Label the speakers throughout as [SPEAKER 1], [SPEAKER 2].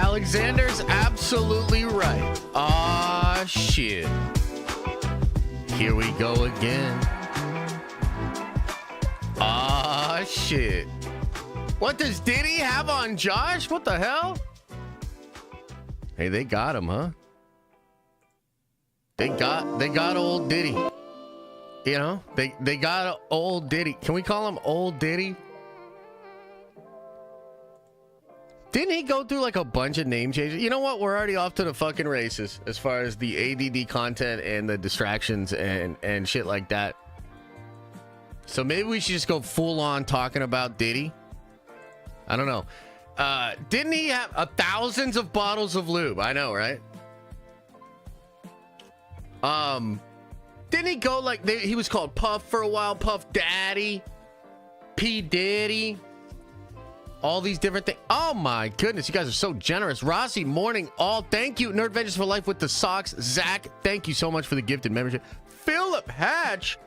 [SPEAKER 1] Alexander's absolutely right. Ah, shit. Here we go again. Ah, shit. What does Diddy have on Josh? What the hell? Hey, they got him, huh? They got old Diddy. You know, they got old Diddy. Can we call him old Diddy? Didn't he go through like a bunch of name changes? You know what? We're already off to the fucking races as far as the ADD content and the distractions and shit like that. So maybe we should just go full on talking about Diddy. I don't know. Didn't he have thousands of bottles of lube? I know, right? Didn't he go like he was called Puff for a while? Puff Daddy, P Diddy. All these different things. Oh my goodness, you guys are so generous. Rossi, morning all. Thank you, Nerd Vengers for Life with the socks. Zach, thank you so much for the gifted membership. Philip Hatch,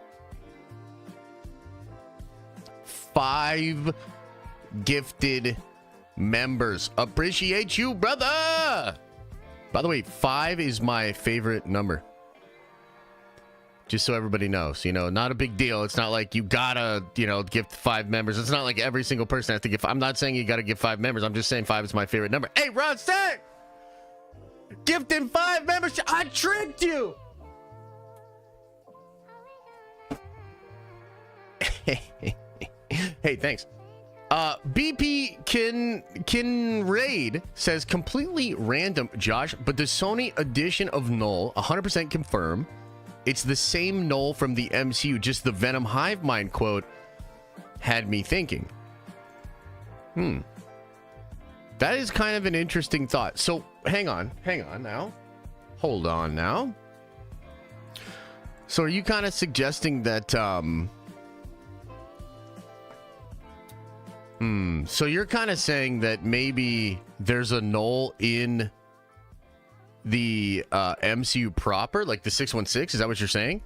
[SPEAKER 1] 5 gifted members. Appreciate you, brother. By the way, 5 is my favorite number. Just so everybody knows, you know, not a big deal. It's not like you gotta, you know, gift 5 members. It's not like every single person has to give. I'm not saying you gotta give 5 members. I'm just saying 5 is my favorite number. Hey, Ron Stack! Gifting 5 members. I tricked you! Hey, thanks. BP Kinraid says, completely random, Josh, but the Sony edition of Null, 100% confirm. It's the same Null from the MCU, just the Venom Hive Mind quote had me thinking. That is kind of an interesting thought. So hang on now. Hold on now. So are you kind of suggesting that, so you're kind of saying that maybe there's a Null in the MCU proper, like the 616? Is that what you're saying?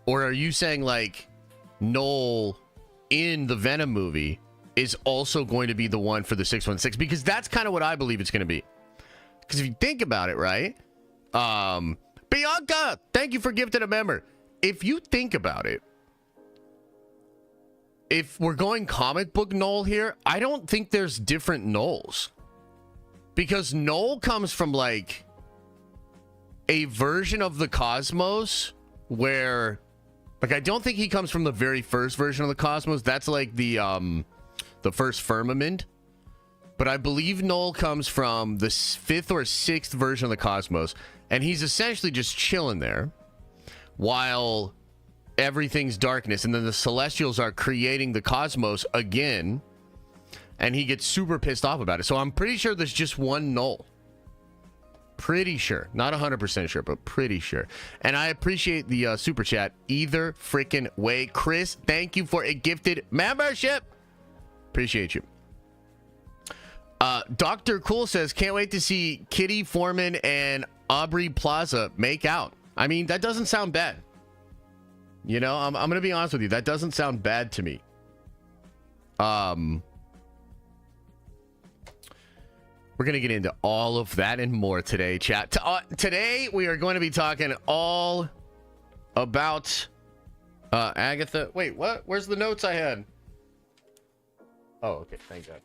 [SPEAKER 1] Or are you saying like Null in the Venom movie is also going to be the one for the 616? Because that's kind of what I believe it's going to be. Because if you think about it, right? Bianca, thank you for gifting a member. If you think about it, if we're going comic book Null here, I don't think there's different Nulls. Because Null comes from like a version of the cosmos where, like, I don't think he comes from the very first version of the cosmos. That's like the first firmament. But I believe Null comes from the 5th or 6th version of the cosmos, and he's essentially just chilling there while everything's darkness, and then the Celestials are creating the cosmos again, and he gets super pissed off about it. So I'm pretty sure there's just one Null. Pretty sure. Not 100% sure, but pretty sure. And I appreciate the super chat either freaking way. Chris, thank you for a gifted membership. Appreciate you. Dr. Cool says, can't wait to see Kitty Foreman and Aubrey Plaza make out. I mean, that doesn't sound bad. You know, I'm going to be honest with you. That doesn't sound bad to me. We're going to get into all of that and more today, chat. Today, we are going to be talking all about Agatha. Wait, what? Where's the notes I had? Oh, okay. Thank God.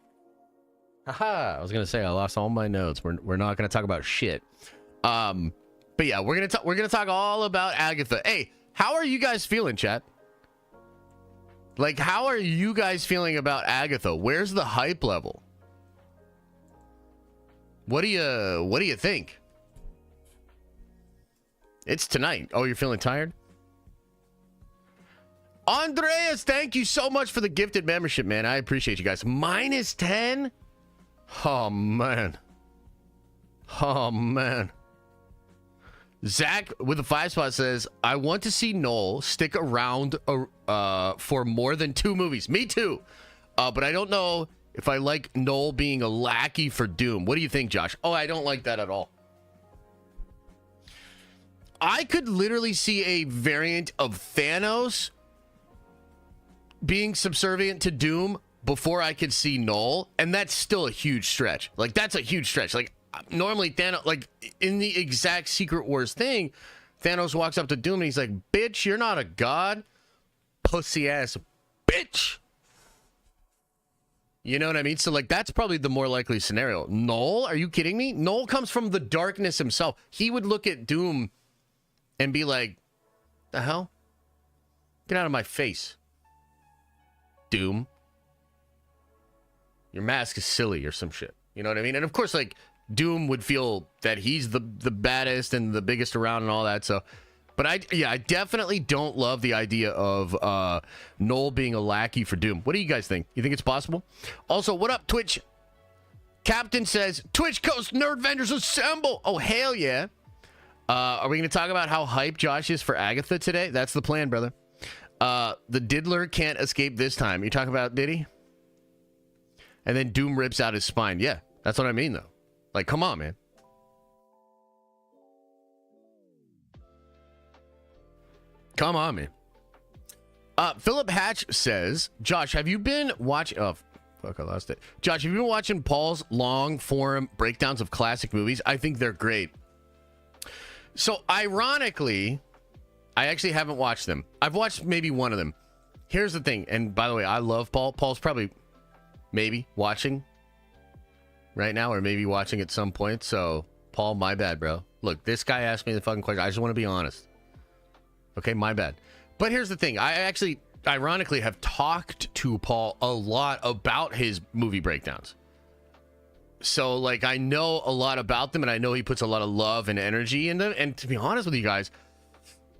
[SPEAKER 1] Haha. I was going to say I lost all my notes. We're not going to talk about shit. But yeah, we're going to talk all about Agatha. Hey, how are you guys feeling, chat? Like, how are you guys feeling about Agatha? Where's the hype level? What do you think? It's tonight. Oh, you're feeling tired? Andreas, thank you so much for the gifted membership, man. I appreciate you guys. -10? Oh, man. Oh, man. Zach with the 5 spot says, I want to see Noel stick around for more than 2 movies. Me too. But I don't know if I like Noel being a lackey for Doom. What do you think, Josh? Oh, I don't like that at all. I could literally see a variant of Thanos being subservient to Doom before I could see Noel, and that's still a huge stretch. Like, that's a huge stretch. Like, normally Thanos, like in the exact Secret Wars thing, Thanos walks up to Doom and he's like, bitch, you're not a god, pussy ass bitch. You know what I mean? So like that's probably the more likely scenario. Noel, are you kidding me? Noel comes from the darkness himself. He would look at Doom and be like, the hell? Get out of my face, Doom. Your mask is silly or some shit. You know what I mean? And of course, like, Doom would feel that he's the baddest and the biggest around and all that. So, but I definitely don't love the idea of Noel being a lackey for Doom. What do you guys think? You think it's possible? Also, what up, Twitch? Captain says, Twitch Coast Nerd Vendors assemble. Oh, hell yeah. Are we going to talk about how hyped Josh is for Agatha today? That's the plan, brother. The diddler can't escape this time. You talk about Diddy? And then Doom rips out his spine. Yeah, that's what I mean, though. Like, come on, man. Come on, man. Philip Hatch says, Josh, have you been watching... Oh, fuck, I lost it. Josh, have you been watching Paul's long-form breakdowns of classic movies? I think they're great. So, ironically, I actually haven't watched them. I've watched maybe one of them. Here's the thing. And by the way, I love Paul. Paul's probably... maybe watching right now or maybe watching at some point. So, Paul, my bad, bro. Look, this guy asked me the fucking question. I just want to be honest. Okay, my bad. But here's the thing. I actually, ironically, have talked to Paul a lot about his movie breakdowns. So, like, I know a lot about them, and I know he puts a lot of love and energy in them. And to be honest with you guys,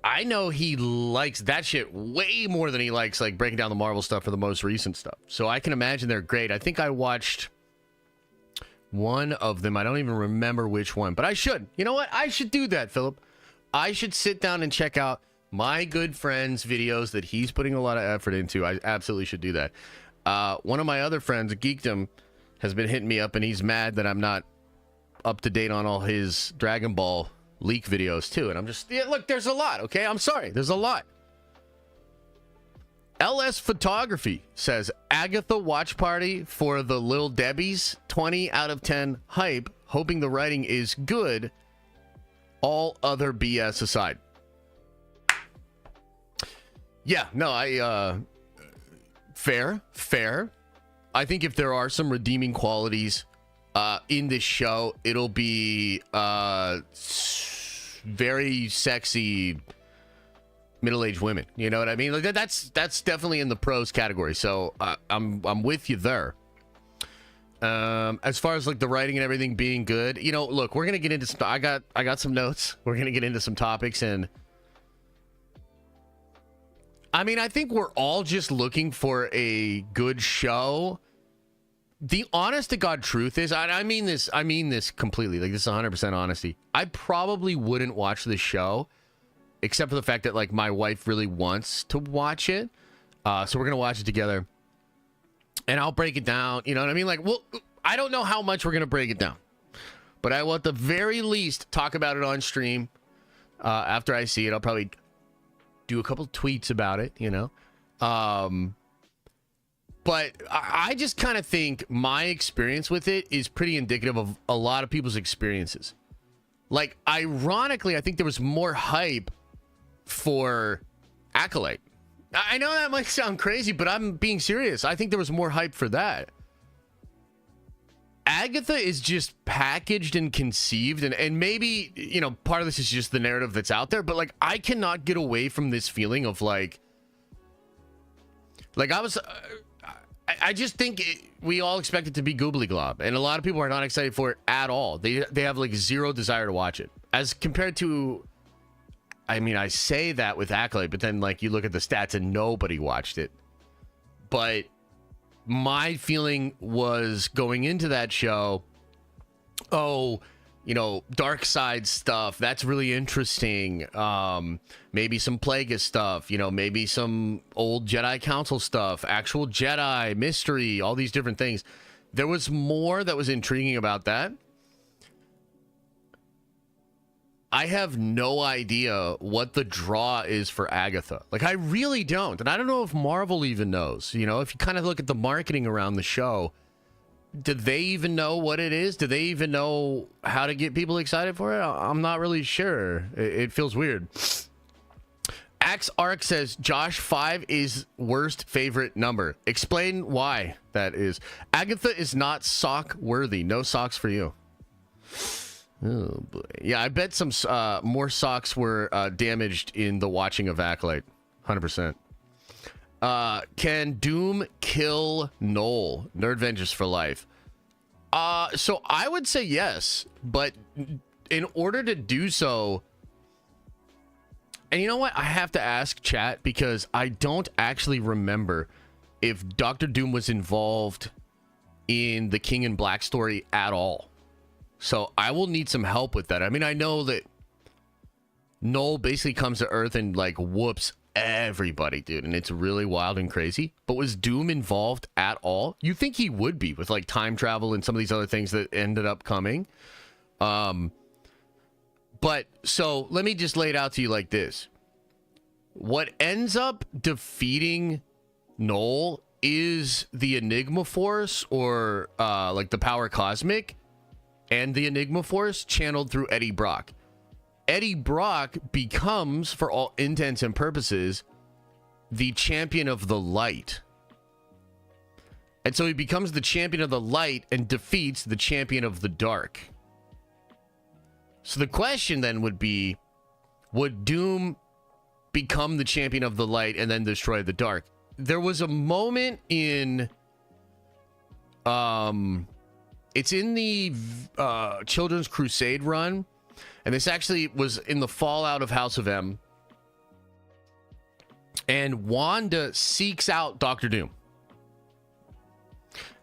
[SPEAKER 1] I know he likes that shit way more than he likes, like, breaking down the Marvel stuff or the most recent stuff. So I can imagine they're great. I think I watched one of them. I don't even remember which one, but I should. You know what? I should do that, Philip. I should sit down and check out my good friend's videos that he's putting a lot of effort into. I absolutely should do that. One of my other friends, Geekdom, has been hitting me up, and he's mad that I'm not up to date on all his Dragon Ball leak videos too, and I'm just, yeah, look, there's a lot, okay? I'm sorry, there's a lot. LS Photography says, Agatha watch party for the Lil Debbies, 20 out of 10 hype, hoping the writing is good, all other BS aside. Yeah, no, fair. I think if there are some redeeming qualities in this show, it'll be very sexy middle-aged women. You know what I mean? Like that's definitely in the pros category. So I'm with you there. As far as like the writing and everything being good, you know, look, we're gonna get into some. I got some notes. We're gonna get into some topics, and I mean, I think we're all just looking for a good show. The honest to God truth is, I mean this completely, like this is 100% honesty. I probably wouldn't watch this show, except for the fact that like my wife really wants to watch it. So we're gonna watch it together, and I'll break it down. You know what I mean? Like, well, I don't know how much we're gonna break it down, but I will at the very least talk about it on stream. After I see it, I'll probably do a couple tweets about it. You know. But I just kind of think my experience with it is pretty indicative of a lot of people's experiences. Like, ironically, I think there was more hype for Acolyte. I know that might sound crazy, but I'm being serious. I think there was more hype for that. Agatha is just packaged and conceived, and maybe, you know, part of this is just the narrative that's out there, but, like, I cannot get away from this feeling of, like I just think we all expect it to be goobly glob, and a lot of people are not excited for it at all. They have like zero desire to watch it, as compared to, I mean, I say that with Acolyte, but then like you look at the stats and nobody watched it. But my feeling was going into that show, oh, you know, dark side stuff, that's really interesting. Maybe some Plagueis stuff, you know, maybe some old Jedi Council stuff, actual Jedi, mystery, all these different things. There was more that was intriguing about that. I have no idea what the draw is for Agatha. Like, I really don't. And I don't know if Marvel even knows. You know, if you kind of look at the marketing around the show, do they even know what it is? Do they even know how to get people excited for it? I'm not really sure. It feels weird. Axe Arc says Josh 5 is worst favorite number. Explain why that is. Agatha is not sock worthy. No socks for you. Oh boy. Yeah, I bet some more socks were damaged in the watching of Acolyte. 100%. Can Doom kill Noel? Nerdvengers for life. So I would say yes, but in order to do so, and you know what? I have to ask chat because I don't actually remember if Dr. Doom was involved in the King in Black story at all. So I will need some help with that. I mean, I know that Noel basically comes to Earth and like whoops everybody, dude, and it's really wild and crazy. But was Doom involved at all? You think he would be with like time travel and some of these other things that ended up coming. But so let me just lay it out to you like this. What ends up defeating Noel is the Enigma Force, or like the Power Cosmic and the Enigma Force channeled through Eddie Brock. Eddie Brock becomes, for all intents and purposes, the champion of the light. And so he becomes the champion of the light and defeats the champion of the dark. So the question then would be, would Doom become the champion of the light and then destroy the dark? There was a moment in... it's in the Children's Crusade run. And this actually was in the fallout of House of M. And Wanda seeks out Dr. Doom.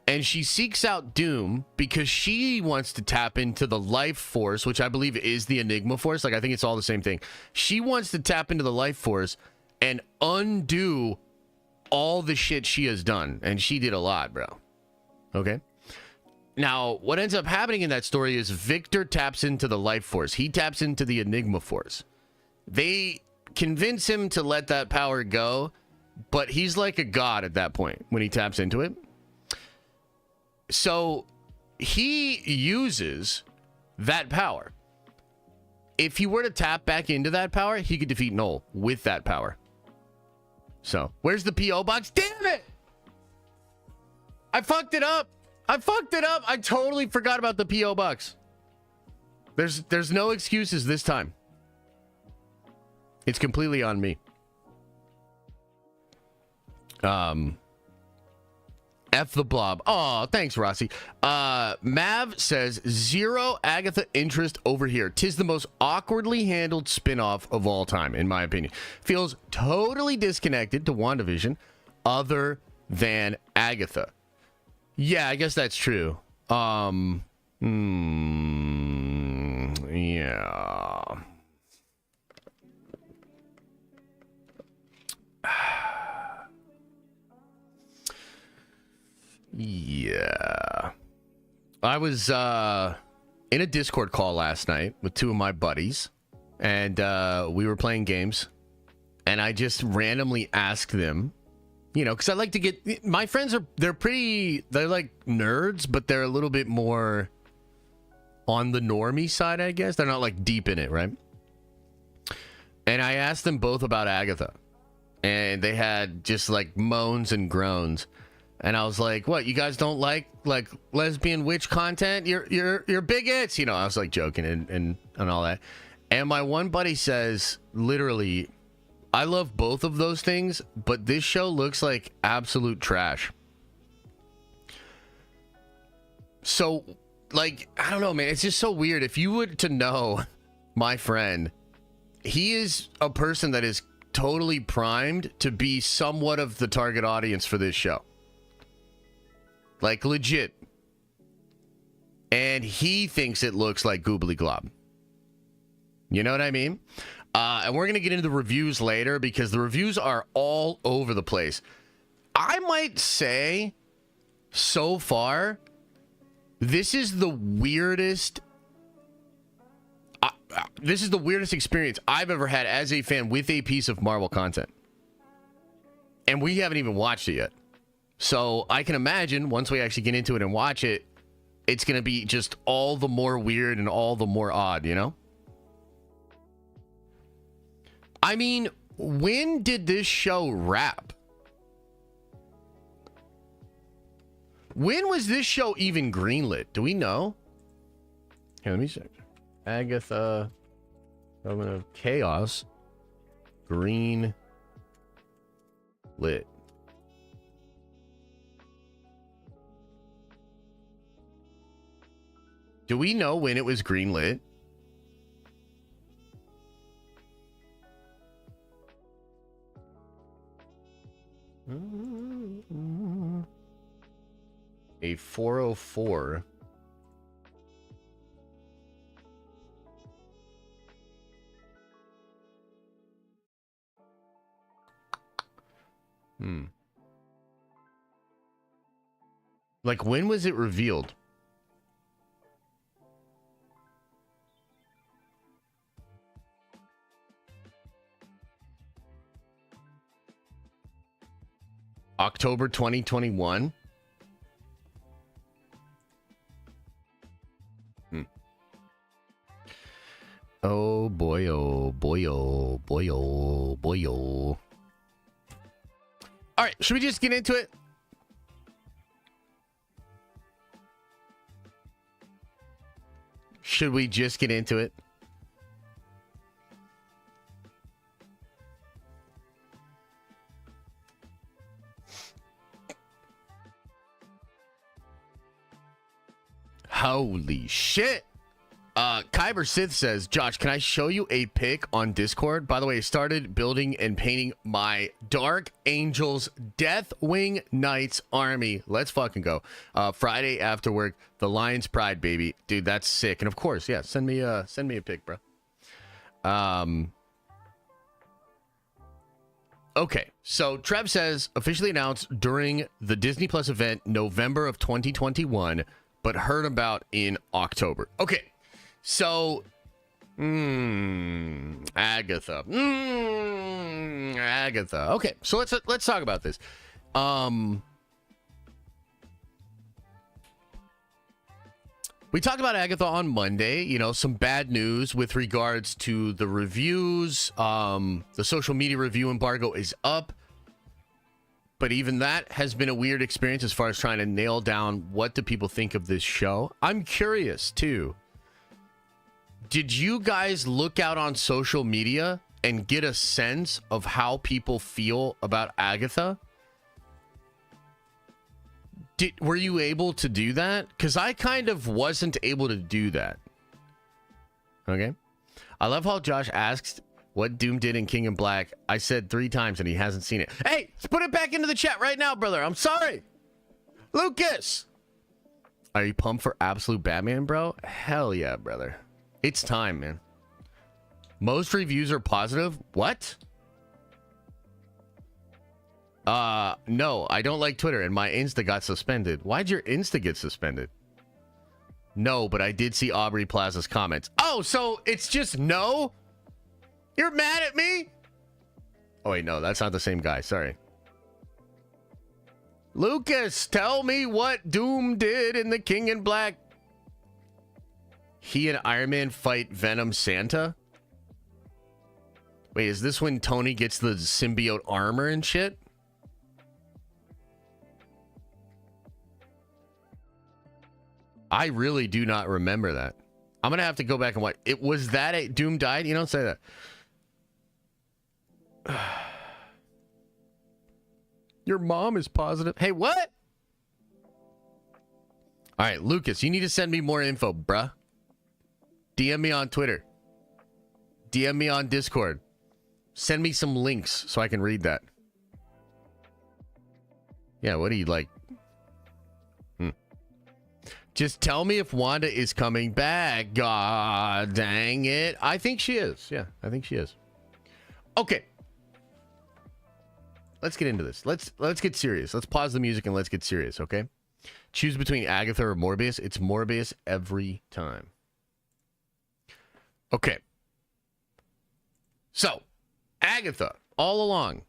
[SPEAKER 1] And she seeks out Doom because she wants to tap into the life force, which I believe is the Enigma Force. Like, I think it's all the same thing. She wants to tap into the life force and undo all the shit she has done. And she did a lot, bro. Okay? Now, what ends up happening in that story is Victor taps into the life force. He taps into the Enigma Force. They convince him to let that power go, but he's like a god at that point when he taps into it. So he uses that power. If he were to tap back into that power, he could defeat Noel with that power. So, where's the P.O. box? Damn it! I fucked it up. I totally forgot about the P.O. box. There's no excuses this time. It's completely on me. F the blob. Oh, thanks, Rossi. Mav says, zero Agatha interest over here. 'Tis the most awkwardly handled spin-off of all time, in my opinion. Feels totally disconnected to WandaVision other than Agatha. Yeah, I guess that's true. Yeah. Yeah. I was in a Discord call last night with two of my buddies, and we were playing games, and I just randomly asked them, you know, because I like to get, my friends they're like nerds, but they're a little bit more on the normie side, I guess. They're not like deep in it, right? And I asked them both about Agatha, and they had just like moans and groans. And I was like, what, you guys don't like lesbian witch content? You're bigots, you know. I was like joking and all that. And my one buddy says, literally, I love both of those things, but this show looks like absolute trash. So, like, I don't know, man. It's just so weird. If you were to know my friend, he is a person that is totally primed to be somewhat of the target audience for this show. Like, legit. And he thinks it looks like Goobly Glob. You know what I mean? And we're going to get into the reviews later because the reviews are all over the place. I might say, so far, this is the weirdest... this is the weirdest experience I've ever had as a fan with a piece of Marvel content. And we haven't even watched it yet. So I can imagine once we actually get into it and watch it, it's going to be just all the more weird and all the more odd, you know? I mean, when did this show wrap? When was this show even greenlit? Do we know? Here, let me check. Agatha, Element of Chaos, green lit. Do we know when it was greenlit? A 404. Like, when was it revealed? October 2021. Oh boy, oh boy, oh boy, oh boy, oh. All right, should we just get into it? Should we just get into it? Holy shit. Kyber Sith says, Josh, can I show you a pic on Discord? By the way, I started building and painting my Dark Angels Deathwing Knights army. Let's fucking go. Friday after work, the Lion's Pride, baby. Dude, that's sick. And of course, yeah, send me a pic, bro. Okay, so Trev says, officially announced during the Disney Plus event, November of 2021, but heard about in October. Okay. So, Agatha. Agatha. Okay, so let's talk about this. We talked about Agatha on Monday. You know, some bad news with regards to the reviews. The social media review embargo is up. But even that has been a weird experience as far as trying to nail down what do people think of this show. I'm curious, too. Did you guys look out on social media and get a sense of how people feel about Agatha? Were you able to do that? Because I kind of wasn't able to do that. Okay. I love how Josh asks what Doom did in King in Black. I said 3 times and he hasn't seen it. Hey, let's put it back into the chat right now, brother. I'm sorry. Lucas. Are you pumped for Absolute Batman, bro? Hell yeah, brother. It's time, man. Most reviews are positive. What? No, I don't like Twitter and my Insta got suspended. Why'd your Insta get suspended? No, but I did see Aubrey Plaza's comments. Oh, so it's just no? You're mad at me? Oh, wait, no, that's not the same guy. Sorry. Lucas, tell me what Doom did in the King in Black. He and Iron Man fight Venom Santa? Wait, is this when Tony gets the symbiote armor and shit? I really do not remember that. I'm going to have to go back and watch. It was that a Doom died? You don't say that. Your mom is positive. Hey, what? All right, Lucas, you need to send me more info, bruh. DM me on Twitter. DM me on Discord. Send me some links so I can read that. Yeah, what do you like? Just tell me if Wanda is coming back. God dang it. I think she is. Yeah, I think she is. Okay. Let's get into this. Let's get serious. Let's pause the music and let's get serious, okay? Choose between Agatha or Morbius. It's Morbius every time. Okay. So, Agatha, all along,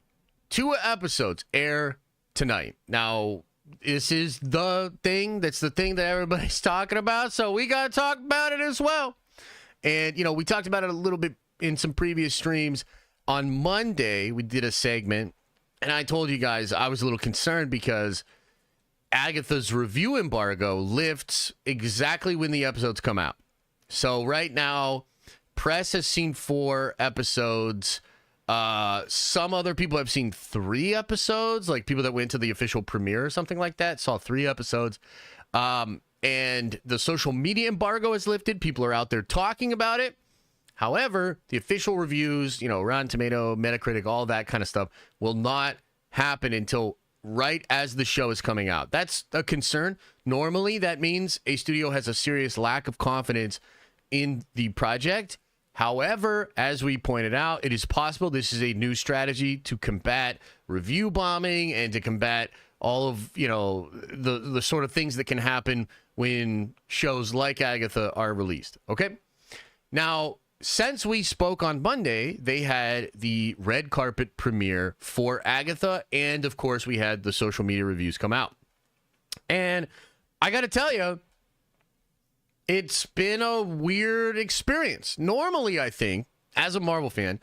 [SPEAKER 1] 2 episodes air tonight. Now, this is the thing. That's the thing that everybody's talking about. So we got to talk about it as well. And, we talked about it a little bit in some previous streams. On Monday, we did a segment, and I told you guys I was a little concerned because Agatha's review embargo lifts exactly when the episodes come out. So right now, press has seen 4 episodes. Some other people have seen 3 episodes, like people that went to the official premiere or something like that, saw 3 episodes. And the social media embargo is lifted. People are out there talking about it. However, the official reviews, Rotten Tomato, Metacritic, all that kind of stuff will not happen until right as the show is coming out. That's a concern. Normally, that means a studio has a serious lack of confidence in the project. However, as we pointed out, it is possible this is a new strategy to combat review bombing and to combat all of, the sort of things that can happen when shows like Agatha are released. Okay? Now, since we spoke on Monday, they had the red carpet premiere for Agatha, and of course, we had the social media reviews come out. And I got to tell you, it's been a weird experience. Normally, I think, as a Marvel fan,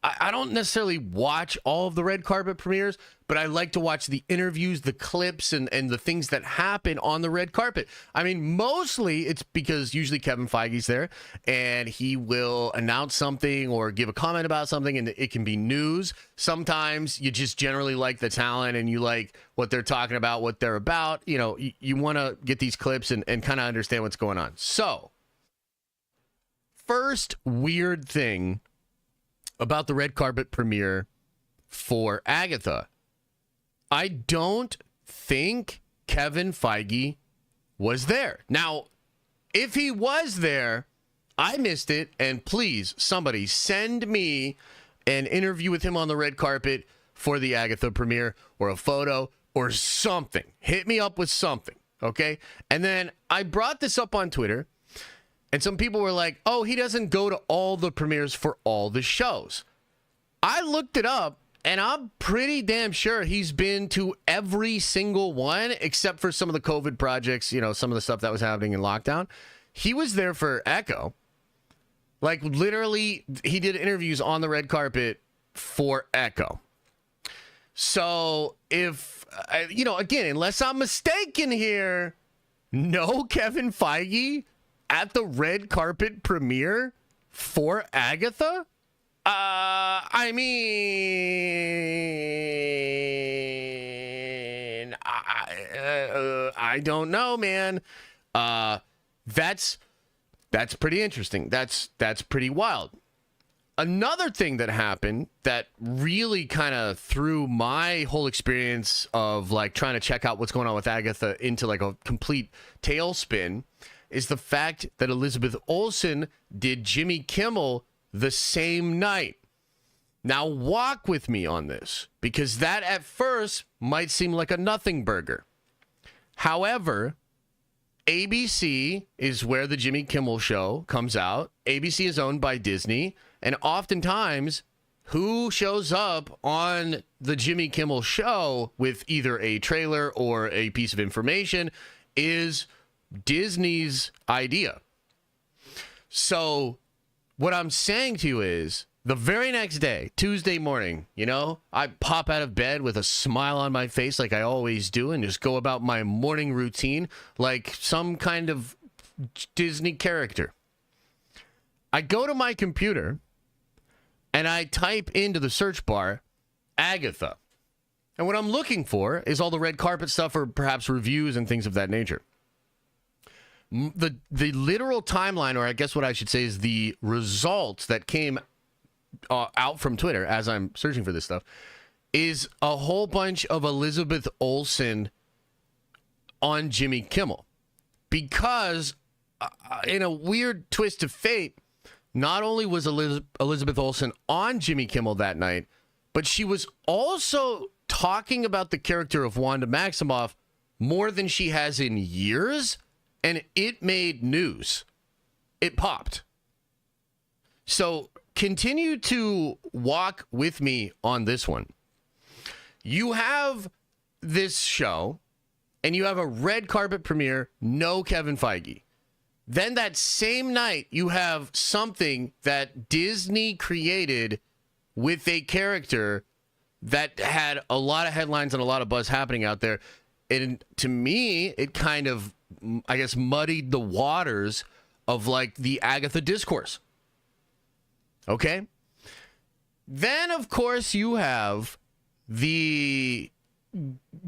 [SPEAKER 1] I don't necessarily watch all of the red carpet premieres, but I like to watch the interviews, the clips, and the things that happen on the red carpet. I mean, mostly it's because usually Kevin Feige's there, and he will announce something or give a comment about something, and it can be news. Sometimes you just generally like the talent, and you like what they're talking about, what they're about. You want to get these clips and kind of understand what's going on. So, first weird thing about the red carpet premiere for Agatha. I don't think Kevin Feige was there. Now, if he was there, I missed it, and please, somebody send me an interview with him on the red carpet for the Agatha premiere, or a photo, or something. Hit me up with something, okay? And then I brought this up on Twitter, and some people were like, oh, he doesn't go to all the premieres for all the shows. I looked it up, and I'm pretty damn sure he's been to every single one, except for some of the COVID projects, some of the stuff that was happening in lockdown. He was there for Echo. Like, literally, he did interviews on the red carpet for Echo. So, if, again, unless I'm mistaken here, no Kevin Feige at the red carpet premiere for Agatha? I mean, I don't know, man. That's pretty interesting. That's pretty wild. Another thing that happened that really kind of threw my whole experience of like trying to check out what's going on with Agatha into like a complete tailspin is the fact that Elizabeth Olsen did Jimmy Kimmel the same night. Now walk with me on this, because that at first might seem like a nothing burger. However, ABC is where the Jimmy Kimmel show comes out. ABC is owned by Disney, and oftentimes who shows up on the Jimmy Kimmel show with either a trailer or a piece of information is Disney's idea. So what I'm saying to you is, the very next day, Tuesday morning, I pop out of bed with a smile on my face like I always do and just go about my morning routine like some kind of Disney character. I go to my computer and I type into the search bar, Agatha. And what I'm looking for is all the red carpet stuff or perhaps reviews and things of that nature. The literal timeline, or I guess what I should say is the results that came out from Twitter as I'm searching for this stuff, is a whole bunch of Elizabeth Olsen on Jimmy Kimmel. Because in a weird twist of fate, not only was Elizabeth Olsen on Jimmy Kimmel that night, but she was also talking about the character of Wanda Maximoff more than she has in years, and it made news. It popped. So continue to walk with me on this one. You have this show and you have a red carpet premiere, no Kevin Feige. Then that same night, you have something that Disney created with a character that had a lot of headlines and a lot of buzz happening out there. And to me, it kind of, I guess, muddied the waters of like the Agatha discourse. Okay? Then, of course, you have the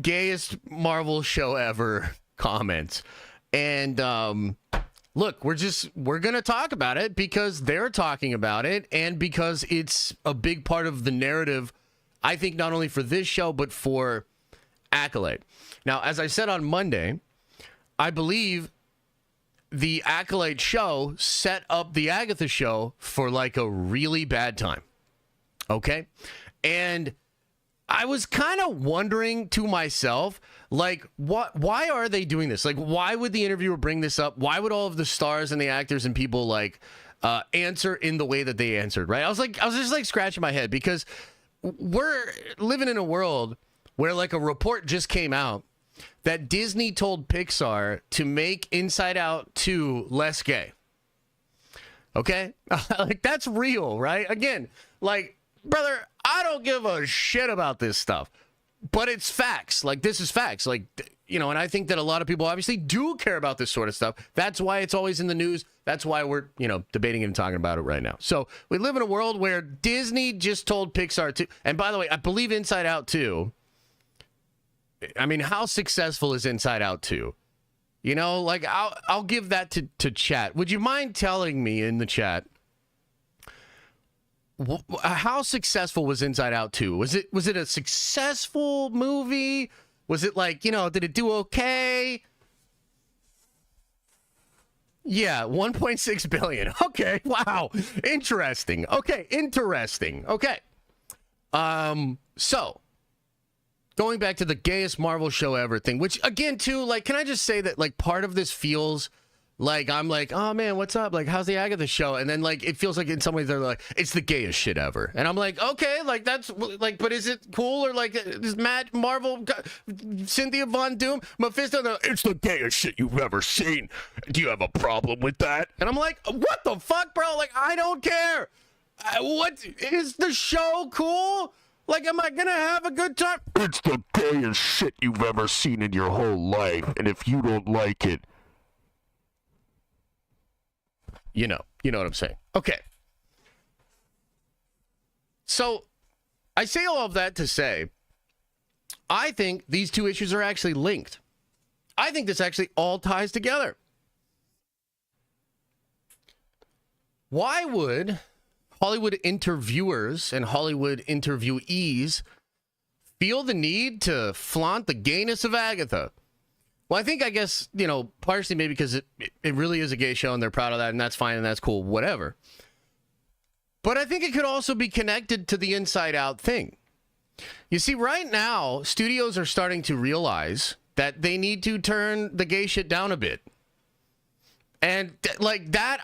[SPEAKER 1] gayest Marvel show ever comments. And look, we're going to talk about it because they're talking about it and because it's a big part of the narrative, I think, not only for this show, but for Accolade. Now, as I said on Monday, I believe the Accolade show set up the Agatha show for like a really bad time. Okay? And I was kind of wondering to myself, like, why are they doing this? Like, why would the interviewer bring this up? Why would all of the stars and the actors and people like answer in the way that they answered, right? I was just like scratching my head because we're living in a world where like a report just came out that Disney told Pixar to make Inside Out 2 less gay. Okay? Like, that's real, right? Again, like, brother, I don't give a shit about this stuff, but it's facts. Like, this is facts. Like, you know, and I think that a lot of people obviously do care about this sort of stuff. That's why it's always in the news. That's why we're, you know, debating and talking about it right now. So we live in a world where Disney just told Pixar to, and by the way, I believe Inside Out 2, I mean, how successful is Inside Out 2? You know, like, I'll give that to chat. Would you mind telling me in the chat, how successful was Inside Out 2? Was it a successful movie? Was it like, you know, did it do okay? Yeah, 1.6 billion. Okay, wow. Interesting. Okay, interesting. Okay. So going back to the gayest Marvel show ever thing, which again, too, like, can I just say that like part of this feels like I'm like, oh man, what's up? Like, how's the Agatha show? And then like it feels like in some ways they're like, it's the gayest shit ever. And I'm like, okay, like that's like, but is it cool? Or like, is Marvel, Cynthia Von Doom, Mephisto, it's the gayest shit you've ever seen. Do you have a problem with that? And I'm like, what the fuck, bro? Like, I don't care. What is the show cool? Like, am I gonna have a good time? It's the gayest shit you've ever seen in your whole life. And if you don't like it, you know what I'm saying. Okay. So I say all of that to say, I think these two issues are actually linked. I think this actually all ties together. Why would Hollywood interviewers and Hollywood interviewees feel the need to flaunt the gayness of Agatha? Well, I guess, you know, partially maybe because it really is a gay show and they're proud of that and that's fine and that's cool, whatever. But I think it could also be connected to the Inside Out thing. You see, right now, studios are starting to realize that they need to turn the gay shit down a bit. And like that,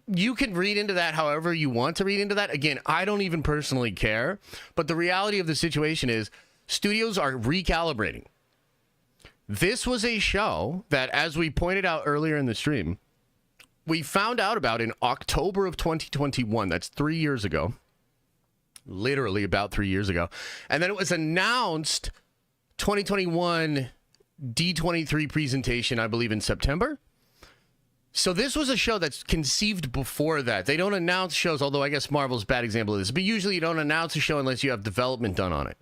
[SPEAKER 1] you can read into that however you want to read into that. Again, I don't even personally care. But the reality of the situation is studios are recalibrating. This was a show that, as we pointed out earlier in the stream, we found out about in October of 2021. That's 3 years ago. Literally about 3 years ago. And then it was announced 2021 D23 presentation, I believe, in September. So this was a show that's conceived before that. They don't announce shows, although I guess Marvel's a bad example of this. But usually you don't announce a show unless you have development done on it.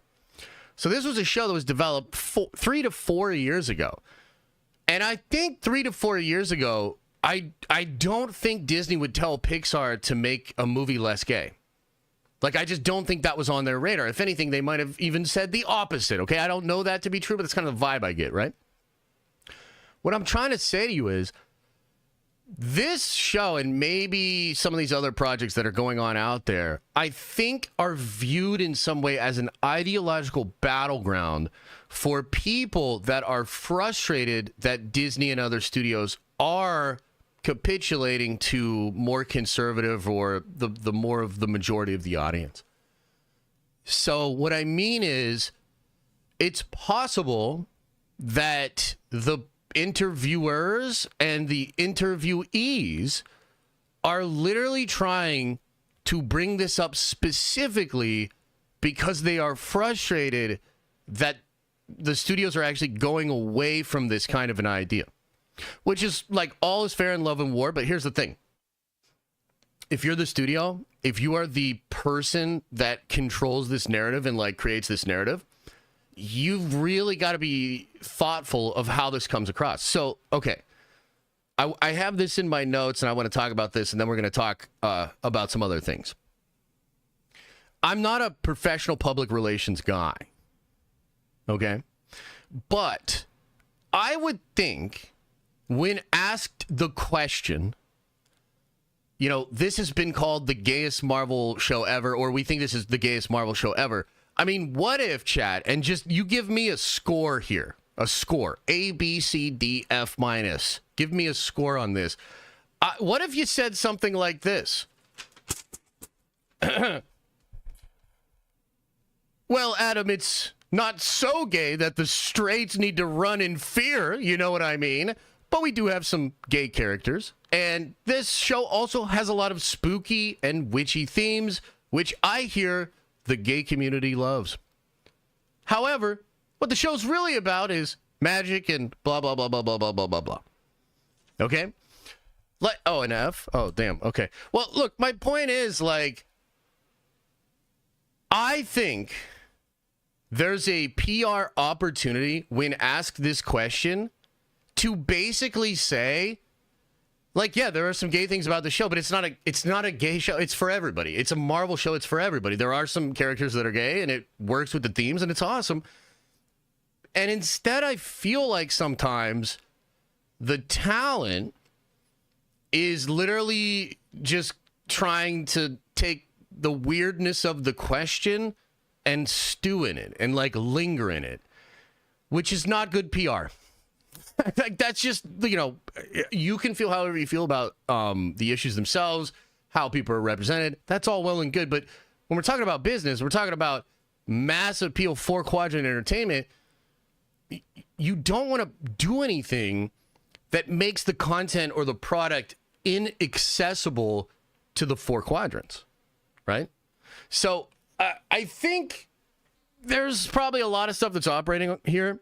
[SPEAKER 1] So this was a show that was developed 3 to 4 years ago. And I think 3 to 4 years ago, I don't think Disney would tell Pixar to make a movie less gay. Like, I just don't think that was on their radar. If anything, they might have even said the opposite, okay? I don't know that to be true, but that's kind of the vibe I get, right? What I'm trying to say to you is, this show and maybe some of these other projects that are going on out there, I think are viewed in some way as an ideological battleground for people that are frustrated that Disney and other studios are capitulating to more conservative or the more of the majority of the audience. So what I mean is, it's possible that the interviewers and the interviewees are literally trying to bring this up specifically because they are frustrated that the studios are actually going away from this kind of an idea. Which is like, all is fair in love and war, but here's the thing. If you're the studio, if you are the person that controls this narrative and like creates this narrative, you've really got to be thoughtful of how this comes across. So, okay. I have this in my notes and I want to talk about this, and then we're going to talk about some other things. I'm not a professional public relations guy. Okay? But I would think when asked the question, you know, this has been called the gayest Marvel show ever, or we think this is the gayest Marvel show ever. I mean, what if, chat, and just you give me a score here. A score. A, B, C, D, F minus. Give me a score on this. What if you said something like this? Well, Adam, it's not so gay that the straights need to run in fear, you know what I mean? But we do have some gay characters. And this show also has a lot of spooky and witchy themes, which I hear the gay community loves. However, what the show's really about is magic and blah, blah, blah, blah, blah, blah, blah, blah, blah. Okay? Oh, an F? Oh, damn. Okay. Well, look, my point is, like, I think there's a PR opportunity when asked this question to basically say, like, yeah, there are some gay things about the show, but it's not a gay show. It's for everybody. It's a Marvel show. It's for everybody. There are some characters that are gay, and it works with the themes, and it's awesome. And instead, I feel like sometimes the talent is literally just trying to take the weirdness of the question and stew in it and, like, linger in it, which is not good PR. Like, that's just, you know, you can feel however you feel about the issues themselves, how people are represented. That's all well and good. But when we're talking about business, we're talking about mass appeal, 4-quadrant entertainment. You don't want to do anything that makes the content or the product inaccessible to the 4 quadrants, right? So I think there's probably a lot of stuff that's operating here.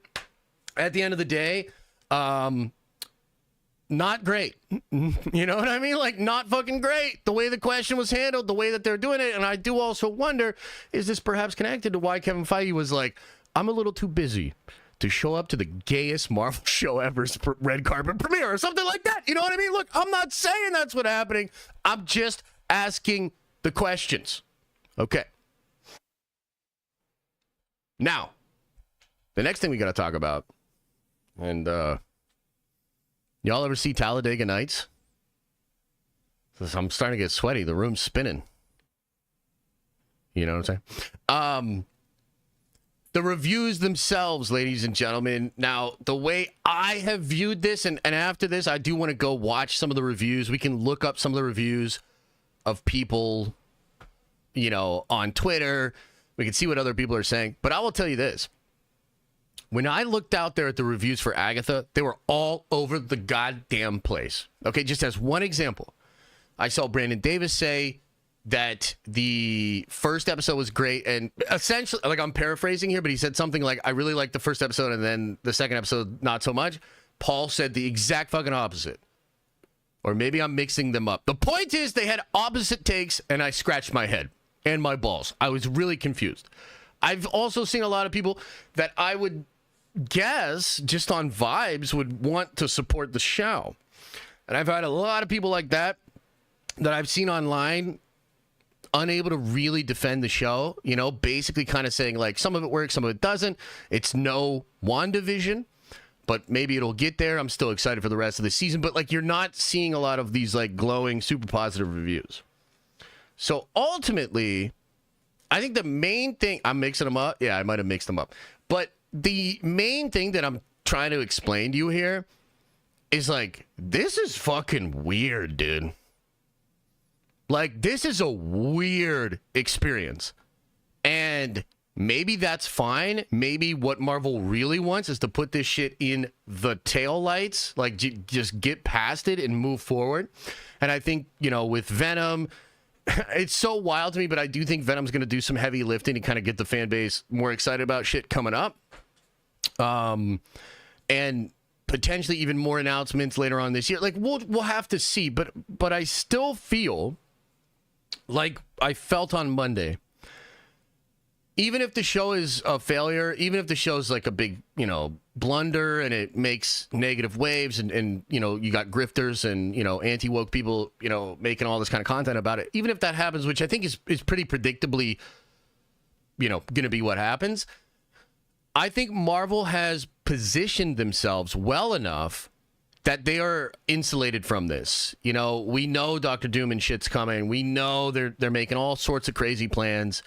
[SPEAKER 1] At the end of the day, not great. You know what I mean? Like, not fucking great. The way the question was handled, the way that they're doing it. And I do also wonder, is this perhaps connected to why Kevin Feige was like, I'm a little too busy to show up to the gayest Marvel show ever's red carpet premiere or something like that? You know what I mean? Look, I'm not saying that's what's happening. I'm just asking the questions. Okay. Now, the next thing we got to talk about, and y'all ever see Talladega Nights? I'm starting to get sweaty. The room's spinning. You know what I'm saying? The reviews themselves, ladies and gentlemen. Now, the way I have viewed this, and after this, I do want to go watch some of the reviews. We can look up some of the reviews of people, you know, on Twitter. We can see what other people are saying. But I will tell you this. When I looked out there at the reviews for Agatha, they were all over the goddamn place. Okay, just as one example. I saw Brandon Davis say that the first episode was great, and essentially, like, I'm paraphrasing here, but he said something like, I really liked the first episode, and then the second episode, not so much. Paul said the exact fucking opposite. Or maybe I'm mixing them up. The point is, they had opposite takes, and I scratched my head and my balls. I was really confused. I've also seen a lot of people that I would guess, just on vibes, would want to support the show. And I've had a lot of people like that I've seen online unable to really defend the show, you know, basically kind of saying, like, some of it works, some of it doesn't. It's no WandaVision, but maybe it'll get there. I'm still excited for the rest of the season, but, like, you're not seeing a lot of these, like, glowing, super positive reviews. So ultimately, I think the main thing, I'm mixing them up. Yeah, I might have mixed them up. But the main thing that I'm trying to explain to you here is, like, this is fucking weird, dude. Like, this is a weird experience. And maybe that's fine. Maybe what Marvel really wants is to put this shit in the taillights, like just get past it and move forward. And I think, you know, with Venom, it's so wild to me, but I do think Venom's going to do some heavy lifting to kind of get the fan base more excited about shit coming up. And potentially even more announcements later on this year. Like, we'll have to see, but I still feel like I felt on Monday. Even if the show is a failure, even if the show's like a big, you know, blunder and it makes negative waves and you know, you got grifters and, you know, anti-woke people, you know, making all this kind of content about it. Even if that happens, which I think is pretty predictably, you know, going to be what happens. I think Marvel has positioned themselves well enough that they are insulated from this. You know, we know Dr. Doom and shit's coming. We know they're making all sorts of crazy plans.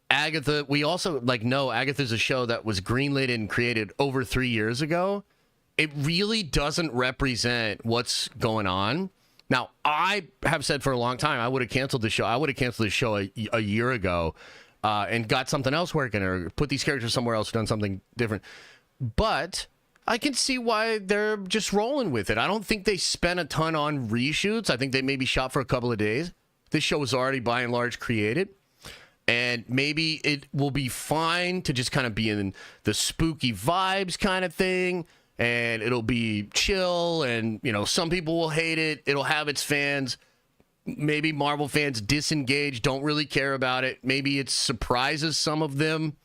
[SPEAKER 1] Agatha, we also know Agatha's a show that was greenlit and created over 3 years ago. It really doesn't represent what's going on. Now, I have said for a long time I would have canceled the show. I would have canceled the show a year ago and got something else working or put these characters somewhere else, done something different. But I can see why they're just rolling with it. I don't think they spent a ton on reshoots. I think they maybe shot for a couple of days. This show was already by and large created. And maybe it will be fine to just kind of be in the spooky vibes kind of thing. And it'll be chill. And, you know, some people will hate it. It'll have its fans. Maybe Marvel fans disengage, don't really care about it. Maybe it surprises some of them.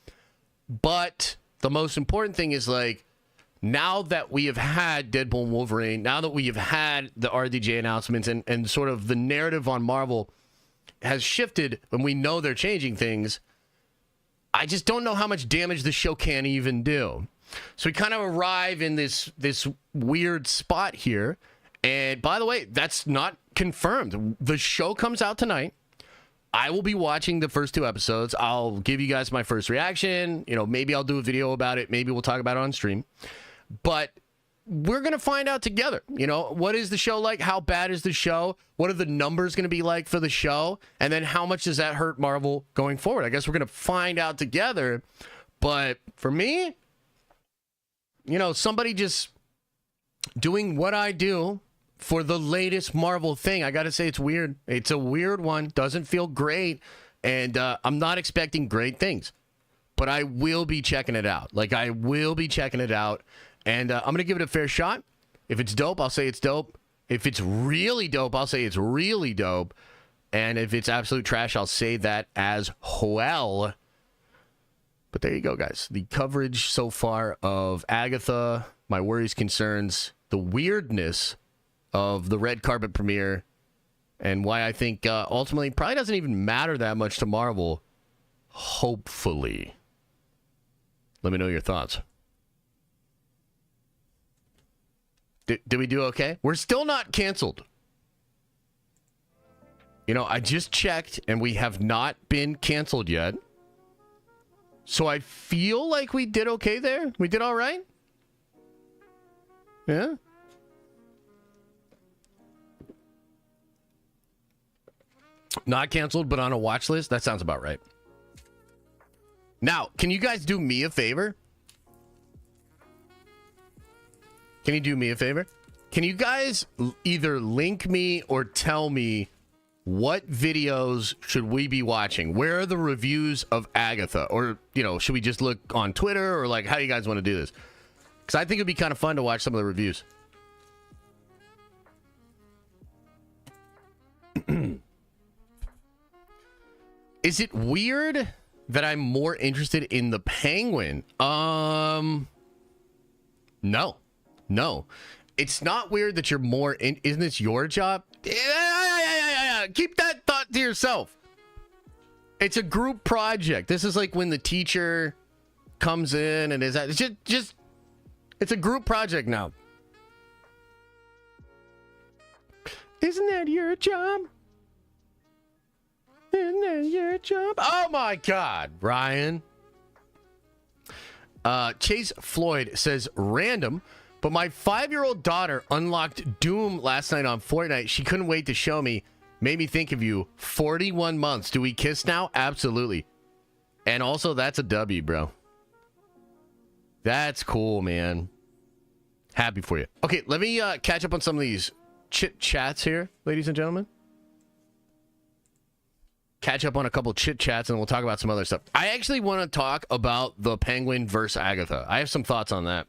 [SPEAKER 1] But the most important thing is, like, now that we have had Deadpool and Wolverine, now that we have had the RDJ announcements and sort of the narrative on Marvel has shifted when we know they're changing things, I just don't know how much damage the show can even do. So we kind of arrive in this weird spot here. And by the way, that's not confirmed. The show comes out tonight. I will be watching the first 2 episodes. I'll give you guys my first reaction. You know, maybe I'll do a video about it. Maybe we'll talk about it on stream. But we're going to find out together. You know, what is the show like? How bad is the show? What are the numbers going to be like for the show? And then how much does that hurt Marvel going forward? I guess we're going to find out together. But for me, you know, somebody just doing what I do for the latest Marvel thing, I got to say it's weird. It's a weird one. Doesn't feel great. And I'm not expecting great things. But I will be checking it out. Like, I will be checking it out. And I'm going to give it a fair shot. If it's dope, I'll say it's dope. If it's really dope, I'll say it's really dope. And if it's absolute trash, I'll say that as well. But there you go, guys. The coverage so far of Agatha, my worries, concerns, the weirdness of the red carpet premiere, and why I think ultimately probably doesn't even matter that much to Marvel. Hopefully. Let me know your thoughts. Did we do okay? We're still not canceled. You know, I just checked and we have not been canceled yet. So I feel like we did okay there. We did all right. Yeah. Not canceled, but on a watch list. That sounds about right. Now, can you guys do me a favor? Can you do me a favor? Can you guys either link me or tell me what videos should we be watching? Where are the reviews of Agatha? Or, you know, should we just look on Twitter? Or, like, how do you guys want to do this? Because I think it'd be kind of fun to watch some of the reviews. Is it weird that I'm more interested in the Penguin? No. It's not weird that you're more in. Isn't this your job? Yeah. Keep that thought to yourself. It's a group project. This is like when the teacher comes in and is that just it's a group project now. Isn't that your job? Isn't that your job? Oh my God, Ryan. Chase Floyd says random, but my 5-year-old daughter unlocked Doom last night on Fortnite. She couldn't wait to show me. Made me think of you. 41 months. Do we kiss now? Absolutely. And also, that's a W, bro. That's cool, man. Happy for you. Okay, let me catch up on some of these chit chats here, ladies and gentlemen. Catch up on a couple chit chats, and we'll talk about some other stuff. I actually want to talk about the Penguin versus Agatha. I have some thoughts on that.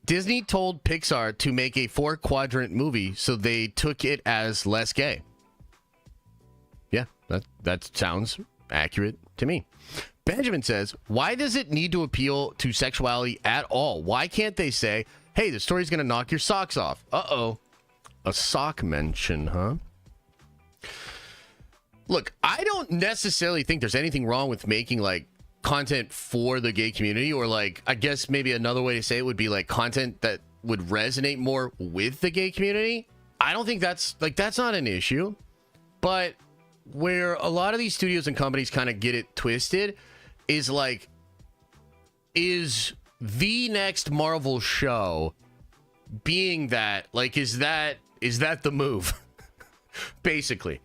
[SPEAKER 1] Disney told Pixar to make a 4-quadrant movie, so they took it as less gay. Yeah, that sounds accurate to me. Benjamin says, why does it need to appeal to sexuality at all? Why can't they say, hey, the story's going to knock your socks off? Uh-oh. A sock mention, huh? Look, I don't necessarily think there's anything wrong with making, like, content for the gay community, or, like, I guess maybe another way to say it would be, like, content that would resonate more with the gay community. I don't think that's not an issue. But where a lot of these studios and companies kind of get it twisted is, like, is the next Marvel show being that, like, is that the move? Basically.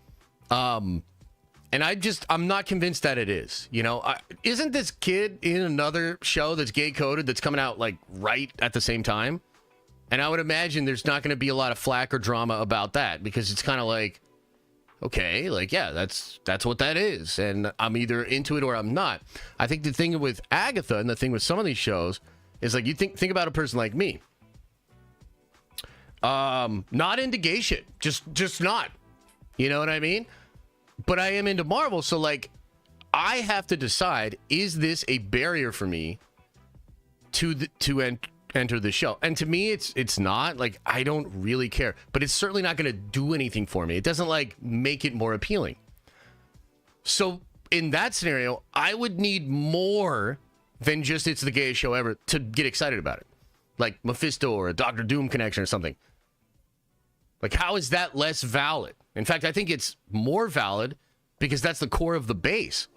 [SPEAKER 1] And I'm not convinced that it is. You know, isn't this kid in another show that's gay coded that's coming out, like, right at the same time? And I would imagine there's not going to be a lot of flack or drama about that, because it's kind of like, okay, like, yeah, that's what that is, and I'm either into it or I'm not. I think the thing with Agatha and the thing with some of these shows is, like, you think about a person like me. Not into gay shit. Just not. You know what I mean? But I am into Marvel, so, like, I have to decide, is this a barrier for me to enter the show? And to me, it's not. Like, I don't really care. But it's certainly not going to do anything for me. It doesn't, like, make it more appealing. So, in that scenario, I would need more than just it's the gayest show ever to get excited about it. Like Mephisto or a Doctor Doom connection or something. Like, how is that less valid? In fact, I think it's more valid because that's the core of the base.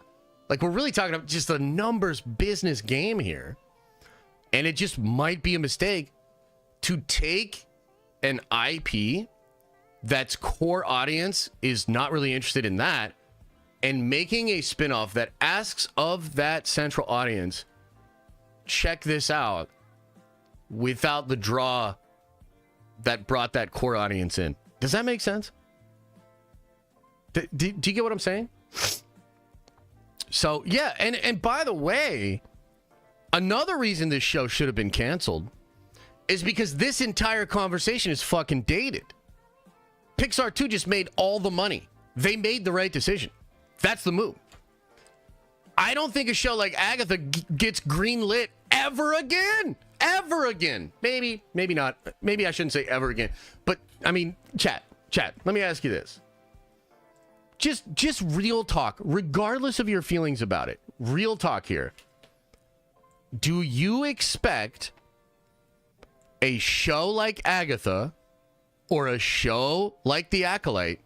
[SPEAKER 1] Like, we're really talking about just a numbers business game here. And it just might be a mistake to take an IP that's core audience is not really interested in that, and making a spinoff that asks of that central audience, check this out, without the draw that brought that core audience in. Does that make sense? Do you get what I'm saying? So, yeah, and by the way, another reason this show should have been canceled is because this entire conversation is fucking dated. Pixar 2 just made all the money. They made the right decision. That's the move. I don't think a show like Agatha gets greenlit ever again. Ever again. Maybe not. Maybe I shouldn't say ever again. But, I mean, chat, let me ask you this. Just real talk, regardless of your feelings about it. Real talk here. Do you expect a show like Agatha or a show like The Acolyte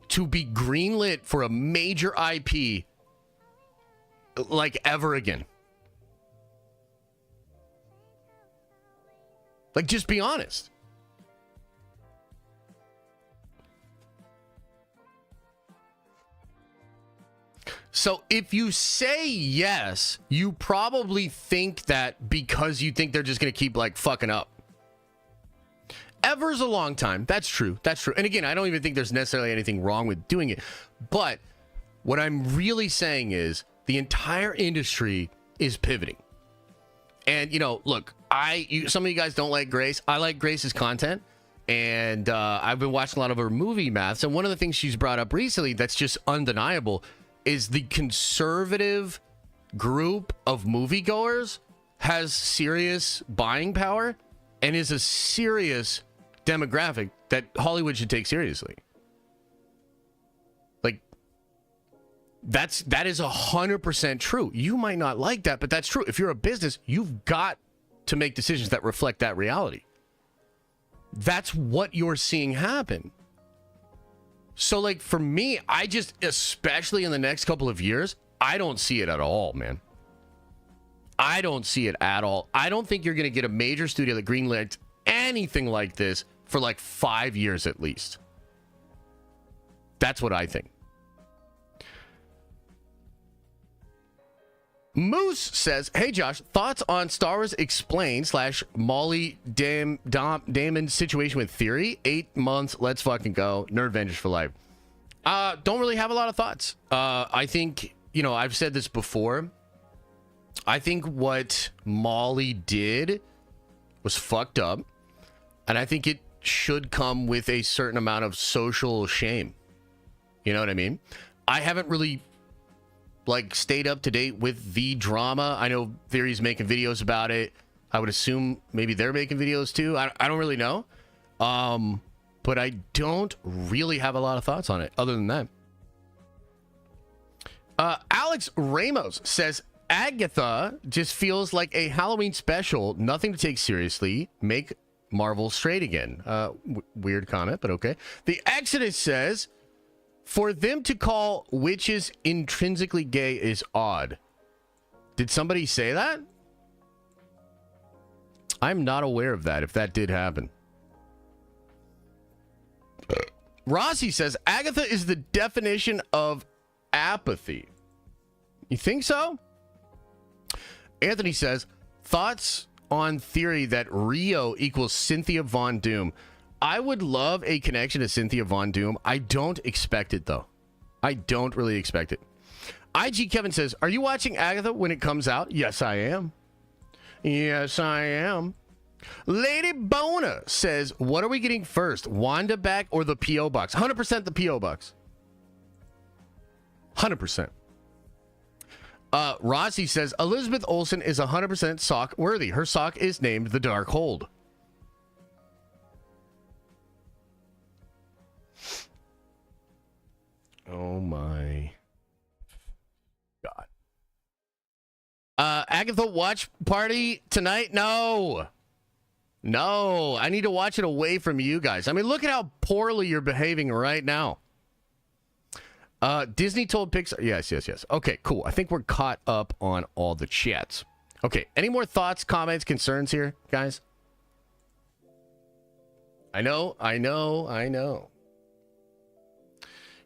[SPEAKER 1] to be greenlit for a major IP like ever again? Like, just be honest. So if you say yes, you probably think that because you think they're just going to keep, like, fucking up. Ever's a long time. That's true. And again, I don't even think there's necessarily anything wrong with doing it. But what I'm really saying is the entire industry is pivoting. And, you know, look, some of you guys don't like Grace. I like Grace's content. And I've been watching a lot of her movie maths. And one of the things she's brought up recently that's just undeniable is the conservative group of moviegoers has serious buying power and is a serious demographic that Hollywood should take seriously. Like, that is 100% true. You might not like that, but that's true. If you're a business, you've got to make decisions that reflect that reality. That's what you're seeing happen. So, like, for me, I just, especially in the next couple of years, I don't see it at all, man. I don't see it at all. I don't think you're going to get a major studio that greenlit anything like this for, like, 5 years at least. That's what I think. Moose says, hey Josh, thoughts on Star Wars Explained / Molly Damon situation with Theory? 8 months, let's fucking go. Nerd Avengers for life. Don't really have a lot of thoughts. I think, you know, I've said this before. I think what Molly did was fucked up. And I think it should come with a certain amount of social shame. You know what I mean? I haven't really like stayed up to date with the drama. I know Theory's making videos about it. I would assume maybe they're making videos too. I don't really know. But I don't really have a lot of thoughts on it other than that. Alex Ramos says, Agatha just feels like a Halloween special. Nothing to take seriously. Make Marvel straight again. Weird comment, but okay. The Exodus says, for them to call witches intrinsically gay is odd. Did somebody say that? I'm not aware of that, if that did happen. Rossi says, Agatha is the definition of apathy. You think so? Anthony says, thoughts on theory that Rio equals Cynthia Von Doom. I would love a connection to Cynthia Von Doom. I don't expect it, though. I don't really expect it. IG Kevin says, are you watching Agatha when it comes out? Yes, I am. Yes, I am. Lady Bona says, what are we getting first? Wanda back or the P.O. Box? 100% the P.O. Box. 100%. Rossi says, Elizabeth Olsen is 100% sock worthy. Her sock is named the Darkhold. Oh my God. Agatha watch party tonight? No. No, I need to watch it away from you guys. I mean, look at how poorly you're behaving right now. Disney told Pixar. Yes. Okay, cool. I think we're caught up on all the chats. Okay, any more thoughts, comments, concerns here, guys? I know.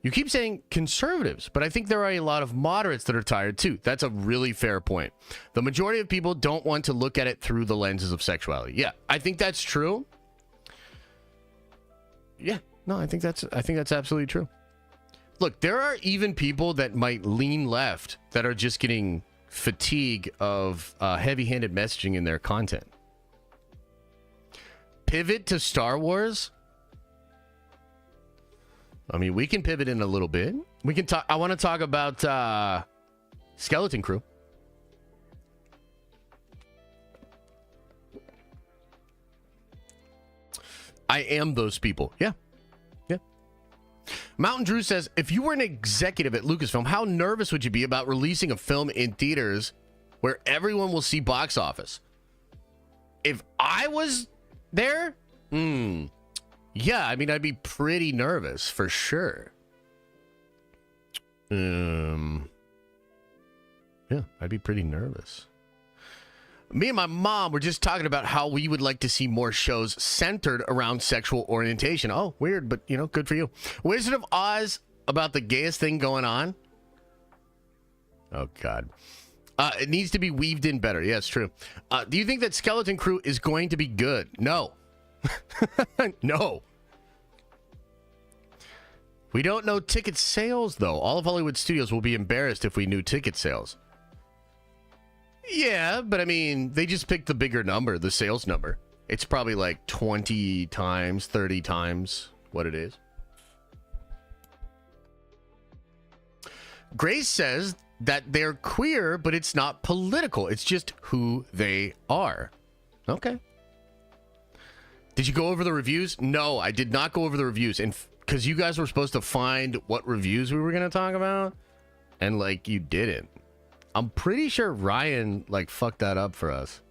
[SPEAKER 1] You keep saying conservatives, but I think there are a lot of moderates that are tired too. That's a really fair point. The majority of people don't want to look at it through the lenses of sexuality. Yeah, I think that's true. Yeah, no, I think that's absolutely true. Look, there are even people that might lean left that are just getting fatigue of heavy-handed messaging in their content. Pivot to Star Wars. I mean, we can pivot in a little bit. We can talk. I want to talk about Skeleton Crew. I am those people. Yeah. Mountain Drew says, if you were an executive at Lucasfilm, how nervous would you be about releasing a film in theaters where everyone will see box office? If I was there, yeah, I mean, I'd be pretty nervous for sure. Yeah, I'd be pretty nervous. Me and my mom were just talking about how we would like to see more shows centered around sexual orientation. Oh, weird, but, you know, good for you. Wizard of Oz about the gayest thing going on. Oh, God. It needs to be weaved in better. Yeah, it's true. Do you think that Skeleton Crew is going to be good? No. No. We don't know ticket sales, though. All of Hollywood studios will be embarrassed if we knew ticket sales. Yeah, but I mean, they just picked the bigger number, the sales number. It's probably like 20 times, 30 times what it is. Grace says that they're queer, but it's not political. It's just who they are. Okay. Did you go over the reviews? No, I did not go over the reviews. And because you guys were supposed to find what reviews we were going to talk about. And, like, you didn't. I'm pretty sure Ryan, like, fucked that up for us.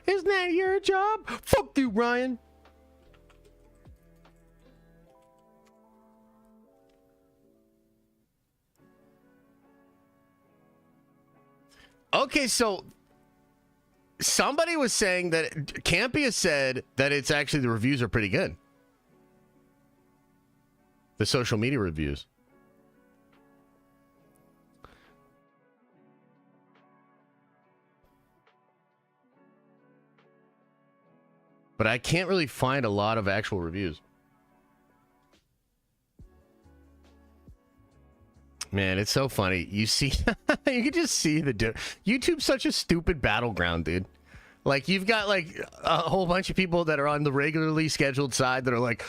[SPEAKER 1] Isn't that your job? Fuck you, Ryan. Okay, so somebody was saying that Campia said that it's actually the reviews are pretty good. The social media reviews. but I can't really find a lot of actual reviews. Man, it's so funny. You see, you can just see YouTube's such a stupid battleground, dude. Like, you've got, like, a whole bunch of people that are on the regularly scheduled side that are like,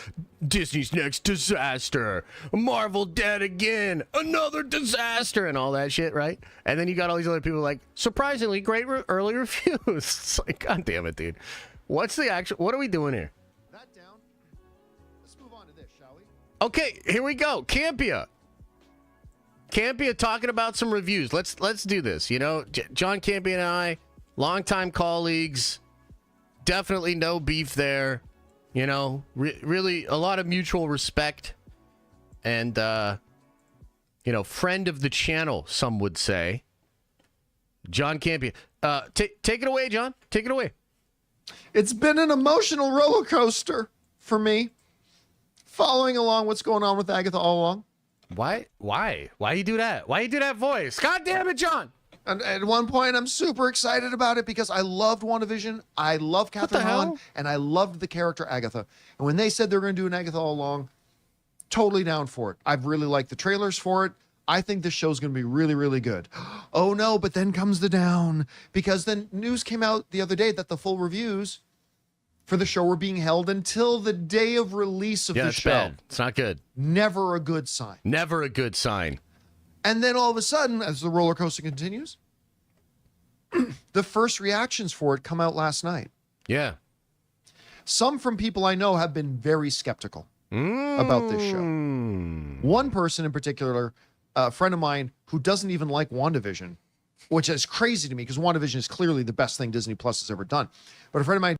[SPEAKER 1] Disney's next disaster, Marvel dead again, another disaster, and all that shit, right? And then you got all these other people like, surprisingly great early reviews. It's like, God damn it, dude. What's the actual, what are we doing here?
[SPEAKER 2] That down. Let's move on to this, shall we?
[SPEAKER 1] Okay, here we go. Campia talking about some reviews. Let's do this. You know, John Campia and I, longtime colleagues, definitely no beef there. You know, really a lot of mutual respect, and you know, friend of the channel, some would say. John Campia, take it away, John. Take it away.
[SPEAKER 2] It's been an emotional roller coaster for me, following along what's going on with Agatha all along.
[SPEAKER 1] Why you do that? Why you do that voice? God damn it, John.
[SPEAKER 2] And at one point, I'm super excited about it because I loved WandaVision. I love Catherine Hahn, and I loved the character Agatha. And when they said they were going to do an Agatha all along, totally down for it. I've really liked the trailers for it. I think this show's going to be really, really good. Oh no, but then comes the down, because then news came out the other day that the full reviews for the show were being held until the day of release of the show.
[SPEAKER 1] Bad. It's not good.
[SPEAKER 2] Never a good sign.
[SPEAKER 1] Never a good sign.
[SPEAKER 2] And then all of a sudden, as the roller coaster continues, the first reactions for it come out last night.
[SPEAKER 1] Yeah.
[SPEAKER 2] Some from people I know have been very skeptical about this show. One person in particular, a friend of mine who doesn't even like WandaVision, which is crazy to me because WandaVision is clearly the best thing Disney Plus has ever done. But a friend of mine.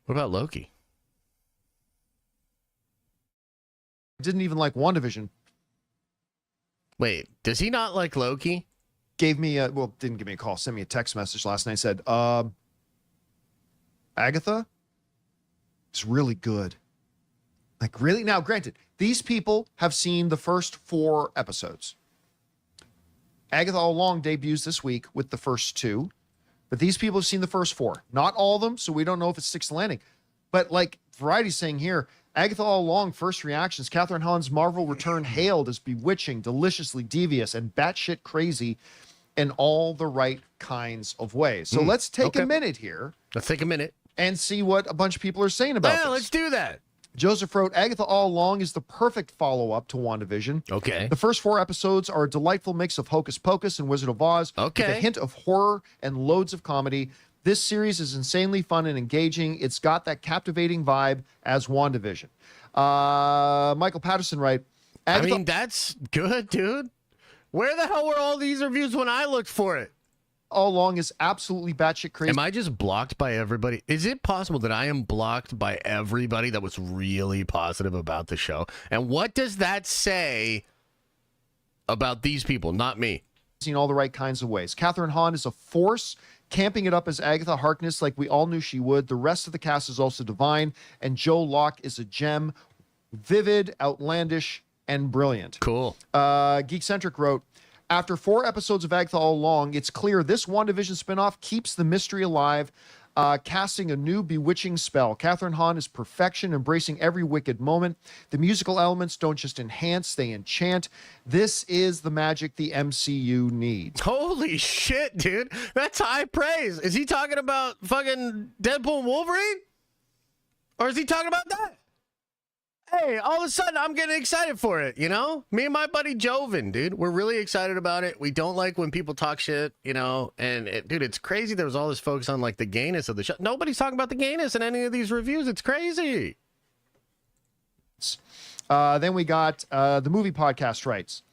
[SPEAKER 1] What about Loki?
[SPEAKER 2] Didn't even like WandaVision.
[SPEAKER 1] Wait, does he not like Loki?
[SPEAKER 2] Gave me a, well, didn't give me a call, sent me a text message last night, said, Agatha is really good. Like, really? Now, granted, these people have seen the first 4 episodes. Agatha All Along debuts this week with the first 2, but these people have seen the first 4. Not all of them, so we don't know if it sticks the landing. But like Variety's saying here, Agatha All Along, first reactions, Catherine Hahn's Marvel return hailed as bewitching, deliciously devious, and batshit crazy in all the right kinds of ways. So let's take a minute here.
[SPEAKER 1] Let's take a minute.
[SPEAKER 2] And see what a bunch of people are saying about this.
[SPEAKER 1] Let's do that.
[SPEAKER 2] Joseph wrote, Agatha All Along is the perfect follow-up to WandaVision.
[SPEAKER 1] Okay.
[SPEAKER 2] The first 4 episodes are a delightful mix of Hocus Pocus and Wizard of Oz.
[SPEAKER 1] Okay.
[SPEAKER 2] With a hint of horror and loads of comedy. This series is insanely fun and engaging. It's got that captivating vibe as WandaVision. Michael Patterson, right?
[SPEAKER 1] Agatha, I mean, that's good, dude. Where the hell were all these reviews when I looked for it?
[SPEAKER 2] All Along is absolutely batshit crazy.
[SPEAKER 1] Am I just blocked by everybody? Is it possible that I am blocked by everybody that was really positive about the show? And what does that say about these people, not me?
[SPEAKER 2] In all the right kinds of ways. Catherine Hahn is a force, camping it up as Agatha Harkness like we all knew she would. The rest of the cast is also divine, and Joe Locke is a gem, vivid, outlandish, and brilliant.
[SPEAKER 1] Cool.
[SPEAKER 2] Geekcentric wrote, after 4 episodes of Agatha All Along, it's clear this WandaVision spinoff keeps the mystery alive, casting a new bewitching spell. Catherine Hahn is perfection, embracing every wicked moment. The musical elements don't just enhance, they enchant. This is the magic the MCU needs.
[SPEAKER 1] Holy shit, dude. That's high praise. Is he talking about fucking Deadpool and Wolverine? Or is he talking about that? Hey, all of a sudden, I'm getting excited for it, you know? Me and my buddy Joven, dude, we're really excited about it. We don't like when people talk shit, you know? And, dude, it's crazy there was all this focus on, like, the gayness of the show. Nobody's talking about the gayness in any of these reviews. It's crazy.
[SPEAKER 2] Then we got the movie podcast writes,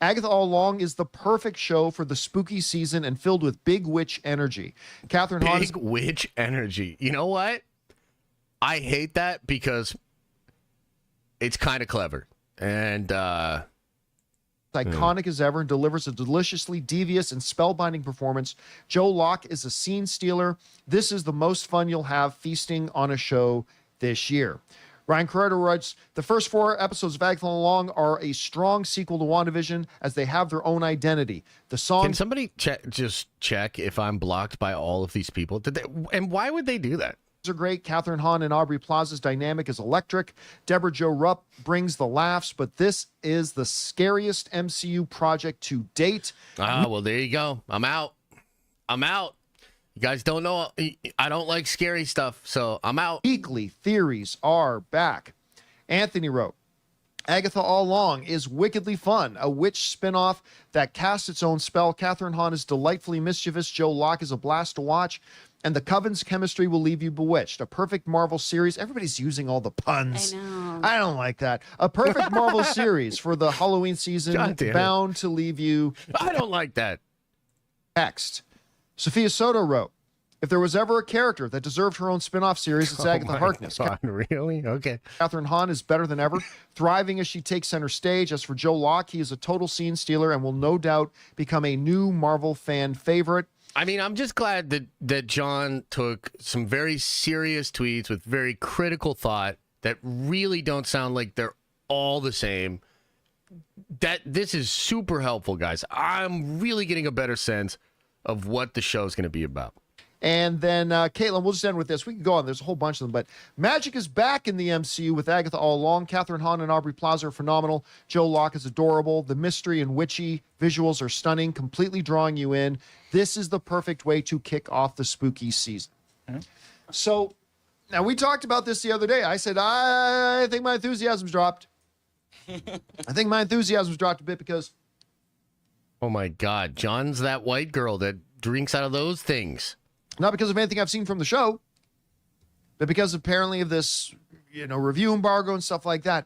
[SPEAKER 2] Agatha All Along is the perfect show for the spooky season and filled with big witch energy. Catherine Hahn.
[SPEAKER 1] Big witch energy. You know what? I hate that because it's kind of clever. And
[SPEAKER 2] iconic as ever and delivers a deliciously devious and spellbinding performance. Joe Locke is a scene stealer. This is the most fun you'll have feasting on a show this year. Ryan Carrero writes, the first 4 episodes of Agatha All Along are a strong sequel to WandaVision as they have their own identity. The song.
[SPEAKER 1] Can somebody just check if I'm blocked by all of these people? And why would they do that?
[SPEAKER 2] are great. Catherine Hahn and Aubrey Plaza's dynamic is electric. Deborah Jo Rupp brings the laughs, but this is the scariest MCU project to date.
[SPEAKER 1] Well, there you go. I'm out. You guys don't know. I don't like scary stuff, so I'm out.
[SPEAKER 2] Weekly theories are back. Anthony wrote, Agatha All Along is wickedly fun. A witch spinoff that casts its own spell. Catherine Hahn is delightfully mischievous. Joe Locke is a blast to watch. And the Coven's chemistry will leave you bewitched. A perfect Marvel series. Everybody's using all the puns.
[SPEAKER 3] I know.
[SPEAKER 2] I don't like that. A perfect Marvel series for the Halloween season. Bound to leave you.
[SPEAKER 1] I don't like that.
[SPEAKER 2] Next. Sophia Soto wrote, if there was ever a character that deserved her own spin-off series, it's Agatha Harkness.
[SPEAKER 1] God, really? Okay.
[SPEAKER 2] Catherine Hahn is better than ever, thriving as she takes center stage. As for Joe Locke, he is a total scene stealer and will no doubt become a new Marvel fan favorite.
[SPEAKER 1] I mean, I'm just glad that John took some very serious tweets with very critical thought that really don't sound like they're all the same. That this is super helpful, guys. I'm really getting a better sense of what the show is going to be about.
[SPEAKER 2] And then, Caitlin, we'll just end with this. We can go on. There's a whole bunch of them. But magic is back in the MCU with Agatha All Along. Catherine Hahn and Aubrey Plaza are phenomenal. Joe Locke is adorable. The mystery and witchy visuals are stunning, completely drawing you in. This is the perfect way to kick off the spooky season. Mm-hmm. So, now we talked about this the other day. I said, I think my enthusiasm's dropped. I think my enthusiasm's dropped a bit because...
[SPEAKER 1] Oh, my God. John's that white girl that drinks out of those things.
[SPEAKER 2] Not because of anything I've seen from the show, but because apparently of this, review embargo and stuff like that.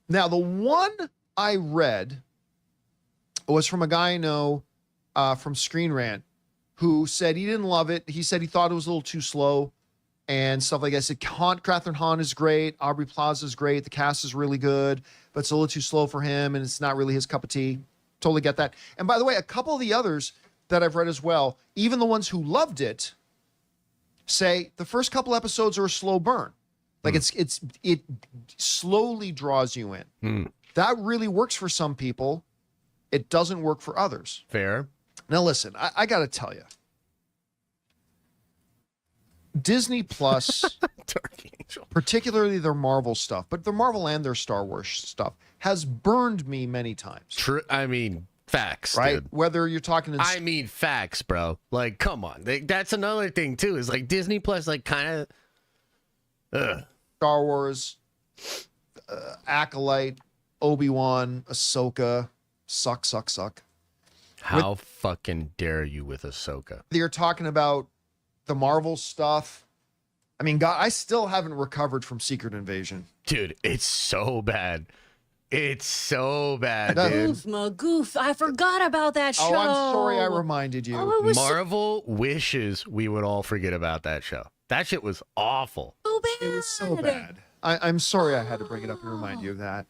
[SPEAKER 2] Now, the one I read was from a guy I know from Screen Rant who said he didn't love it. He said he thought it was a little too slow and stuff like that. I said, Catherine Hahn is great. Aubrey Plaza is great. The cast is really good, but it's a little too slow for him, and it's not really his cup of tea. Totally get that. And by the way, a couple of the others that I've read as well, even the ones who loved it, say the first couple episodes are a slow burn. Like it slowly draws you in. That really works for some people. It doesn't work for others.
[SPEAKER 1] Fair.
[SPEAKER 2] Now listen, I got to tell you, Disney Plus, particularly their Marvel stuff, but their Marvel and their Star Wars stuff, has burned me many times.
[SPEAKER 1] True. I mean, facts,
[SPEAKER 2] right?
[SPEAKER 1] Dude.
[SPEAKER 2] Whether you're talking...
[SPEAKER 1] I mean, facts, bro. Like, come on. That's another thing, too, is like Disney Plus, like, kind of...
[SPEAKER 2] Star Wars, Acolyte, Obi-Wan, Ahsoka, suck.
[SPEAKER 1] How fucking dare you with Ahsoka?
[SPEAKER 2] You're talking about the Marvel stuff. I mean, God, I still haven't recovered from Secret Invasion.
[SPEAKER 1] Dude, it's so bad. It's so bad, dude.
[SPEAKER 3] Magoof. I forgot about that show.
[SPEAKER 2] Oh, I'm sorry I reminded you.
[SPEAKER 3] Oh, it was
[SPEAKER 1] Marvel wishes we would all forget about that show. That shit was awful.
[SPEAKER 3] so bad.
[SPEAKER 2] It was so bad. I'm sorry I had to bring it up and remind you of that.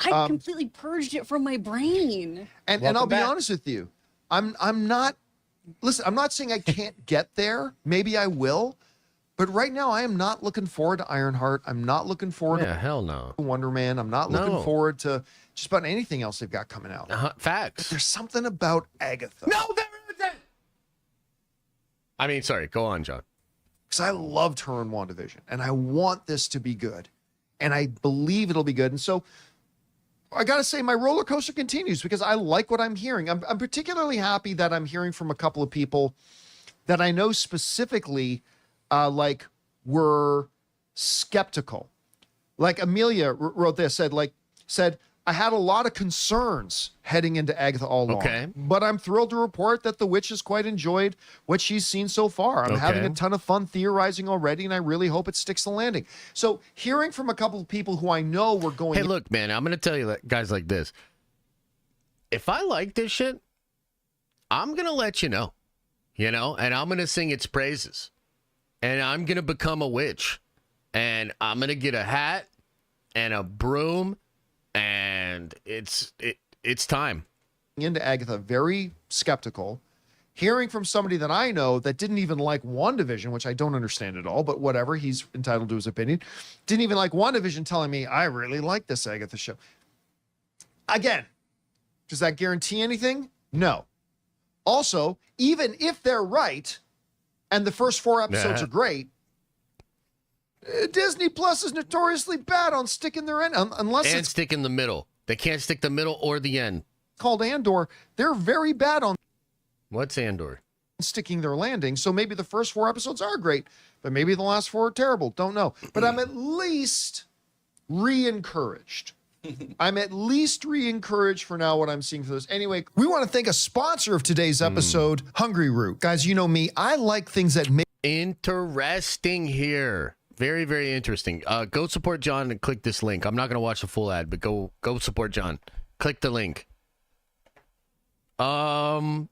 [SPEAKER 3] I completely purged it from my brain.
[SPEAKER 2] And I'll be honest with you. I'm not... Listen, I'm not saying I can't get there. Maybe I will. But right now, I am not looking forward to Ironheart. I'm not looking forward to
[SPEAKER 1] hell no.
[SPEAKER 2] Wonder Man. I'm not looking forward to just about anything else they've got coming out.
[SPEAKER 1] Facts.
[SPEAKER 2] But there's something about Agatha.
[SPEAKER 1] No, there isn't. I mean, sorry. Go on, John.
[SPEAKER 2] Because I loved her in WandaVision. And I want this to be good. And I believe it'll be good. And so I got to say, my roller coaster continues because I like what I'm hearing. I'm particularly happy that I'm hearing from a couple of people that I know specifically were skeptical. Like Amelia wrote this, said, I had a lot of concerns heading into Agatha All Along.
[SPEAKER 1] Okay.
[SPEAKER 2] But I'm thrilled to report that the witch has quite enjoyed what she's seen so far. I'm having a ton of fun theorizing already, and I really hope it sticks the landing. So hearing from a couple of people who I know were going...
[SPEAKER 1] Hey, look, man, I'm going to tell you, guys like this. If I like this shit, I'm going to let you know, and I'm going to sing its praises. And I'm going to become a witch. And I'm going to get a hat and a broom. And it's time.
[SPEAKER 2] Into Agatha, very skeptical. Hearing from somebody that I know that didn't even like WandaVision, which I don't understand at all, but whatever, he's entitled to his opinion. Didn't even like WandaVision, telling me, I really like this Agatha show. Again, does that guarantee anything? No. Also, even if they're right, and the first 4 episodes
[SPEAKER 1] Yeah.
[SPEAKER 2] are great. Disney Plus is notoriously bad on sticking their end, unless
[SPEAKER 1] And
[SPEAKER 2] it's
[SPEAKER 1] stick in the middle. They can't stick the middle or the end.
[SPEAKER 2] called Andor. They're very bad on
[SPEAKER 1] What's Andor?
[SPEAKER 2] sticking their landing. So maybe the first 4 episodes are great, but maybe the last 4 are terrible. Don't know. But I'm at least re-encouraged. I'm at least re-encouraged for now what I'm seeing for this. Anyway, we want to thank a sponsor of today's episode, Hungry Root. Guys, you know me. I like things that make
[SPEAKER 1] Interesting here. Very, very interesting. Go support John and click this link. I'm not going to watch the full ad, but go support John. Click the link. Man,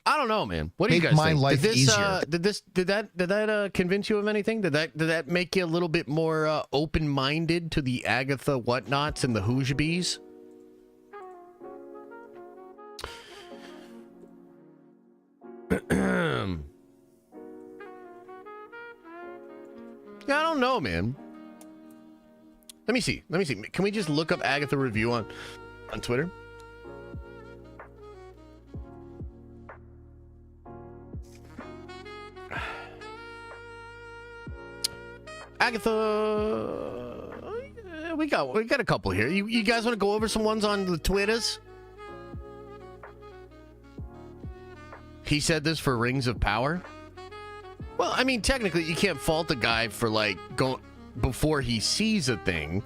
[SPEAKER 1] I don't know, man. What do you
[SPEAKER 2] Make
[SPEAKER 1] guys
[SPEAKER 2] my
[SPEAKER 1] think?
[SPEAKER 2] life easier.
[SPEAKER 1] Did that convince you of anything? Did that make you a little bit more open-minded to the Agatha whatnots and the Hoojbees? Yeah, I don't know, man. Let me see. Can we just look up Agatha review on Twitter? Agatha, we got a couple here. You guys want to go over some ones on the Twitters? He said this for Rings of Power. Well, I mean, technically, you can't fault the guy for like going before he sees a thing,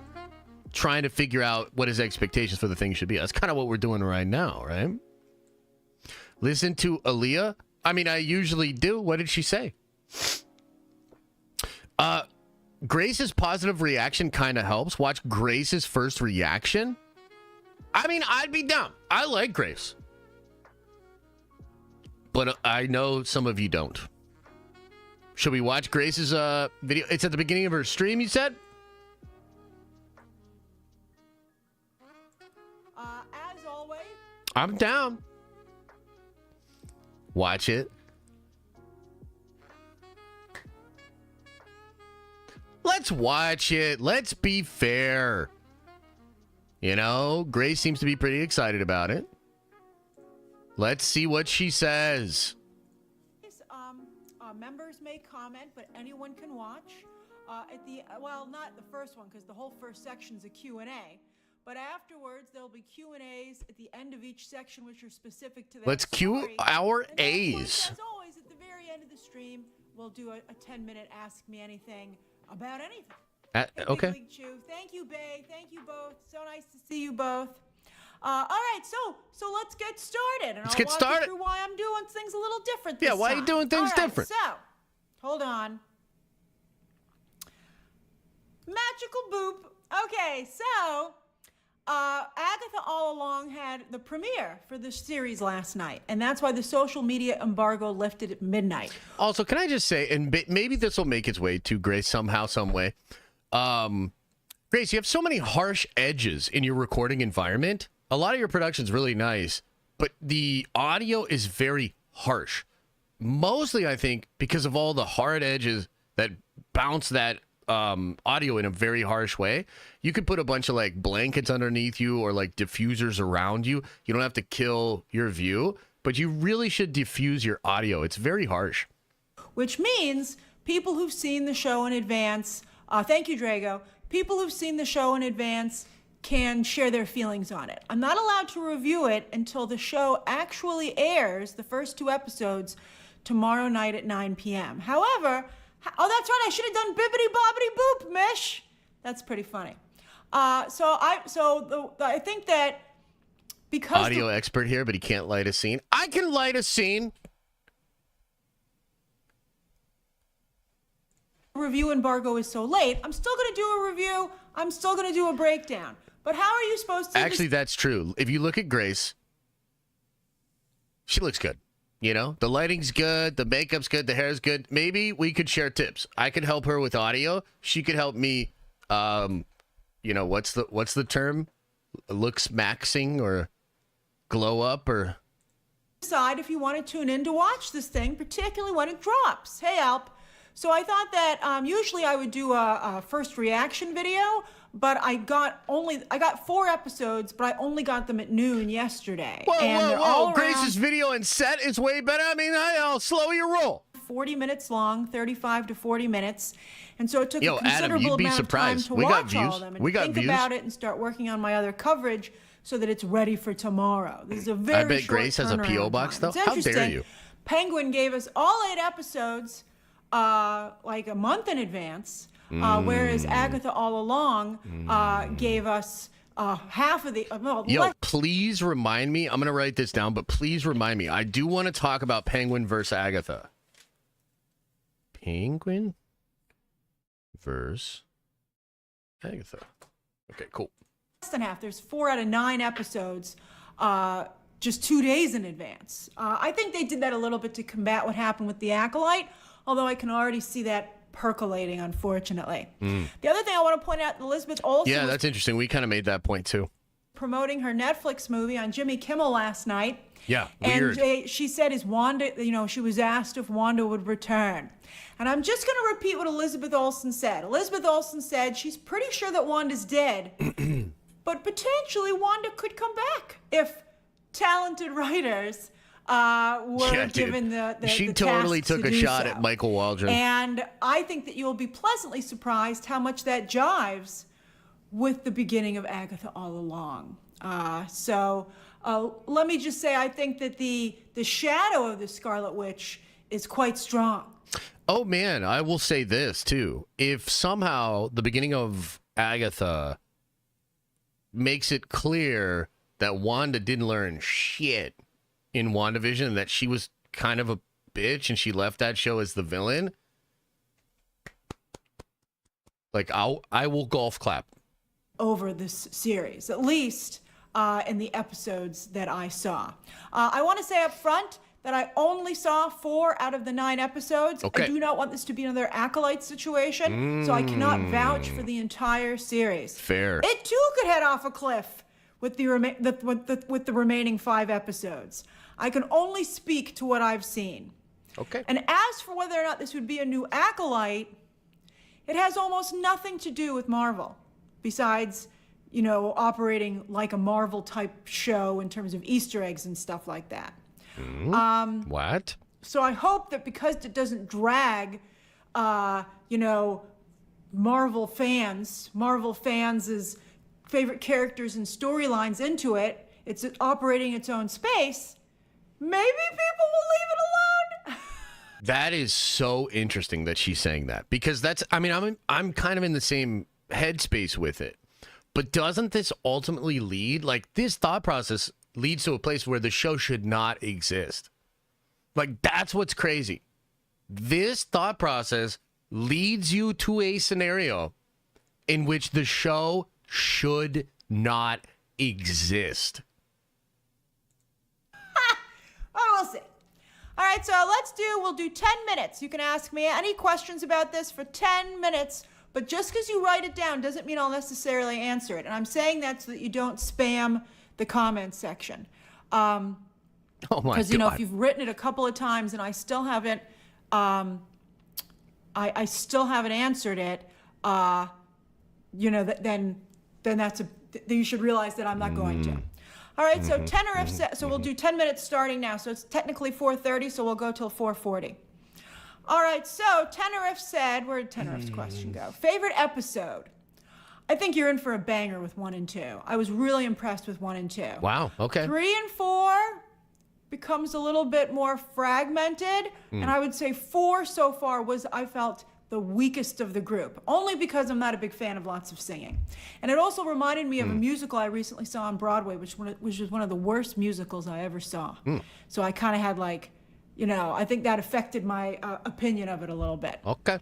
[SPEAKER 1] trying to figure out what his expectations for the thing should be. That's kind of what we're doing right now, right? Listen to Aaliyah. I mean, I usually do. What did she say? Grace's positive reaction kind of helps. Watch Grace's first reaction. I mean, I'd be down. I like Grace. But I know some of you don't. Should we watch Grace's video? It's at the beginning of her stream, you said?
[SPEAKER 4] As always.
[SPEAKER 1] I'm down. Watch it. Let's watch it. Let's be fair. You know, Grace seems to be pretty excited about it. Let's see what she says.
[SPEAKER 4] Members may comment, but anyone can watch. Well, not the first one, because the whole first section's a Q&A. But afterwards, there'll be Q&As at the end of each section, which are specific to that
[SPEAKER 1] Let's cue
[SPEAKER 4] story.
[SPEAKER 1] our
[SPEAKER 4] And then, of course,
[SPEAKER 1] A's.
[SPEAKER 4] as always, at the very end of the stream, we'll do a 10-minute Ask Me Anything about anything. Hey, Big
[SPEAKER 1] Okay.
[SPEAKER 4] League Chew. Thank you, Bay. Thank you both. So nice to see you both. All right, so let's get started. And
[SPEAKER 1] Let's
[SPEAKER 4] I'll
[SPEAKER 1] get
[SPEAKER 4] walk
[SPEAKER 1] started.
[SPEAKER 4] you through why I'm doing things a little different
[SPEAKER 1] Yeah,
[SPEAKER 4] this
[SPEAKER 1] why are you
[SPEAKER 4] time.
[SPEAKER 1] doing things
[SPEAKER 4] All right,
[SPEAKER 1] different?
[SPEAKER 4] So, hold on. Magical boop. Okay, so Agatha all along had the premiere for this series last night, and that's why the social media embargo lifted at midnight.
[SPEAKER 1] Also, can I just say, and maybe this will make its way to Grace somehow, some way. Grace, you have so many harsh edges in your recording environment. A lot of your production's really nice, but the audio is very harsh. Mostly, I think, because of all the hard edges that bounce that audio in a very harsh way. You could put a bunch of like blankets underneath you or like diffusers around you. You don't have to kill your view, but you really should diffuse your audio. It's very harsh.
[SPEAKER 4] Which means people who've seen the show in advance, thank you, Drago, people who've seen the show in advance can share their feelings on it. I'm not allowed to review it until the show actually airs, the first 2 episodes, tomorrow night at 9 p.m. However, oh, that's right, I should have done bibbity bobbity boop, Mish. That's pretty funny. So I think that because
[SPEAKER 1] Audio expert here, but he can't light a scene. I can light a scene.
[SPEAKER 4] review embargo is so late, I'm still going to do a review. I'm still going to do a breakdown. But how are you supposed to?
[SPEAKER 1] Actually, that's true. If you look at Grace, she looks good. You know, the lighting's good, the makeup's good, the hair's good. Maybe we could share tips. I could help her with audio. She could help me. You know, what's the term? Looks maxing or glow up or.
[SPEAKER 4] Decide if you want to tune in to watch this thing, particularly when it drops. Hey, Alp. So I thought that usually I would do a first reaction video, but I got 4 episodes, but I only got them at noon yesterday.
[SPEAKER 1] Whoa,
[SPEAKER 4] and they're
[SPEAKER 1] whoa,
[SPEAKER 4] all
[SPEAKER 1] whoa. Grace's video and set is way better. I mean, I'll slow your roll.
[SPEAKER 4] 40 minutes long, 35 to 40 minutes. And so it took a
[SPEAKER 1] Adam,
[SPEAKER 4] considerable
[SPEAKER 1] you'd be
[SPEAKER 4] amount of time
[SPEAKER 1] surprised.
[SPEAKER 4] to
[SPEAKER 1] We got
[SPEAKER 4] watch all
[SPEAKER 1] views.
[SPEAKER 4] of them and
[SPEAKER 1] We got
[SPEAKER 4] think
[SPEAKER 1] views.
[SPEAKER 4] about it and start working on my other coverage so that it's ready for tomorrow. This is a very
[SPEAKER 1] I bet
[SPEAKER 4] short
[SPEAKER 1] Grace has a
[SPEAKER 4] turnaround
[SPEAKER 1] P.O. box,
[SPEAKER 4] time.
[SPEAKER 1] though.
[SPEAKER 4] It's
[SPEAKER 1] How dare
[SPEAKER 4] interesting.
[SPEAKER 1] you?
[SPEAKER 4] Penguin gave us all 8 episodes like a month in advance, whereas Agatha all along gave us half of the...
[SPEAKER 1] Yo, please remind me. I'm going to write this down, but please remind me. I do want to talk about Penguin versus Agatha. Penguin versus Agatha. Okay, cool.
[SPEAKER 4] Less than half. There's 4 out of 9 episodes just 2 days in advance. I think they did that a little bit to combat what happened with the Acolyte, although I can already see that percolating, unfortunately. The other thing I want to point out, Elizabeth Olsen
[SPEAKER 1] Yeah,
[SPEAKER 4] was
[SPEAKER 1] that's interesting. We kind of made that point, too.
[SPEAKER 4] promoting her Netflix movie on Jimmy Kimmel last night.
[SPEAKER 1] Yeah, weird.
[SPEAKER 4] And she said, is Wanda, she was asked if Wanda would return. And I'm just going to repeat what Elizabeth Olsen said. Elizabeth Olsen said she's pretty sure that Wanda's dead, but potentially Wanda could come back if talented writers were given the
[SPEAKER 1] She
[SPEAKER 4] the
[SPEAKER 1] totally
[SPEAKER 4] task to
[SPEAKER 1] took a
[SPEAKER 4] do
[SPEAKER 1] shot
[SPEAKER 4] so.
[SPEAKER 1] at Michael Waldron.
[SPEAKER 4] And I think that you'll be pleasantly surprised how much that jives with the beginning of Agatha all along. So let me just say, I think that the shadow of the Scarlet Witch is quite strong.
[SPEAKER 1] Oh, man, I will say this, too. If somehow the beginning of Agatha makes it clear that Wanda didn't learn shit in WandaVision and that she was kind of a bitch and she left that show as the villain, like, I will golf clap.
[SPEAKER 4] Over this series, at least in the episodes that I saw. I want to say up front that I only saw 4 out of the 9 episodes.
[SPEAKER 1] Okay.
[SPEAKER 4] I do not want this to be another Acolyte situation, so I cannot vouch for the entire series.
[SPEAKER 1] Fair.
[SPEAKER 4] It too could head off a cliff with the remaining 5 episodes. I can only speak to what I've seen.
[SPEAKER 1] Okay.
[SPEAKER 4] And as for whether or not this would be a new Acolyte, it has almost nothing to do with Marvel, besides, operating like a Marvel type show in terms of Easter eggs and stuff like that.
[SPEAKER 1] What?
[SPEAKER 4] So I hope that because it doesn't drag, Marvel fans' favorite characters and storylines into it, it's operating its own space, maybe people will leave it alone.
[SPEAKER 1] That is so interesting that she's saying that, because I'm kind of in the same headspace with it. But doesn't this ultimately lead, this thought process leads to a place where the show should not exist? That's what's crazy. This thought process leads you to a scenario in which the show should not exist.
[SPEAKER 4] Oh, we'll see. All right, so we'll do 10 minutes. You can ask me any questions about this for 10 minutes. But just because you write it down doesn't mean I'll necessarily answer it. And I'm saying that so that you don't spam the comments section.
[SPEAKER 1] Oh my God.
[SPEAKER 4] Because, if you've written it a couple of times and I still haven't, I still haven't answered it, then you should realize that I'm not going to. All right, so so we'll do 10 minutes starting now. So it's technically 4:30, so we'll go till 4:40. All right, so Tenerife said, where did Tenerife's question go? Favorite episode? I think you're in for a banger with 1 and 2. I was really impressed with 1 and 2.
[SPEAKER 1] Wow, okay.
[SPEAKER 4] 3 and 4 becomes a little bit more fragmented, and I would say 4 so far was, I felt, the weakest of the group, only because I'm not a big fan of lots of singing. And it also reminded me of a musical I recently saw on Broadway, which was one of the worst musicals I ever saw. So I kind of had I think that affected my opinion of it a little bit.
[SPEAKER 1] Okay.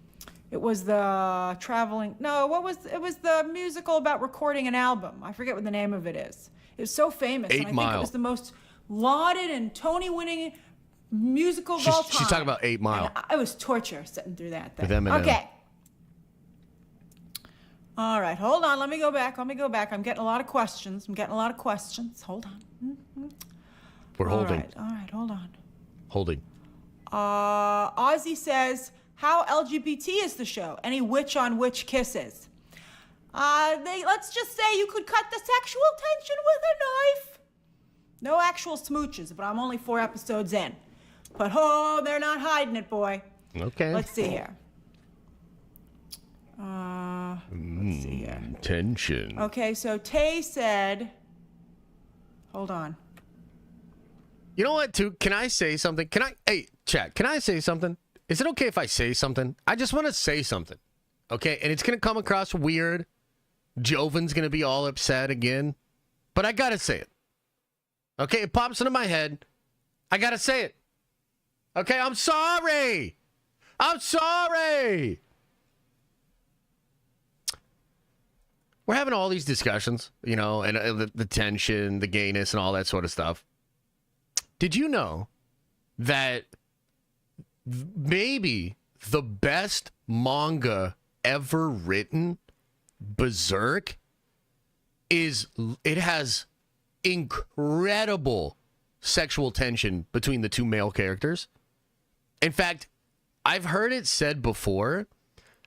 [SPEAKER 4] It was the it was the musical about recording an album. I forget what the name of it is. It was so famous.
[SPEAKER 1] 8
[SPEAKER 4] and I think
[SPEAKER 1] Mile.
[SPEAKER 4] it was the most lauded and Tony-winning musical of all time.
[SPEAKER 1] She's talking about 8 Mile.
[SPEAKER 4] And it was torture sitting through that thing.
[SPEAKER 1] With Eminem.
[SPEAKER 4] Okay. All right, hold on. Let me go back. I'm getting a lot of questions. Hold on.
[SPEAKER 1] We're holding.
[SPEAKER 4] All right, hold on.
[SPEAKER 1] Holding.
[SPEAKER 4] Ozzy says, how LGBT is the show? Any witch on witch kisses? Let's just say you could cut the sexual tension with a knife. No actual smooches, but I'm only 4 episodes in. But they're not hiding it, boy.
[SPEAKER 1] Okay.
[SPEAKER 4] Let's see here. Let's see here.
[SPEAKER 1] Tension.
[SPEAKER 4] Okay, so Tay said, hold on.
[SPEAKER 1] You know what, too? Can I say something? Hey, chat, can I say something? Is it okay if I say something? I just want to say something. Okay, and it's going to come across weird. Joven's going to be all upset again. But I got to say it. Okay, it pops into my head. I got to say it. Okay, I'm sorry. I'm sorry. We're having all these discussions, you know, and the tension, the gayness, and all that sort of stuff. Did you know that maybe the best manga ever written, Berserk, it has incredible sexual tension between the 2 male characters? In fact, I've heard it said before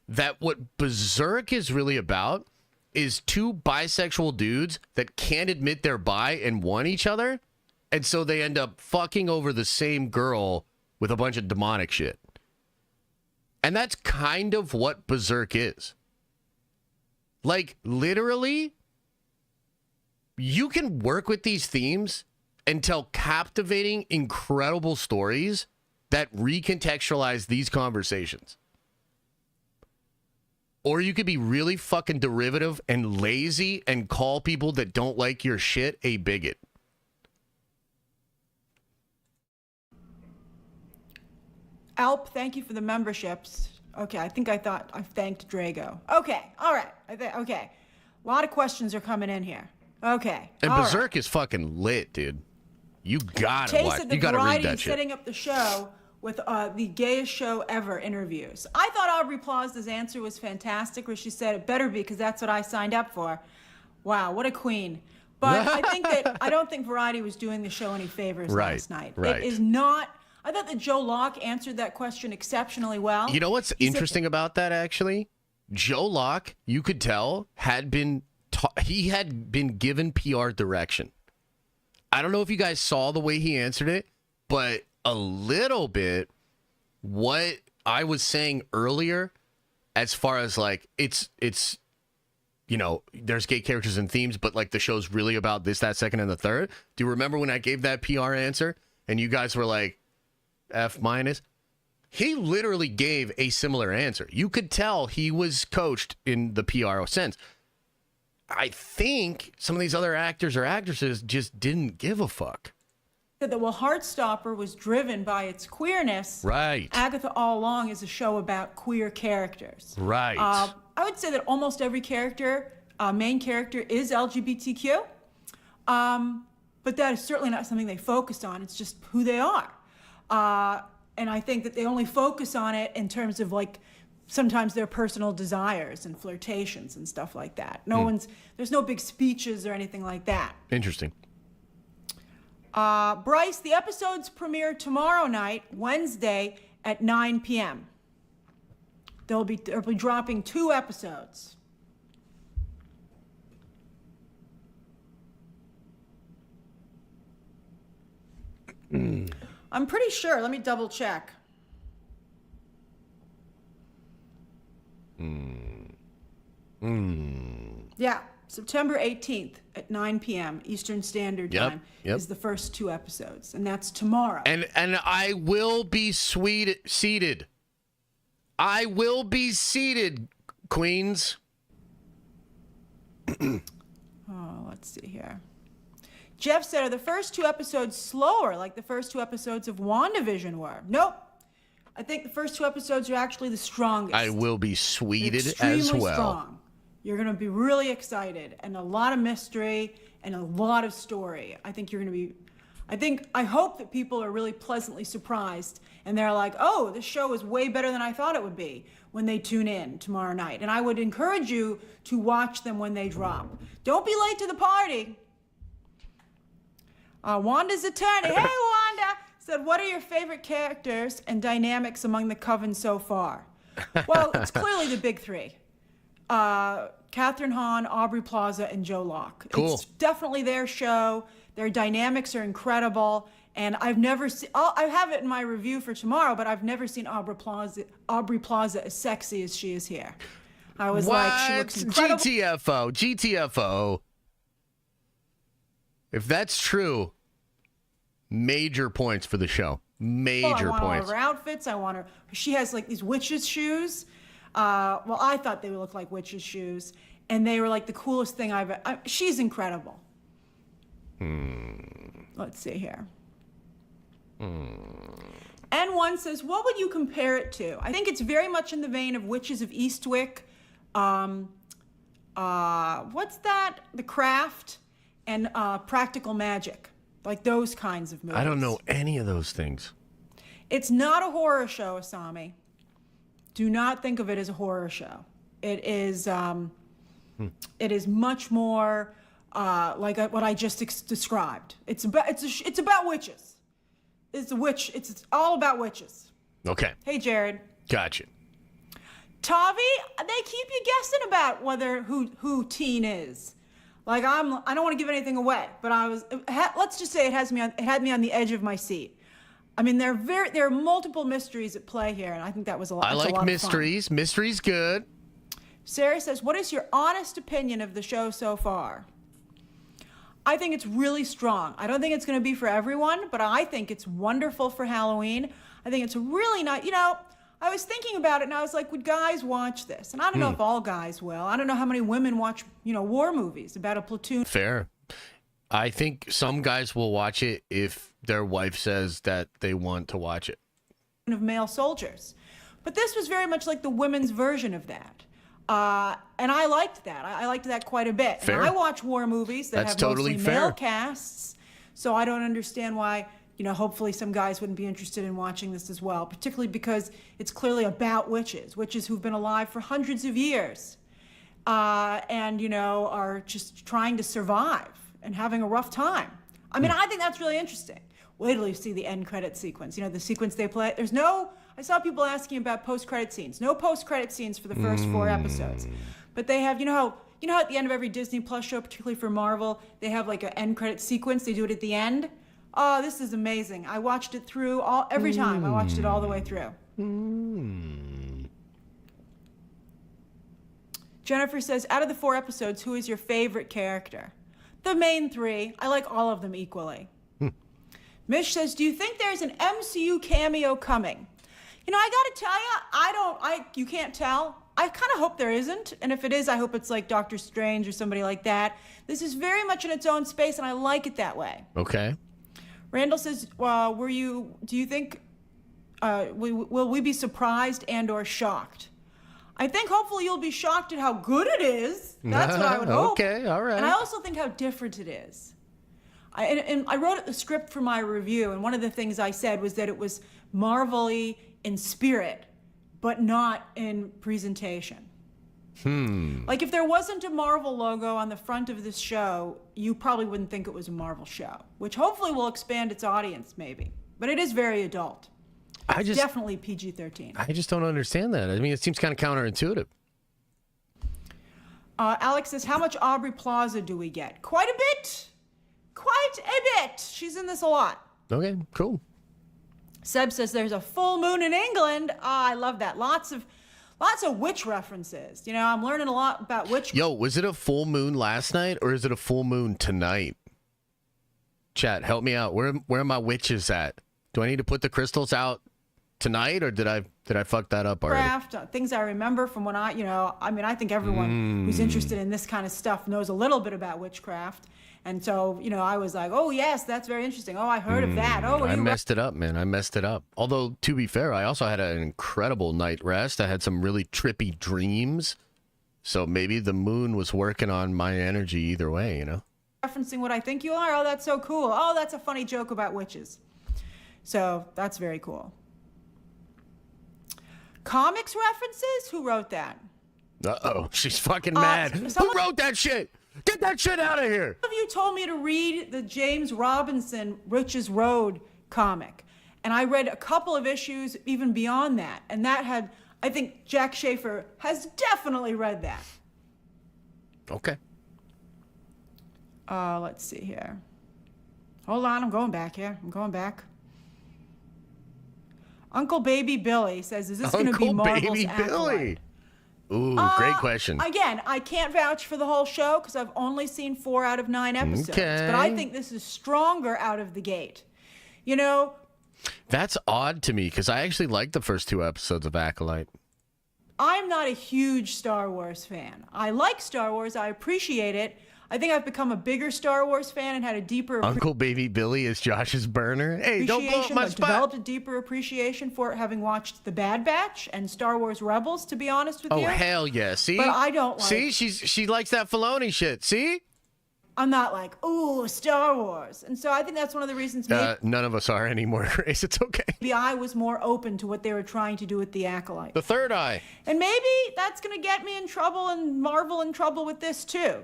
[SPEAKER 1] that what Berserk is really about is 2 bisexual dudes that can't admit they're bi and want each other, and so they end up fucking over the same girl with a bunch of demonic shit. And that's kind of what Berserk is. Like, literally, you can work with these themes and tell captivating, incredible stories that recontextualize these conversations. Or you could be really fucking derivative and lazy and call people that don't like your shit a bigot.
[SPEAKER 4] Alp, thank you for the memberships. Okay, I thought I thanked Drago. Okay, all right. Okay. A lot of questions are coming in here. Okay.
[SPEAKER 1] And
[SPEAKER 4] all
[SPEAKER 1] Berserk
[SPEAKER 4] right.
[SPEAKER 1] is fucking lit, dude. You gotta
[SPEAKER 4] Tay
[SPEAKER 1] watch.
[SPEAKER 4] said the
[SPEAKER 1] You gotta read
[SPEAKER 4] variety
[SPEAKER 1] that
[SPEAKER 4] is
[SPEAKER 1] shit.
[SPEAKER 4] setting up the show with the gayest show ever interviews. I thought Aubrey Plaza's answer was fantastic, where she said it better be because that's what I signed up for. Wow, what a queen. But I don't think Variety was doing the show any favors last night.
[SPEAKER 1] Right.
[SPEAKER 4] It is not. I thought that Joe Locke answered that question exceptionally well.
[SPEAKER 1] You know what's interesting about that, actually? Joe Locke, you could tell, he had been given PR direction. I don't know if you guys saw the way he answered it, but a little bit what I was saying earlier, as far as like, it's you know, there's gay characters and themes, but like the show's really about this, that, second, and the third. Do you remember when I gave that PR answer and you guys were like, F-? He literally gave a similar answer. You could tell he was coached in the PR sense. I think some of these other actors or actresses just didn't give a fuck.
[SPEAKER 4] That Heartstopper was driven by its queerness.
[SPEAKER 1] Right.
[SPEAKER 4] Agatha All Along is a show about queer characters.
[SPEAKER 1] Right.
[SPEAKER 4] I would say that almost every character, main character, is LGBTQ. But that is certainly not something they focus on. It's just who they are. And I think that they only focus on it in terms of like sometimes their personal desires and flirtations and stuff like that. There's no big speeches or anything like that.
[SPEAKER 1] Interesting.
[SPEAKER 4] Bryce, the episodes premiere tomorrow night, Wednesday at 9 p.m. They'll be dropping 2 episodes. I'm pretty sure. Let me double check. Yeah, September 18th at 9 p.m. Eastern Standard Time is the first 2 episodes, and that's tomorrow.
[SPEAKER 1] And I will be seated. I will be seated, Queens.
[SPEAKER 4] Let's see here. Jeff said, are the first 2 episodes slower like the first 2 episodes of WandaVision were? Nope. I think the first 2 episodes are actually the strongest.
[SPEAKER 1] I will be sweeted
[SPEAKER 4] Extremely
[SPEAKER 1] as well.
[SPEAKER 4] Strong. You're going to be really excited, and a lot of mystery and a lot of story. I hope that people are really pleasantly surprised and they're like, oh, this show is way better than I thought it would be when they tune in tomorrow night. And I would encourage you to watch them when they drop. Don't be late to the party. Wanda's attorney, hey Wanda, said, what are your favorite characters and dynamics among the coven so far? Well, it's clearly the big 3. Catherine Hahn, Aubrey Plaza, and Joe Locke.
[SPEAKER 1] Cool.
[SPEAKER 4] It's definitely their show. Their dynamics are incredible. And I've never seen, I have it in my review for tomorrow, but I've never seen Aubrey Plaza as sexy as she is here. I was like, she looks incredible.
[SPEAKER 1] GTFO. If that's true, major points for the show. Major
[SPEAKER 4] I want
[SPEAKER 1] points.
[SPEAKER 4] all of her outfits. I want her. She has like these witches' shoes. Well, I thought they would look like witches' shoes, and they were like the coolest thing she's incredible. Let's see here. N1 says, what would you compare it to? I think it's very much in the vein of Witches of Eastwick. What's that? The Craft and Practical Magic. Like those kinds of movies.
[SPEAKER 1] I don't know any of those things.
[SPEAKER 4] It's not a horror show, Asami. Do not think of it as a horror show. It is much more like what I just described. It's about witches. It's all about witches.
[SPEAKER 1] Okay.
[SPEAKER 4] Hey, Jared.
[SPEAKER 1] Gotcha.
[SPEAKER 4] Tavi, they keep you guessing about who Teen is. Like I don't want to give anything away, but let's just say it had me on the edge of my seat. I mean, there are multiple mysteries at play here, and I think that was a lot.
[SPEAKER 1] I like mysteries. Mysteries good.
[SPEAKER 4] Sarah says, "What is your honest opinion of the show so far?" I think it's really strong. I don't think it's going to be for everyone, but I think it's wonderful for Halloween. I think it's really not. I was thinking about it, and I was like, would guys watch this? And I don't know if all guys will. I don't know how many women watch, war movies about a platoon.
[SPEAKER 1] Fair. I think some guys will watch it if their wife says that they want to watch it.
[SPEAKER 4] Of male soldiers. But this was very much like the women's version of that. And I liked that. I liked that quite a bit.
[SPEAKER 1] Fair.
[SPEAKER 4] And I watch war movies that have
[SPEAKER 1] totally
[SPEAKER 4] mostly
[SPEAKER 1] fair.
[SPEAKER 4] male casts, so I don't understand why, hopefully some guys wouldn't be interested in watching this as well, particularly because it's clearly about witches who've been alive for hundreds of years, and, are just trying to survive and having a rough time. I mean, I think that's really interesting. Wait till you see the end credit sequence. The sequence they play. I saw people asking about post-credit scenes. No post-credit scenes for the first 4 episodes. But they have, how at the end of every Disney Plus show, particularly for Marvel, they have like an end credit sequence. They do it at the end. Oh, this is amazing. I watched it through every time. I watched it all the way through. Jennifer says, out of the 4 episodes, who is your favorite character? The main 3. I like all of them equally. Mish says, do you think there's an MCU cameo coming? I gotta tell you, you can't tell. I kind of hope there isn't. And if it is, I hope it's like Doctor Strange or somebody like that. This is very much in its own space, and I like it that way.
[SPEAKER 1] Okay.
[SPEAKER 4] Randall says, do you think, will we be surprised and or shocked? I think hopefully you'll be shocked at how good it is. That's what I would hope.
[SPEAKER 1] Okay, all right.
[SPEAKER 4] And I also think how different it is. And I wrote a script for my review, and one of the things I said was that it was Marvel-y in spirit, but not in presentation. Like if there wasn't a Marvel logo on the front of this show, you probably wouldn't think it was a Marvel show, which hopefully will expand its audience maybe. But it is very adult. Definitely PG-13.
[SPEAKER 1] I just don't understand that. I mean, it seems kind of counterintuitive.
[SPEAKER 4] Alex says, how much Aubrey Plaza do we get? Quite a bit. Quite a bit. She's in this a lot.
[SPEAKER 1] Okay, cool.
[SPEAKER 4] Seb says there's a full moon in England. I love that. Lots of witch references. I'm learning a lot about witch.
[SPEAKER 1] Yo, was it a full moon last night or is it a full moon tonight? Chat, help me out. Where are my witches at? Do I need to put the crystals out tonight, or did I fuck that up already?
[SPEAKER 4] Craft, things I remember from when I think everyone who's interested in this kind of stuff knows a little bit about witchcraft. And so, I was like, oh, yes, that's very interesting. Oh, I heard of that. Oh,
[SPEAKER 1] I messed it up, man. I messed it up. Although, to be fair, I also had an incredible night rest. I had some really trippy dreams. So maybe the moon was working on my energy either way,
[SPEAKER 4] Referencing what I think you are. Oh, that's so cool. Oh, that's a funny joke about witches. So that's very cool. Comics references? Who wrote that?
[SPEAKER 1] Uh-oh. She's fucking mad. Who wrote that shit? Get that shit out of here.
[SPEAKER 4] Some of you told me to read the James Robinson Riches Road comic. And I read a couple of issues even beyond that. And that had, I think Jack Schaefer has definitely read that.
[SPEAKER 1] Okay.
[SPEAKER 4] Let's see here. Hold on, I'm going back here. I'm going back. Uncle Baby Billy says, is this going to be Marvel's
[SPEAKER 1] Baby
[SPEAKER 4] Acolyte?
[SPEAKER 1] Billy. Ooh, great question.
[SPEAKER 4] Again, I can't vouch for the whole show because I've only seen 4 out of 9 episodes.
[SPEAKER 1] Okay.
[SPEAKER 4] But I think this is stronger out of the gate. You know,
[SPEAKER 1] That's odd to me because I actually liked the first 2 episodes of Acolyte.
[SPEAKER 4] I'm not a huge Star Wars fan. I like Star Wars. I appreciate it. I think I've become a bigger Star Wars fan and had a deeper
[SPEAKER 1] Uncle Baby Billy is Josh's burner. Hey, don't blow up my spot.
[SPEAKER 4] developed a deeper appreciation for it, having watched The Bad Batch and Star Wars Rebels, to be honest with you.
[SPEAKER 1] Oh, hell yeah. See?
[SPEAKER 4] But I don't like...
[SPEAKER 1] See, she likes that Filoni shit. See?
[SPEAKER 4] I'm not like, ooh, Star Wars. And so I think that's one of the reasons
[SPEAKER 1] None of us are anymore, Grace. It's okay.
[SPEAKER 4] maybe I was more open to what they were trying to do with the Acolyte.
[SPEAKER 1] The third eye.
[SPEAKER 4] And maybe that's going to get me in trouble and Marvel in trouble with this too.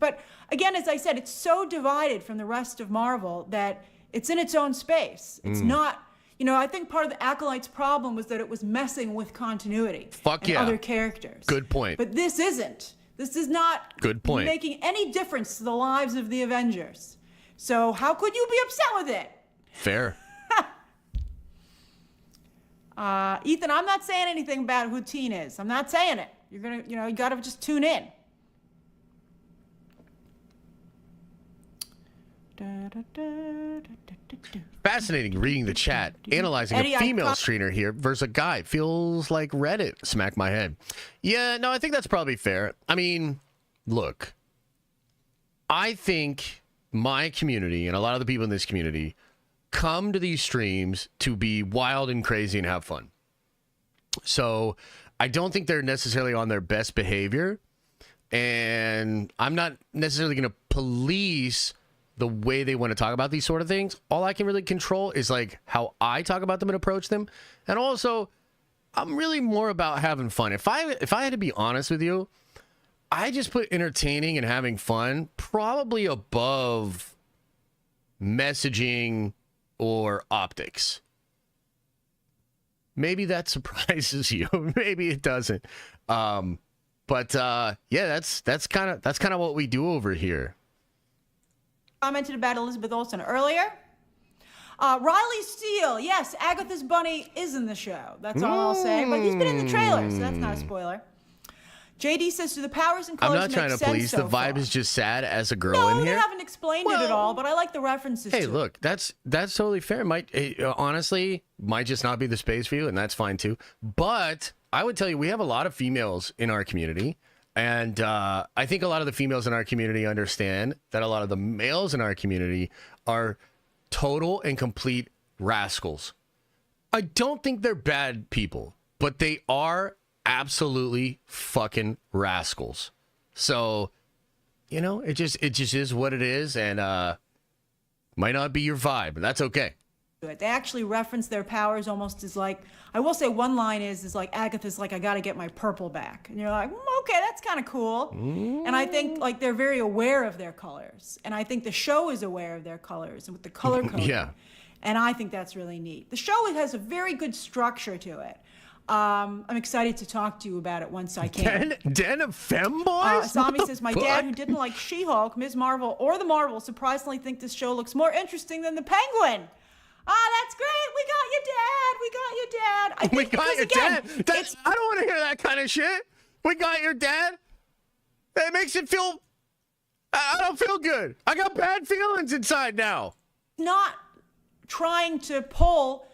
[SPEAKER 4] But again, as I said, it's so divided from the rest of Marvel that it's in its own space. It's not, you know, I think part of the Acolyte's problem was that it was messing with continuity.
[SPEAKER 1] Fuck
[SPEAKER 4] and
[SPEAKER 1] yeah.
[SPEAKER 4] other characters.
[SPEAKER 1] Good point.
[SPEAKER 4] But this isn't. This is not
[SPEAKER 1] Good point.
[SPEAKER 4] making any difference to the lives of the Avengers. So how could you be upset with it?
[SPEAKER 1] Fair.
[SPEAKER 4] Ethan, I'm not saying anything about who Teen is. I'm not saying it. You're gonna, you know, you gotta just tune in.
[SPEAKER 1] Fascinating reading the chat, analyzing
[SPEAKER 4] Eddie,
[SPEAKER 1] a female screener here versus a guy. Feels like Reddit. Smack my head. Yeah, no, I think that's probably fair. I mean, look, I think my community and a lot of the people in this community come to these streams to be wild and crazy and have fun. So I don't think they're necessarily on their best behavior. And I'm not necessarily going to police the way they want to talk about these sort of things. All I can really control is like how I talk about them and approach them. And also, I'm really more about having fun. If I had to be honest with you, I just put entertaining and having fun probably above messaging or optics. Maybe that surprises you. Maybe it doesn't. But yeah, that's kind of what we do over here.
[SPEAKER 4] Commented about Elizabeth Olsen earlier. Riley Steele, yes, Agatha's bunny is in the show. That's all I'll say. But he's been in the trailer, so that's not a spoiler. JD says, do the powers and colors
[SPEAKER 1] I'm not trying to police. The vibe is just sad as a girl in here.
[SPEAKER 4] No, they haven't explained it at all, but I like the references to it.
[SPEAKER 1] Hey, look, that's totally fair. Honestly, might just not be the space for you, and that's fine too. But I would tell you, we have a lot of females in our community. And I think a lot of the females in our community understand that a lot of the males in our community are total and complete rascals. I don't think they're bad people, but they are absolutely fucking rascals. So, you know, it just is what it is, and might not be your vibe, but that's okay.
[SPEAKER 4] They actually reference their powers almost as like, I will say one line is like, Agatha's like, I got to get my purple back. And you're like, okay, that's kind of cool. And I think like they're very aware of their colors. And I think the show is aware of their colors and with the color code.
[SPEAKER 1] Yeah.
[SPEAKER 4] And I think that's really neat. The show has a very good structure to it. I'm excited to talk to you about it once I can.
[SPEAKER 1] Den of femboys?
[SPEAKER 4] Sami says, my dad, who didn't like She-Hulk, Ms. Marvel, or the Marvel, surprisingly think this show looks more interesting than the Penguin. That's great. We got your dad.
[SPEAKER 1] I don't want to hear that kind of shit. We got your dad. That makes it feel... I don't feel good. I got bad feelings inside now.
[SPEAKER 4] Not trying to pull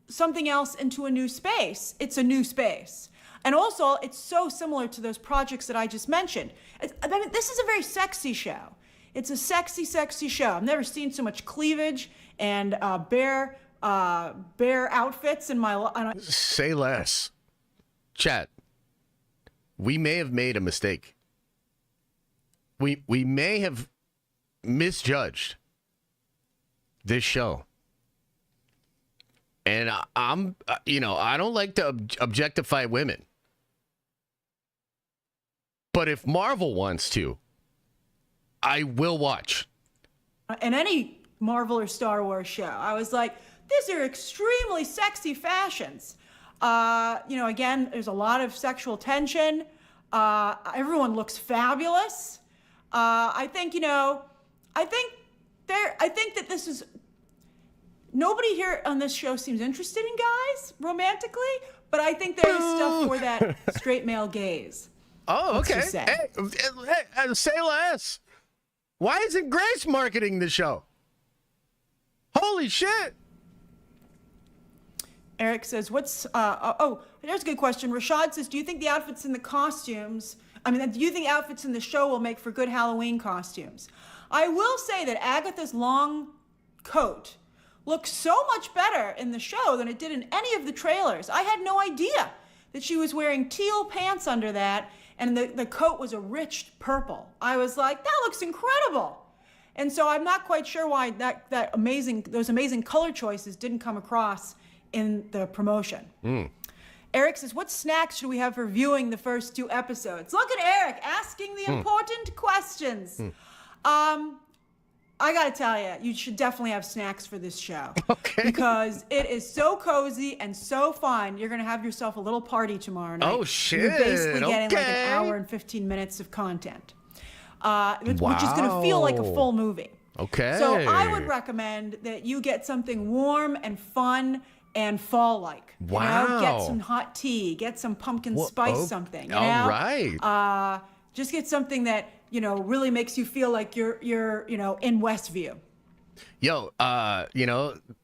[SPEAKER 4] something else into a new space. It's a new space. And also, it's so similar to those projects that I just mentioned. I mean, this is a very sexy show. It's a sexy, sexy show. I've never seen so much cleavage and bare outfits in my life.
[SPEAKER 1] Say less. Chat. We may have made a mistake. We may have misjudged this show. And I don't like to objectify women. But if Marvel wants to, I will watch.
[SPEAKER 4] In any Marvel or Star Wars show, I was like, these are extremely sexy fashions. Again, there's a lot of sexual tension. Everyone looks fabulous. I think that this is, nobody here on this show seems interested in guys romantically, but I think there is stuff for that straight male gaze.
[SPEAKER 1] Oh, okay.
[SPEAKER 4] Let's just say.
[SPEAKER 1] Hey, say less. Why isn't Grace marketing the show? Holy shit.
[SPEAKER 4] Eric says, there's a good question. Rashad says, do you think the outfits in the outfits in the show will make for good Halloween costumes? I will say that Agatha's long coat looks so much better in the show than it did in any of the trailers. I had no idea that she was wearing teal pants under that, and the coat was a rich purple. I was like, that looks incredible. And so I'm not quite sure why those amazing color choices didn't come across in the promotion. Eric says, what snacks should we have for viewing the first 2 episodes? Look at Eric asking the important questions. I gotta tell you, you should definitely have snacks for this show. Okay. Because it is so cozy and so fun. You're gonna have yourself a little party tomorrow night.
[SPEAKER 1] Oh shit!
[SPEAKER 4] You're basically getting like an hour and 15 minutes of content, which is gonna feel like a full movie.
[SPEAKER 1] Okay.
[SPEAKER 4] So I would recommend that you get something warm and fun and fall-like.
[SPEAKER 1] Wow.
[SPEAKER 4] You know? Get some hot tea. Get some pumpkin spice something. You know?
[SPEAKER 1] All right.
[SPEAKER 4] Just get something that really makes you feel like you're in Westview.
[SPEAKER 1] Yo,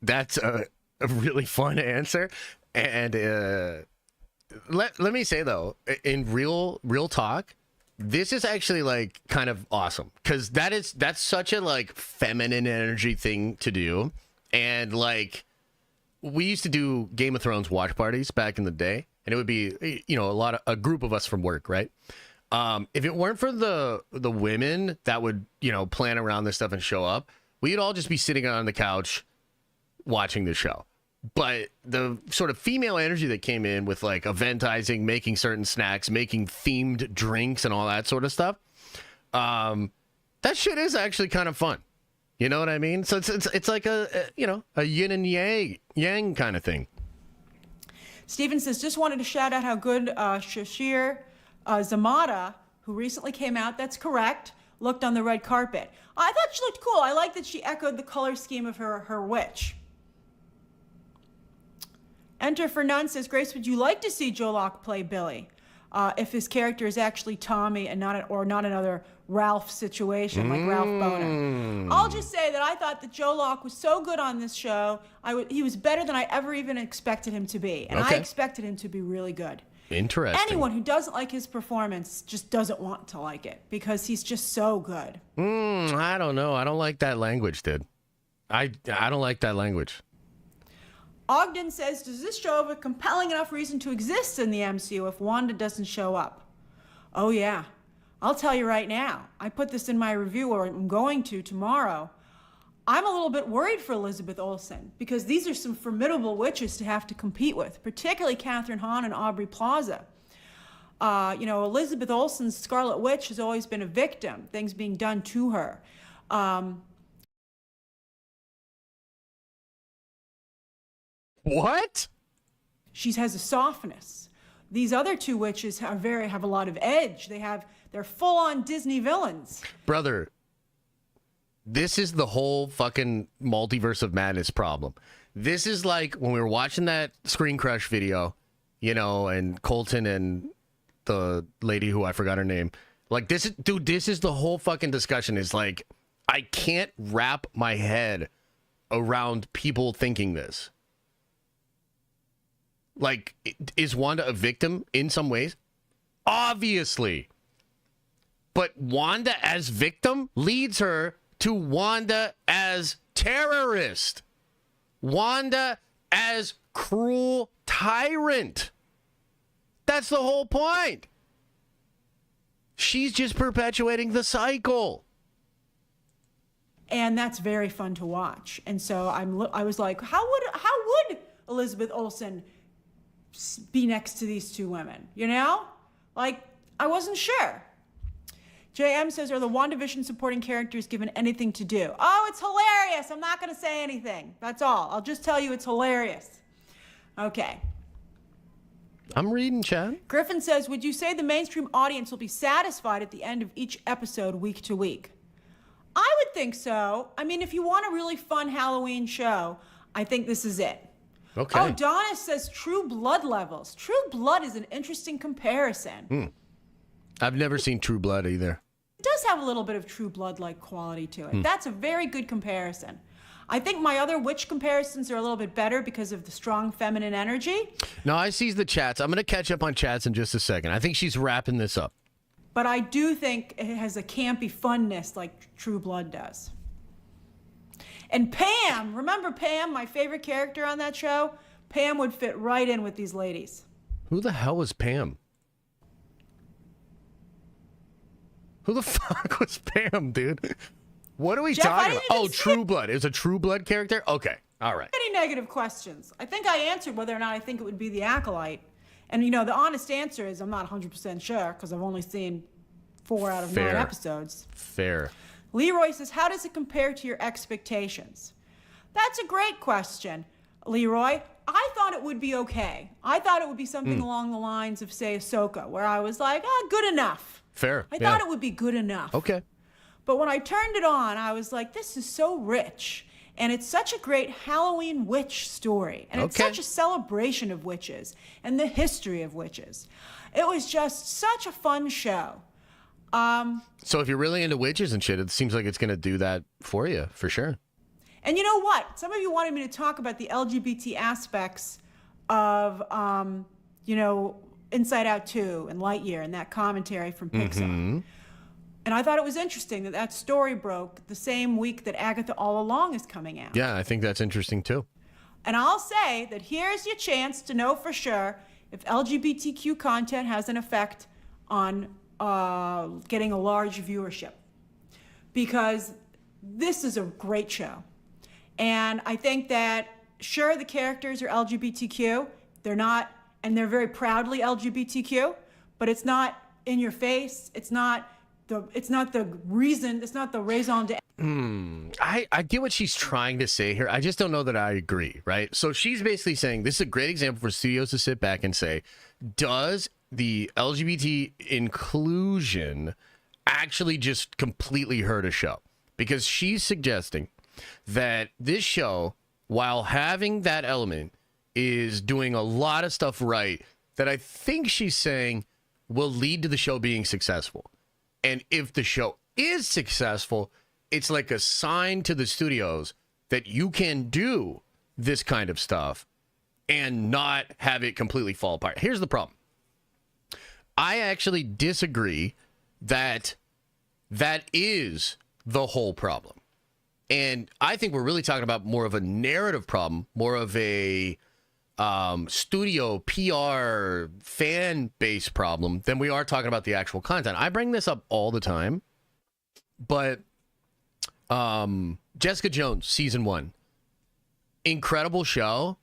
[SPEAKER 1] that's a really fun answer, and let me say though, in real talk, this is actually like kind of awesome because that's such a like feminine energy thing to do, and like we used to do Game of Thrones watch parties back in the day, and it would be a group of us from work, right? If it weren't for the women that would, plan around this stuff and show up, we'd all just be sitting on the couch watching the show. But the sort of female energy that came in with like eventizing, making certain snacks, making themed drinks and all that sort of stuff, that shit is actually kind of fun. You know what I mean? So it's like a yin and yang kind of thing.
[SPEAKER 4] Steven says, just wanted to shout out how good Shashir Zamata, who recently came out, that's correct, looked on the red carpet. I thought she looked cool. I like that she echoed the color scheme of her witch. Enter for None says, Grace, would you like to see Joe Locke play Billy if his character is actually Tommy and not another Ralph situation like Ralph Boner? I'll just say that I thought that Joe Locke was so good on this show. He was better than I ever even expected him to be, and I expected him to be really good.
[SPEAKER 1] Interesting.
[SPEAKER 4] Anyone who doesn't like his performance just doesn't want to like it because he's just so good.
[SPEAKER 1] I don't know. I don't like that language, dude. I don't like that language.
[SPEAKER 4] Ogden says, does this show have a compelling enough reason to exist in the MCU if Wanda doesn't show up? Oh, yeah. I'll tell you right now. I put this in my review, or I'm going to tomorrow. I'm a little bit worried for Elizabeth Olsen because these are some formidable witches to have to compete with, particularly Catherine Hahn and Aubrey Plaza. Elizabeth Olsen's Scarlet Witch has always been a victim, things being done to her.
[SPEAKER 1] What?
[SPEAKER 4] She has a softness. These other 2 witches have a lot of edge. They're full-on Disney villains.
[SPEAKER 1] Brother, this is the whole fucking multiverse of madness problem. This is like when we were watching that Screen Crush video, and Colton and the lady who I forgot her name. Like this is the whole fucking discussion. Is like, I can't wrap my head around people thinking this. Like, is Wanda a victim in some ways? Obviously. But Wanda as victim leads her to Wanda as terrorist. Wanda as cruel tyrant. That's the whole point. She's just perpetuating the cycle.
[SPEAKER 4] And that's very fun to watch. And so I was like, how would Elizabeth Olsen be next to these 2 women? Like, I wasn't sure. JM says, are the WandaVision supporting characters given anything to do? Oh, it's hilarious. I'm not going to say anything. That's all. I'll just tell you it's hilarious. Okay.
[SPEAKER 1] I'm reading, Chad.
[SPEAKER 4] Griffin says, would you say the mainstream audience will be satisfied at the end of each episode week to week? I would think so. I mean, if you want a really fun Halloween show, I think this is it.
[SPEAKER 1] Okay.
[SPEAKER 4] Oh, Donna says True Blood levels. True Blood is an interesting comparison.
[SPEAKER 1] I've never seen True Blood either.
[SPEAKER 4] It does have a little bit of True Blood-like quality to it. That's a very good comparison. I think my other witch comparisons are a little bit better because of the strong feminine energy.
[SPEAKER 1] No, I see the chats. I'm going to catch up on chats in just a second. I think she's wrapping this up.
[SPEAKER 4] But I do think it has a campy funness like True Blood does. And Pam, remember Pam, my favorite character on that show? Pam would fit right in with these ladies.
[SPEAKER 1] Who the hell was Pam? Who the fuck was Pam, dude? What are we
[SPEAKER 4] Jeff, I
[SPEAKER 1] talking
[SPEAKER 4] didn't
[SPEAKER 1] about?
[SPEAKER 4] even
[SPEAKER 1] Oh,
[SPEAKER 4] see
[SPEAKER 1] True Blood. It was a True Blood character? Okay. All right.
[SPEAKER 4] Any negative questions? I think I answered whether or not I think it would be the Acolyte. And, you know, the honest answer is I'm not 100% sure because I've only seen 4 out of 9
[SPEAKER 1] Fair.
[SPEAKER 4] episodes.
[SPEAKER 1] Fair.
[SPEAKER 4] Leroy says, how does it compare to your expectations? That's a great question, Leroy. I thought it would be okay. I thought it would be something along the lines of, say, Ahsoka, where I was like, good enough.
[SPEAKER 1] Fair.
[SPEAKER 4] I thought it would be good enough.
[SPEAKER 1] Okay.
[SPEAKER 4] But when I turned it on, I was like, this is so rich. And it's such a great Halloween witch story. And it's
[SPEAKER 1] Okay.
[SPEAKER 4] such a celebration of witches and the history of witches. It was just such a fun show.
[SPEAKER 1] So if you're really into witches and shit, it seems like it's going to do that for you, for sure.
[SPEAKER 4] And you know what? Some of you wanted me to talk about the LGBT aspects of, you know, Inside Out 2 and Lightyear and that commentary from Pixar. And I thought it was interesting that that story broke the same week that Agatha All Along is coming out.
[SPEAKER 1] Yeah, I think that's interesting too.
[SPEAKER 4] And I'll say that here's your chance to know for sure if LGBTQ content has an effect on getting a large viewership. Because this is a great show. And I think that, sure, the characters are LGBTQ. They're not, and they're very proudly LGBTQ, but it's not in your face. It's not the reason, it's not the raison d'etre.
[SPEAKER 1] I get what she's trying to say here. I just don't know that I agree, right? So she's basically saying this is a great example for studios to sit back and say, does the LGBT inclusion actually just completely hurt a show? Because she's suggesting that this show, while having that element, is doing a lot of stuff right that I think she's saying will lead to the show being successful. And if the show is successful, it's like a sign to the studios that you can do this kind of stuff and not have it completely fall apart. Here's the problem. I actually disagree that that is the whole problem. And I think we're really talking about more of a narrative problem, more of a studio PR fan base problem than we are talking about the actual content. I bring this up all the time, but Jessica Jones season 1, incredible show.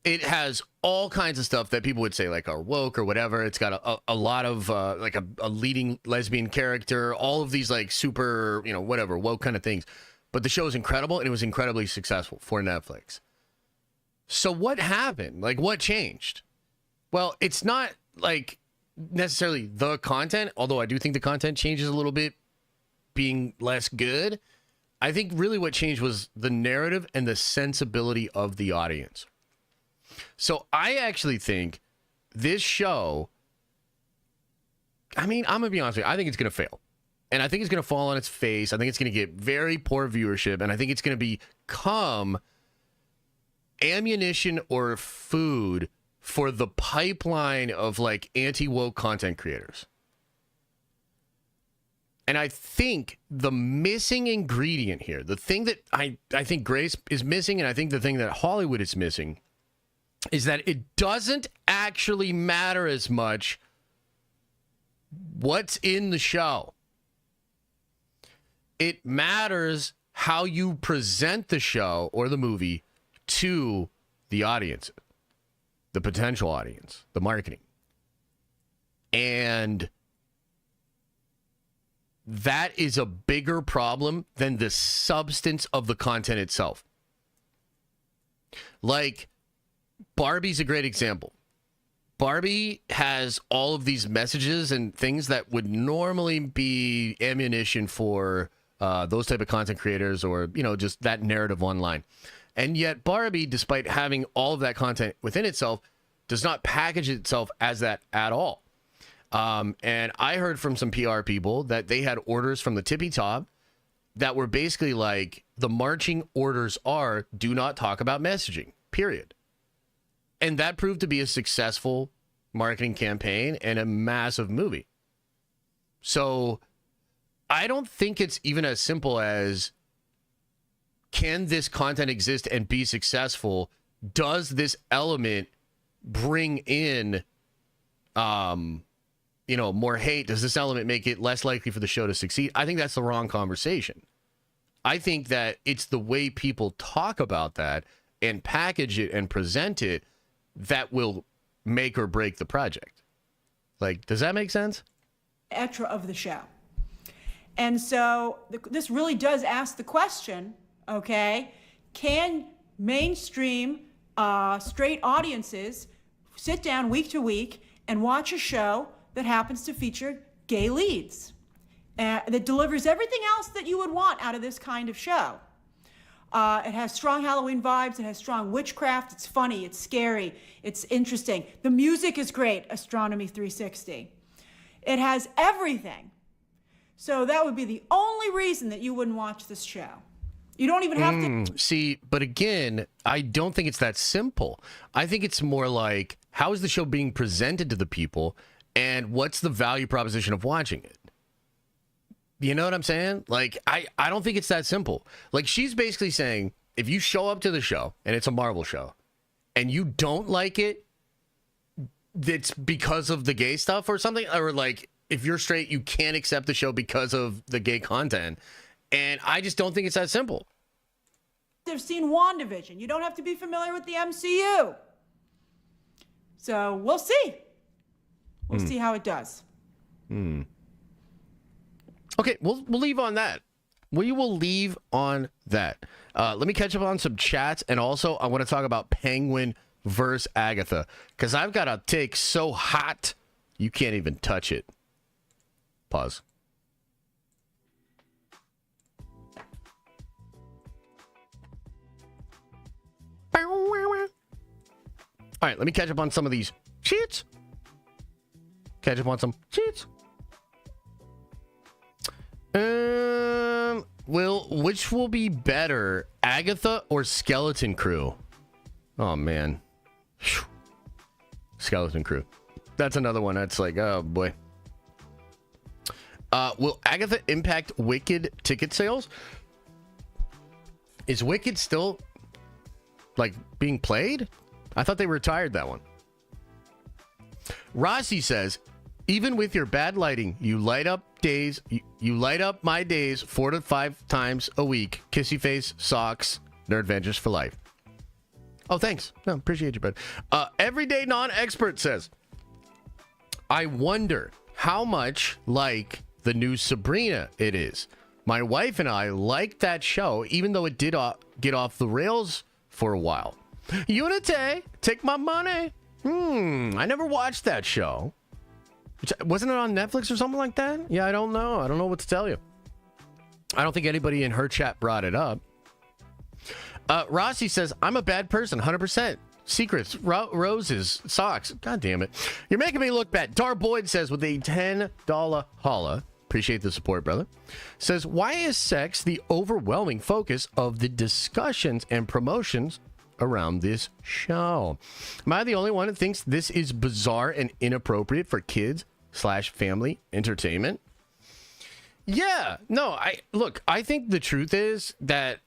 [SPEAKER 1] It has all kinds of stuff that people would say like are woke or whatever. It's got a lot of like a leading lesbian character, all of these like super, you know, whatever, woke kind of things. But the show is incredible and it was incredibly successful for Netflix. So what happened? Like what changed? Well, it's not like necessarily the content, although I do think the content changes a little bit being less good. I think really what changed was the narrative and the sensibility of the audience. So I actually think this show, I mean, I'm going to be honest with you, I think it's going to fail. And I think it's going to fall on its face. I think it's going to get very poor viewership. And I think it's going to become ammunition or food for the pipeline of like anti-woke content creators. And I think the missing ingredient here, the thing that I think Grace is missing, and I think the thing that Hollywood is missing, is that it doesn't actually matter as much what's in the show. It matters how you present the show or the movie to the audience, the potential audience, the marketing. And that is a bigger problem than the substance of the content itself. Like, Barbie's a great example. Barbie has all of these messages and things that would normally be ammunition for those type of content creators, or, you know, just that narrative online. And yet Barbie, despite having all of that content within itself, does not package itself as that at all. And I heard from some PR people that they had orders from the tippy top that were basically like, the marching orders are, do not talk about messaging, period. And that proved to be a successful marketing campaign and a massive movie. So I don't think it's even as simple as, can this content exist and be successful? Does this element bring in, you know, more hate? Does this element make it less likely for the show to succeed? I think that's the wrong conversation. I think that it's the way people talk about that and package it and present it that will make or break the project. Like, does that make sense?
[SPEAKER 4] Of the show. And so this really does ask the question, okay, can mainstream straight audiences sit down week to week and watch a show that happens to feature gay leads, that delivers everything else that you would want out of this kind of show? It has strong Halloween vibes. It has strong witchcraft. It's funny. It's scary. It's interesting. The music is great. Astronomy 360. It has everything. So that would be the only reason that you wouldn't watch this show. You don't even have to.
[SPEAKER 1] See, but again, I don't think it's that simple. I think it's more like, how is the show being presented to the people, and what's the value proposition of watching it? You know what I'm saying? Like, I don't think it's that simple. Like, she's basically saying, if you show up to the show and it's a Marvel show and you don't like it, it's because of the gay stuff or something. Or like, if you're straight, you can't accept the show because of the gay content. And I just don't think it's that simple.
[SPEAKER 4] They've seen WandaVision. You don't have to be familiar with the MCU. So we'll see. We'll see how it does.
[SPEAKER 1] Okay, we'll leave on that. We will leave on that. Let me catch up on some chats, and also I want to talk about Penguin versus Agatha, because I've got a take so hot you can't even touch it. Pause. All right, let me catch up on some of these cheats. Catch up on some cheats. Which will be better, Agatha or Skeleton Crew? Oh, man. Whew. Skeleton Crew. That's another one that's like, oh, boy. Will Agatha impact Wicked ticket sales? Is Wicked still, like, being played? I thought they retired that one. Rossi says, even with your bad lighting, you light up days. You light up my days 4 to 5 times a week. Kissy face, socks, Nerd Adventures for life. Oh, thanks. No, appreciate you, bud. Everyday non-expert says, I wonder how much like the new Sabrina it is. My wife and I liked that show, even though it did get off the rails for a while. Unite, take my money. I never watched that show. Wasn't it on Netflix or something like that? Yeah, I don't know. I don't know what to tell you. I don't think anybody in her chat brought it up. Rossi says, I'm a bad person, 100%. Secrets, roses, socks. God damn it. You're making me look bad. Dar Boyd says, with a $10 holla, appreciate the support, brother, says, why is sex the overwhelming focus of the discussions and promotions around this show? Am I the only one that thinks this is bizarre and inappropriate for kids/family entertainment? Yeah, no, I think the truth is that,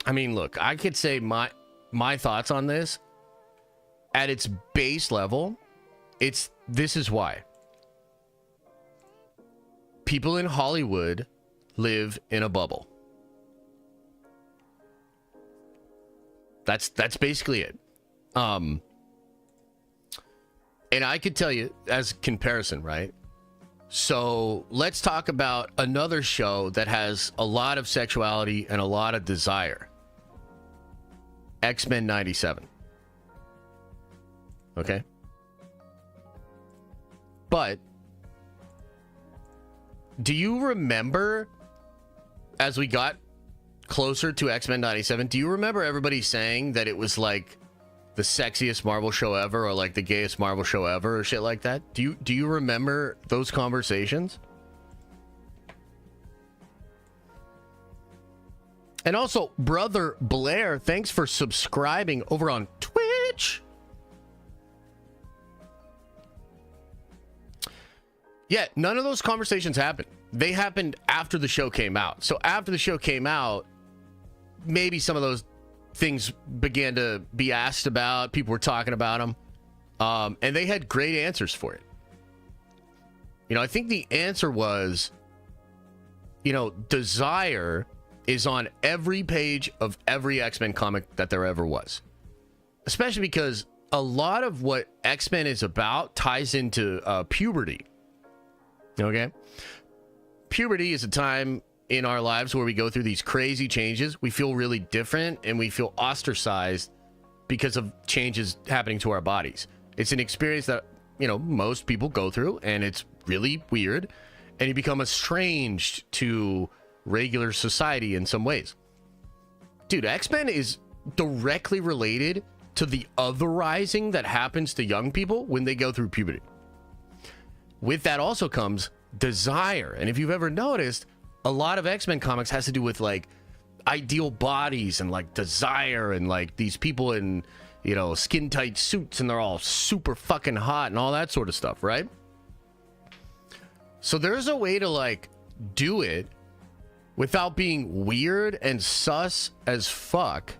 [SPEAKER 1] I mean, look, I could say my thoughts on this at its base level. This is why people in Hollywood live in a bubble. That's basically it. And I could tell you as comparison, right? So let's talk about another show that has a lot of sexuality and a lot of desire. X-Men 97. Okay? But do you remember, as we got closer to X-Men 97, do you remember everybody saying that it was like the sexiest Marvel show ever, or like the gayest Marvel show ever, or shit like that? Do you remember those conversations? And also, Brother Blair, thanks for subscribing over on Twitch. Yeah, none of those conversations happened. They happened after the show came out. So after the show came out, maybe some of those things began to be asked about. People were talking about them. And they had great answers for it. You know, I think the answer was, you know, desire is on every page of every X-Men comic that there ever was. Especially because a lot of what X-Men is about ties into puberty. Okay? Puberty is a time in our lives where we go through these crazy changes. We feel really different and we feel ostracized because of changes happening to our bodies. It's an experience that, you know, most people go through, and it's really weird, and you become estranged to regular society in some ways. Dude, X-Men is directly related to the otherizing that happens to young people when they go through puberty. With that also comes desire. And if you've ever noticed, a lot of X-Men comics has to do with like ideal bodies and like desire, and like these people in, you know, skin tight suits, and they're all super fucking hot and all that sort of stuff, right? So there's a way to like do it without being weird and sus as fuck,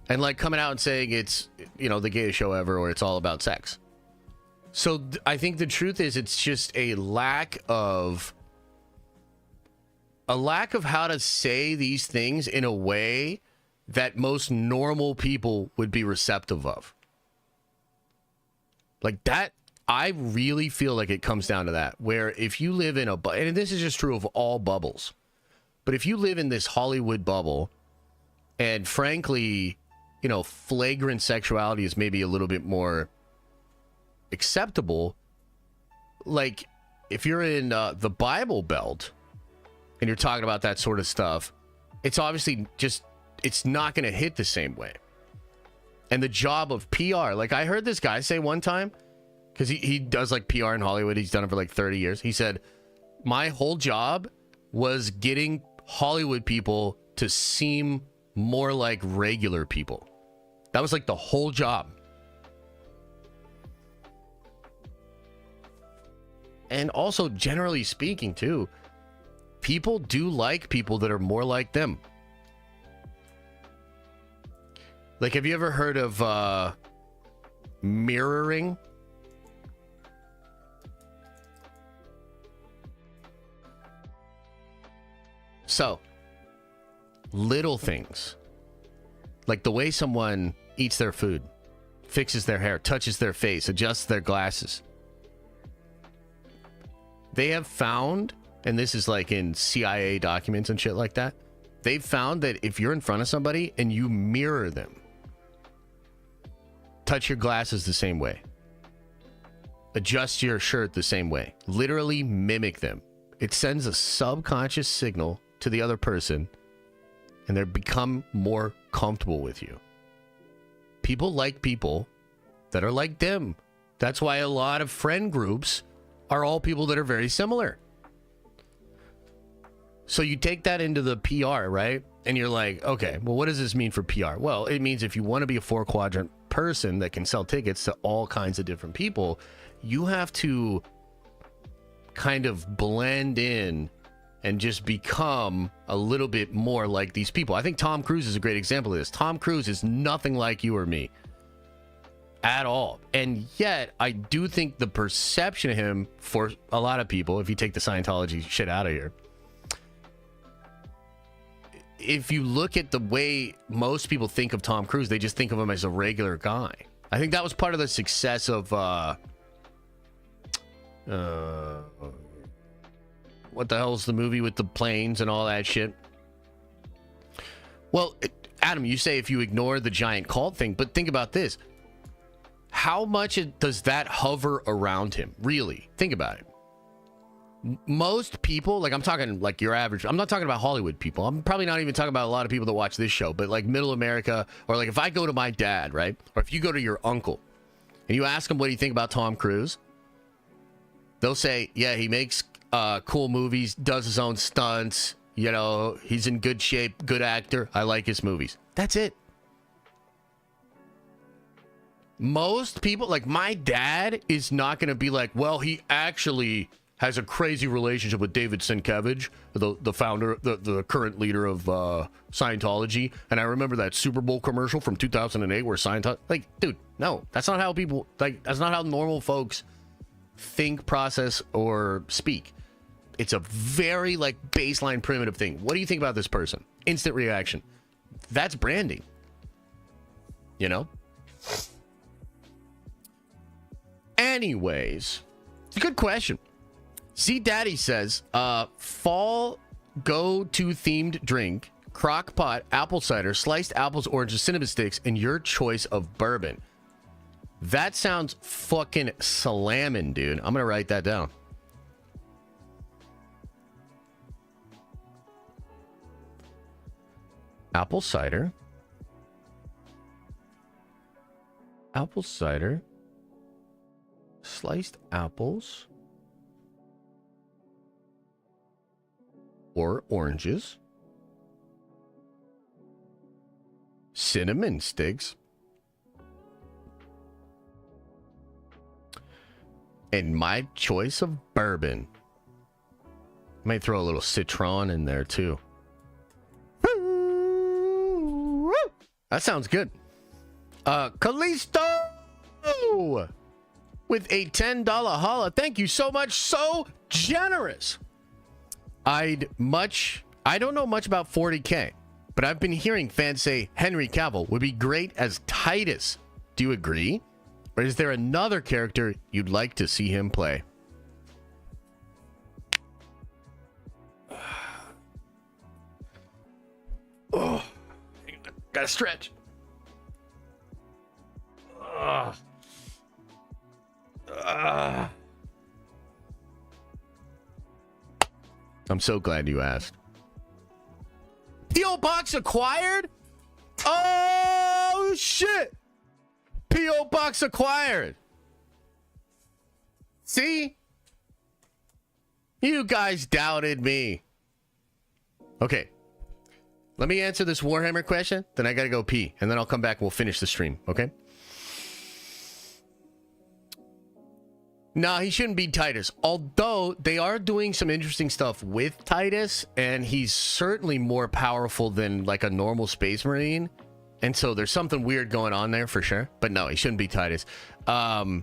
[SPEAKER 1] and like coming out and saying it's, you know, the gayest show ever, or it's all about sex. So I think the truth is, it's just a lack of how to say these things in a way that most normal people would be receptive of. Like that, I really feel like it comes down to that, where if you live in a, and this is just true of all bubbles, but if you live in this Hollywood bubble, and frankly, you know, flagrant sexuality is maybe a little bit more acceptable. Like if you're in the Bible Belt and you're talking about that sort of stuff, it's obviously just, it's not going to hit the same way. And the job of PR, like I heard this guy say one time, because he does like PR in Hollywood, he's done it for like 30 years. He said, my whole job was getting Hollywood people to seem more like regular people. That was like the whole job. And also, generally speaking, too, people do like people that are more like them. Like, have you ever heard of mirroring? So, little things, like the way someone eats their food, fixes their hair, touches their face, adjusts their glasses. They have found, and this is like in CIA documents and shit like that, they've found that if you're in front of somebody and you mirror them, touch your glasses the same way, adjust your shirt the same way, literally mimic them, it sends a subconscious signal to the other person, and they become more comfortable with you. People like people that are like them. That's why a lot of friend groups are all people that are very similar. So you take that into the PR, right? And you're like, okay, well, what does this mean for PR? Well, it means if you want to be a 4-quadrant person that can sell tickets to all kinds of different people, you have to kind of blend in and just become a little bit more like these people. I think Tom Cruise is a great example of this. Tom Cruise is nothing like you or me at all. And yet, I do think the perception of him for a lot of people, if you take the Scientology shit out of here, if you look at the way most people think of Tom Cruise, they just think of him as a regular guy. I think that was part of the success of what the hell's the movie with the planes and all that shit? Well, Adam, you say if you ignore the giant cult thing, but think about this. How much does that hover around him? Really? Think about it. most people, like I'm talking like your average, I'm not talking about Hollywood people. I'm probably not even talking about a lot of people that watch this show, but like middle America, or like if I go to my dad, right? Or if you go to your uncle and you ask him what do you think about Tom Cruise, they'll say, yeah, he makes cool movies, does his own stunts, you know, he's in good shape, good actor. I like his movies. That's it. Most people, like my dad, is not going to be like, well, he actually has a crazy relationship with David Sienkiewicz, the founder, the current leader of Scientology. And I remember that Super Bowl commercial from 2008 where Scientology, like, dude, no, that's not how people, like, that's not how normal folks think, process, or speak. It's a very, like, baseline primitive thing. What do you think about this person? Instant reaction. That's branding. You know? Anyways, it's a good question. See, Daddy says, fall go-to themed drink, crock pot, apple cider, sliced apples, oranges, cinnamon sticks, and your choice of bourbon. That sounds fucking slamming, dude. I'm gonna write that down. Apple cider. Apple cider. Sliced apples. Or oranges. Cinnamon sticks. And my choice of bourbon. Might throw a little citron in there too. That sounds good. Callisto with a $10 holla. Thank you so much. So generous. I don't know much about 40K, but I've been hearing fans say Henry Cavill would be great as Titus. Do you agree? Or is there another character you'd like to see him play? Oh, gotta stretch. I'm so glad you asked. P.O. Box acquired? Oh, shit. P.O. Box acquired. See? You guys doubted me. Okay. Let me answer this Warhammer question, then I gotta go pee, and then I'll come back and we'll finish the stream, okay? No, he shouldn't be Titus. Although they are doing some interesting stuff with Titus, and he's certainly more powerful than like a normal Space Marine. And so there's something weird going on there for sure. But no, he shouldn't be Titus. So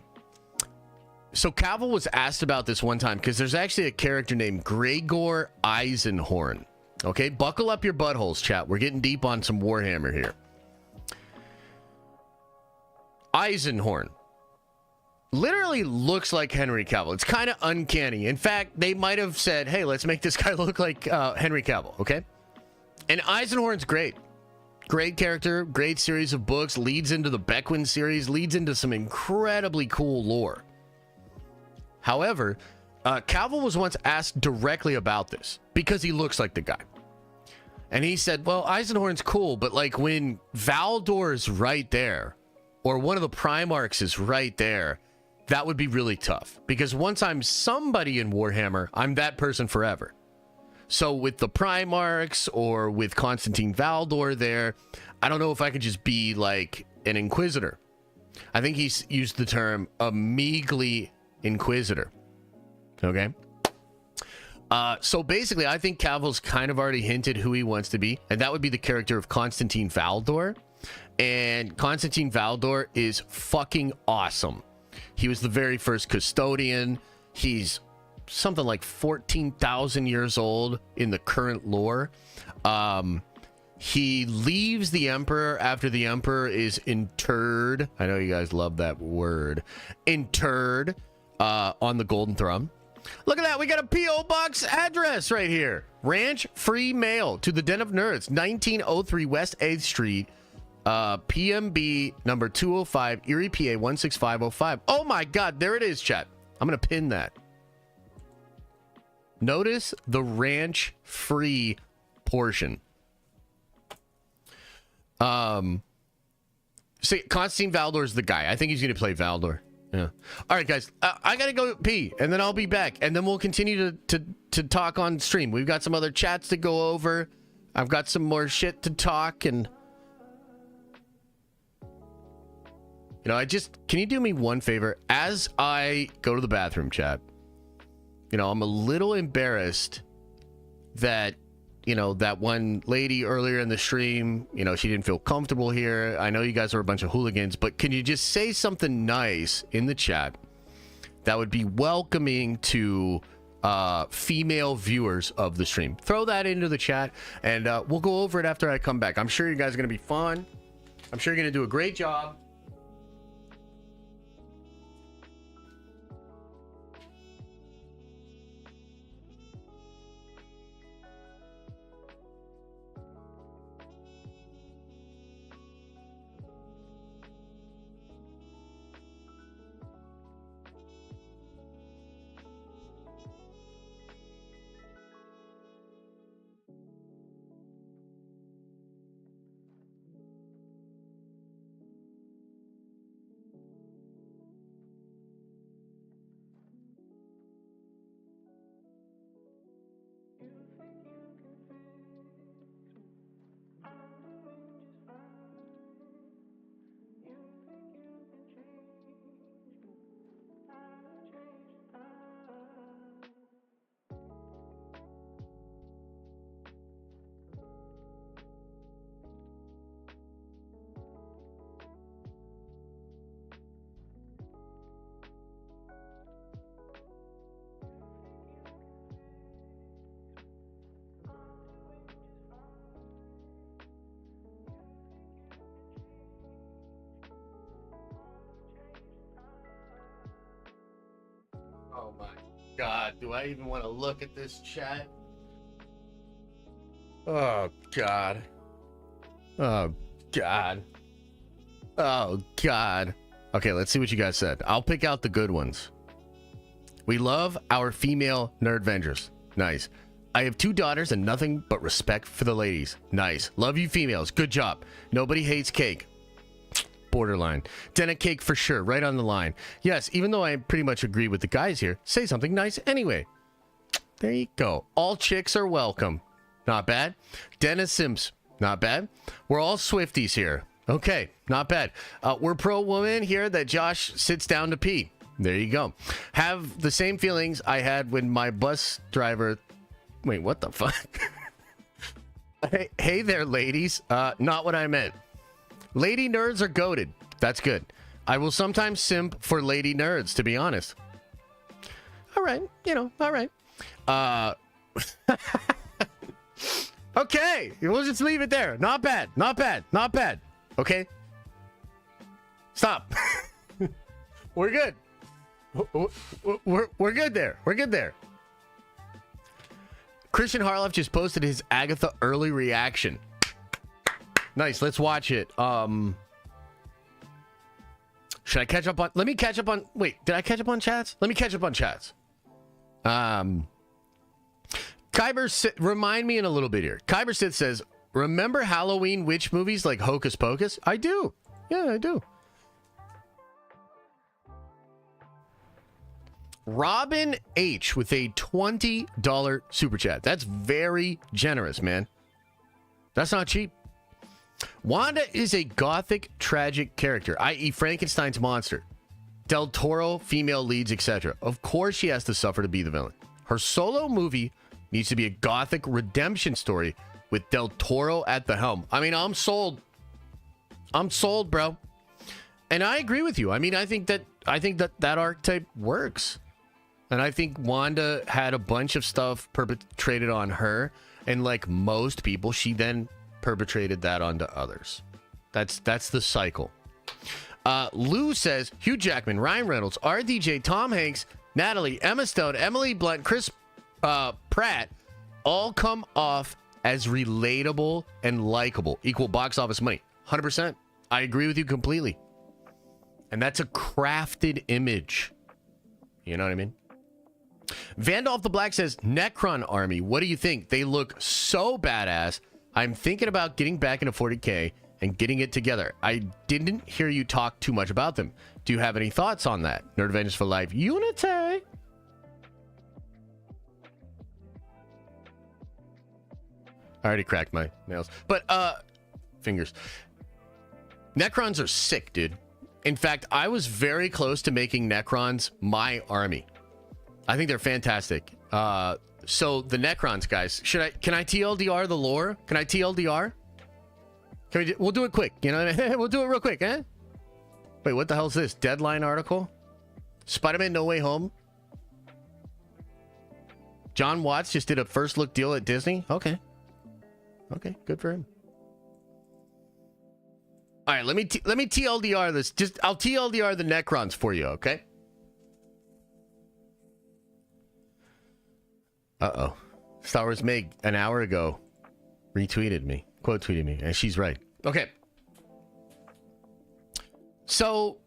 [SPEAKER 1] Cavill was asked about this one time because there's actually a character named Gregor Eisenhorn. Okay, buckle up your buttholes, chat. We're getting deep on some Warhammer here. Eisenhorn literally looks like Henry Cavill. It's kind of uncanny. In fact, they might have said, hey, let's make this guy look like Henry Cavill, okay? And Eisenhorn's great. Great character, great series of books, leads into the Beckwin series, leads into some incredibly cool lore. However, Cavill was once asked directly about this because he looks like the guy. And he said, well, Eisenhorn's cool, but like when Valdor's right there, or one of the Primarchs is right there, that would be really tough. Because once I'm somebody in Warhammer, I'm that person forever. So with the Primarchs or with Constantine Valdor there, I don't know if I could just be like an Inquisitor. I think he's used the term a meagly Inquisitor. Okay? So basically, I think Cavill's kind of already hinted who he wants to be, and that would be the character of Constantine Valdor. And Constantine Valdor is fucking awesome. He was the very first custodian. He's something like 14,000 years old in the current lore. He leaves the Emperor after the Emperor is interred. I know you guys love that word. Interred on the Golden Throne. Look at that. We got a P.O. Box address right here. Ranch Free Mail to the Den of Nerds, 1903 West 8th Street. PMB number 205, Erie, PA 16505. Oh my God, there it is, chat. I'm going to pin that. Notice the ranch-free portion. See, Constantine Valdor's the guy. I think he's going to play Valdor. Yeah. All right, guys. I got to go pee, and then I'll be back. And then we'll continue to talk on stream. We've got some other chats to go over. I've got some more shit to talk, and... You know, can you do me one favor? As I go to the bathroom, chat, you know, I'm a little embarrassed that, you know, that one lady earlier in the stream, you know, she didn't feel comfortable here. I know you guys are a bunch of hooligans, but can you just say something nice in the chat that would be welcoming to female viewers of the stream? Throw that into the chat, and we'll go over it after I come back. I'm sure you guys are going to be fun. I'm sure you're going to do a great job. Oh my God, do I even want to look at this chat? Oh God. Oh God. Oh God. Okay, let's see what you guys said. I'll pick out the good ones. We love our female nerd Avengers. Nice. I have 2 daughters and nothing but respect for the ladies. Nice. Love you females. Good job. Nobody hates cake. Borderline. Dennet cake for sure. Right on the line. Yes, even though I pretty much agree with the guys here, say something nice anyway. There you go. All chicks are welcome. Not bad. Dennis Sims. Not bad. We're all Swifties here. Okay, not bad. We're pro-woman here that Josh sits down to pee. There you go. Have the same feelings I had when my bus driver... Wait, what the fuck? Hey there, ladies. Not what I meant. Lady nerds are goated. That's good. I will sometimes simp for lady nerds, to be honest. All right. You know, all right. Okay. We'll just leave it there. Not bad. Not bad. Not bad. Okay? Stop. We're good. We're good there. We're good there. Christian Harloff just posted his Agatha early reaction. Nice. Let's watch it. Should I catch up on... Let me catch up on... Wait, did I catch up on chats? Let me catch up on chats. Kyber... Remind me in a little bit here. Kyber Sith says, remember Halloween witch movies like Hocus Pocus? I do. Yeah, I do. Robin H with a $20 super chat. That's very generous, man. That's not cheap. Wanda is a gothic, tragic character, i.e. Frankenstein's monster. Del Toro, female leads, etc. Of course she has to suffer to be the villain. Her solo movie needs to be a gothic redemption story with Del Toro at the helm. I mean, I'm sold. I'm sold, bro. And I agree with you. I mean, I think that archetype works. And I think Wanda had a bunch of stuff perpetrated on her, and like most people, she then perpetrated that onto others. That's the cycle. Lou says Hugh Jackman, Ryan Reynolds, RDJ, Tom Hanks, Natalie, Emma Stone, Emily Blunt, Chris Pratt all come off as relatable and likable. Equal box office money. 100%. I agree with you completely. And that's a crafted image. You know what I mean? Vandolph the Black says, Necron Army, what do you think? They look so badass. I'm thinking about getting back into 40K and getting it together. I didn't hear you talk too much about them. Do you have any thoughts on that? Nerd Avengers for Life, Unity. I already cracked my nails. But, fingers. Necrons are sick, dude. In fact, I was very close to making Necrons my army. I think they're fantastic. So the Necrons, guys, can I TLDR the lore? Can I TLDR? We'll do it quick. You know, we'll do it real quick, eh? Wait, what the hell is this? Deadline article? Spider-Man No Way Home? John Watts just did a first look deal at Disney? Okay. Okay, good for him. All right, let me TLDR this. I'll TLDR the Necrons for you, okay? Uh-oh. Star Wars Meg an hour ago retweeted me, quote tweeted me, and she's right. Okay. So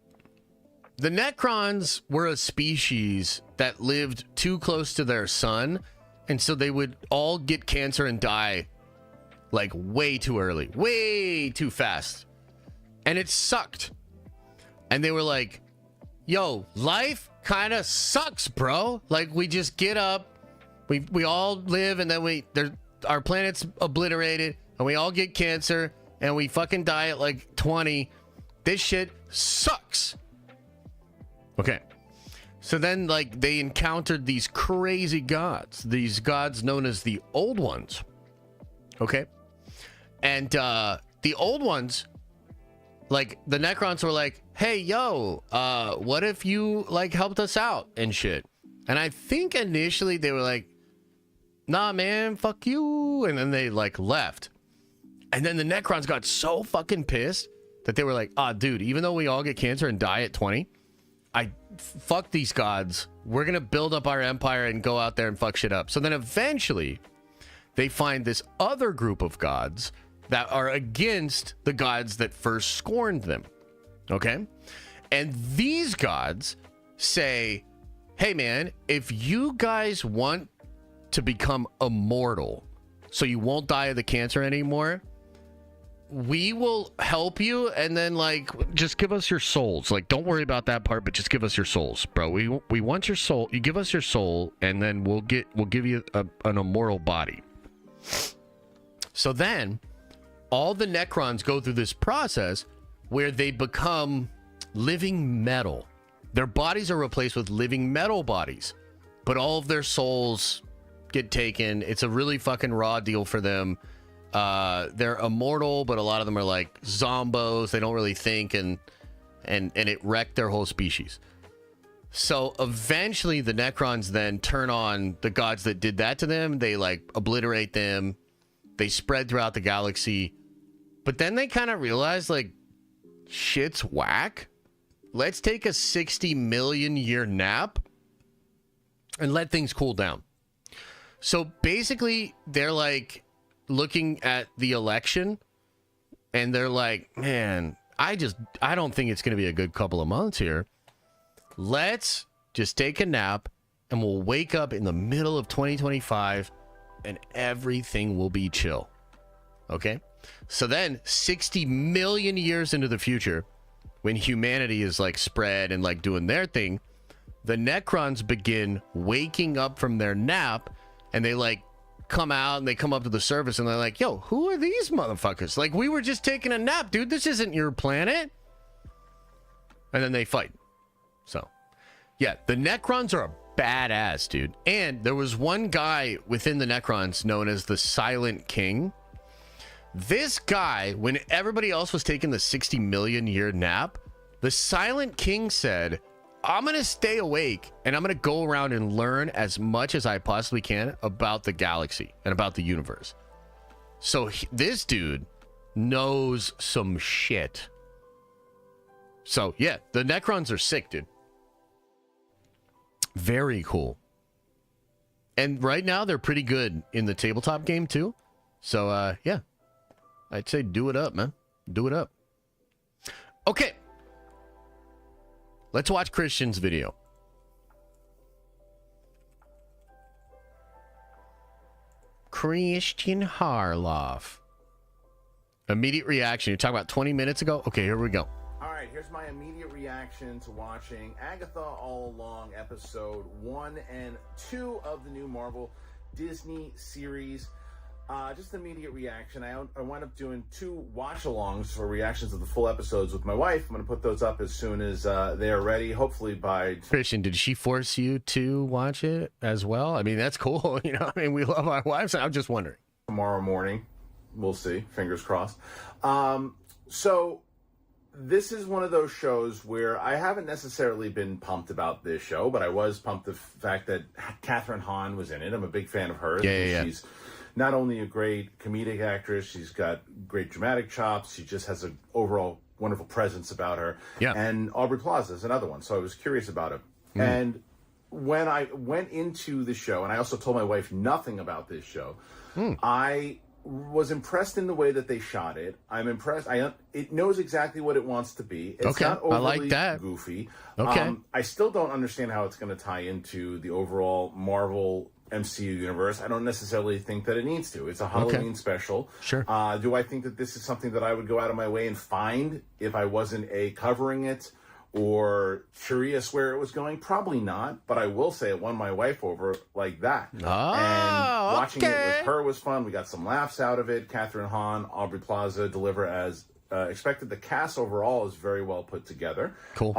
[SPEAKER 1] the Necrons were a species that lived too close to their sun, and so they would all get cancer and die like way too early, way too fast. And it sucked. And they were like, yo, life kind of sucks, bro. Like, we just get up, we all live, and then our planet's obliterated, and we all get cancer, and we fucking die at like 20. This shit sucks. Okay. So then, like, they encountered these crazy these gods known as the Old Ones. Okay. And the Old Ones, like, the Necrons were like, hey, yo, what if you, like, helped us out and shit? And I think initially they were like, nah, man, fuck you. And then they, like, left. And then the Necrons got so fucking pissed that they were like, dude, even though we all get cancer and die at 20, fuck these gods. We're going to build up our empire and go out there and fuck shit up. So then eventually they find this other group of gods that are against the gods that first scorned them. Okay? And these gods say, hey, man, if you guys want to become immortal so you won't die of the cancer anymore, we will help you, and then, like, just give us your souls. Like, don't worry about that part, but just give us your souls, bro. We want your soul. You give us your soul, and then we'll give you an immortal body. So then all the Necrons go through this process where they become living metal. Their bodies are replaced with living metal bodies, but all of their souls get taken. It's a really fucking raw deal for them. They're immortal, but a lot of them are like zombos. They don't really think, and it wrecked their whole species. So eventually the Necrons then turn on the gods that did that to them. They, like, obliterate them. They spread throughout the galaxy. But then they kind of realize, like, shit's whack. Let's take a 60 million year nap and let things cool down. So basically, they're, like, looking at the election, and they're like, man, I don't think it's going to be a good couple of months here. Let's just take a nap, and we'll wake up in the middle of 2025, and everything will be chill. Okay? So then 60 million years into the future, when humanity is, like, spread and, like, doing their thing, the Necrons begin waking up from their nap, and they, like, come out, and they come up to the surface, and they're like, yo, who are these motherfuckers? Like, we were just taking a nap, dude. This isn't your planet. And then they fight. So, yeah, the Necrons are a badass, dude. And there was one guy within the Necrons known as the Silent King. This guy, when everybody else was taking the 60 million year nap, the Silent King said, I'm going to stay awake, and I'm going to go around and learn as much as I possibly can about the galaxy and about the universe. So this dude knows some shit. So, yeah, the Necrons are sick, dude. Very cool. And right now, they're pretty good in the tabletop game, too. So, yeah. I'd say do it up, man. Do it up. Okay. Let's watch Christian's video. Christian Harloff. Immediate reaction. You're talking about 20 minutes ago? Okay, here we go.
[SPEAKER 5] All right, here's my immediate reaction to watching Agatha All Along episode 1 and 2 of the new Marvel Disney series. Just immediate reaction. I wound up doing 2 watch-alongs for reactions of the full episodes with my wife. I'm going to put those up as soon as they are ready, hopefully by...
[SPEAKER 1] Christian, did she force you to watch it as well? I mean, that's cool. You know, I mean, we love our wives. I'm just wondering.
[SPEAKER 5] Tomorrow morning. We'll see. Fingers crossed. So this is one of those shows where I haven't necessarily been pumped about this show, but I was pumped the fact that Kathryn Hahn was in it. I'm a big fan of hers.
[SPEAKER 1] Yeah.
[SPEAKER 5] She's not only a great comedic actress, she's got great dramatic chops. She just has an overall wonderful presence about her.
[SPEAKER 1] Yeah.
[SPEAKER 5] And Aubrey Plaza is another one, so I was curious about it. And when I went into the show, and I also told my wife nothing about this show, I was impressed in the way that they shot it. I'm impressed. It knows exactly what it wants to be. It's
[SPEAKER 1] Okay,
[SPEAKER 5] not overly
[SPEAKER 1] I like that.
[SPEAKER 5] goofy.
[SPEAKER 1] Okay.
[SPEAKER 5] I still don't understand how it's going to tie into the overall Marvel MCU universe. I don't necessarily think that it needs to. It's a Halloween special.
[SPEAKER 1] Sure.
[SPEAKER 5] Do I think that this is something that I would go out of my way and find if I wasn't covering it or curious where it was going? Probably not, but I will say it won my wife over like that.
[SPEAKER 1] Oh,
[SPEAKER 5] and watching it
[SPEAKER 1] okay.
[SPEAKER 5] with her was fun. We got some laughs out of it. Kathryn Hahn, Aubrey Plaza deliver as expected. The cast overall is very well put together.
[SPEAKER 1] Cool.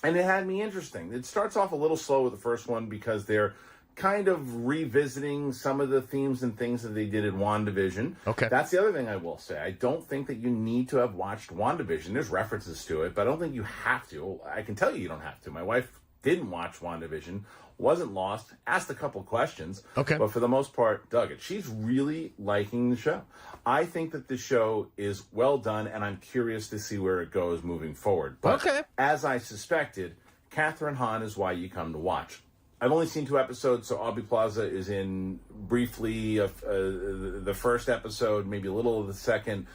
[SPEAKER 5] And it had me interesting. It starts off a little slow with the first one because they're kind of revisiting some of the themes and things that they did in WandaVision.
[SPEAKER 1] Okay.
[SPEAKER 5] That's the other thing I will say. I don't think that you need to have watched WandaVision. There's references to it, but I don't think you have to. I can tell you don't have to. My wife didn't watch WandaVision, wasn't lost, asked a couple questions.
[SPEAKER 1] Okay.
[SPEAKER 5] But for the most part, dug it. She's really liking the show. I think that the show is well done, and I'm curious to see where it goes moving forward. But
[SPEAKER 1] Okay.
[SPEAKER 5] as I suspected, Kathryn Hahn is why you come to watch. I've only seen 2 episodes, so Aubrey Plaza is in briefly the first episode, maybe a little of the second,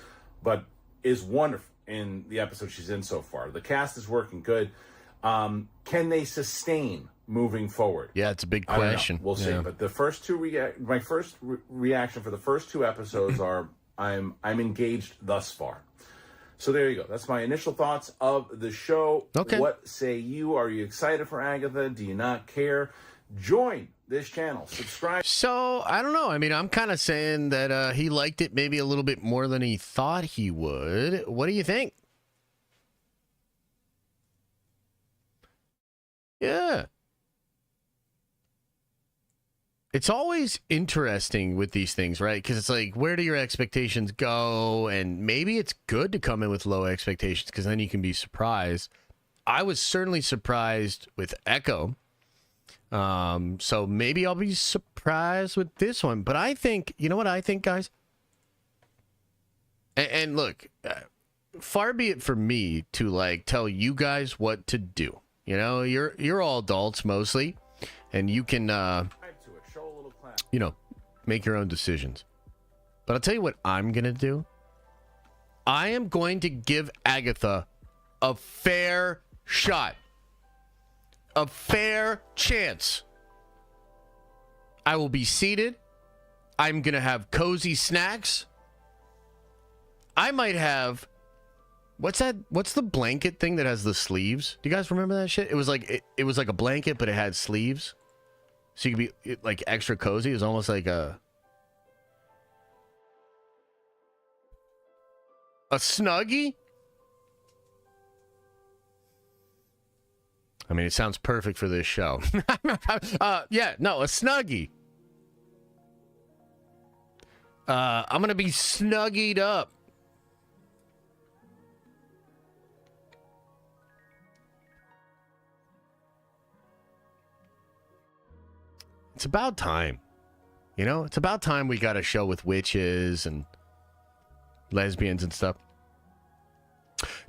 [SPEAKER 5] but is wonderful in the episode she's in so far. The cast is working good. Can they sustain moving forward?
[SPEAKER 1] Yeah, it's a big
[SPEAKER 5] I don't know.
[SPEAKER 1] question.
[SPEAKER 5] We'll see.
[SPEAKER 1] Yeah.
[SPEAKER 5] But the first 2 my first reaction for the first 2 episodes are I'm engaged thus far. So there you go. That's my initial thoughts of the show.
[SPEAKER 1] Okay.
[SPEAKER 5] What say you? Are you excited for Agatha? Do you not care? Join this channel. Subscribe.
[SPEAKER 1] So, I don't know. I mean, I'm kind of saying that he liked it maybe a little bit more than he thought he would. What do you think? Yeah. It's always interesting with these things, right? Because it's like, where do your expectations go? And maybe it's good to come in with low expectations because then you can be surprised. I was certainly surprised with Echo. So maybe I'll be surprised with this one. But I think, you know what I think, guys? And look, far be it for me to like tell you guys what to do. You know, you're all adults mostly, and you can you know, make your own decisions. But I'll tell you what I'm gonna do. I am going to give Agatha a fair shot. A fair chance. I will be seated. I'm going to have cozy snacks. I might have... What's that? What's the blanket thing that has the sleeves? Do you guys remember that shit? It was like it was like a blanket, but it had sleeves. So you could be like extra cozy. It was almost like a Snuggie? I mean, it sounds perfect for this show. Yeah, no, a Snuggie. I'm going to be snuggied up. It's about time. You know, it's about time we got a show with witches and lesbians and stuff.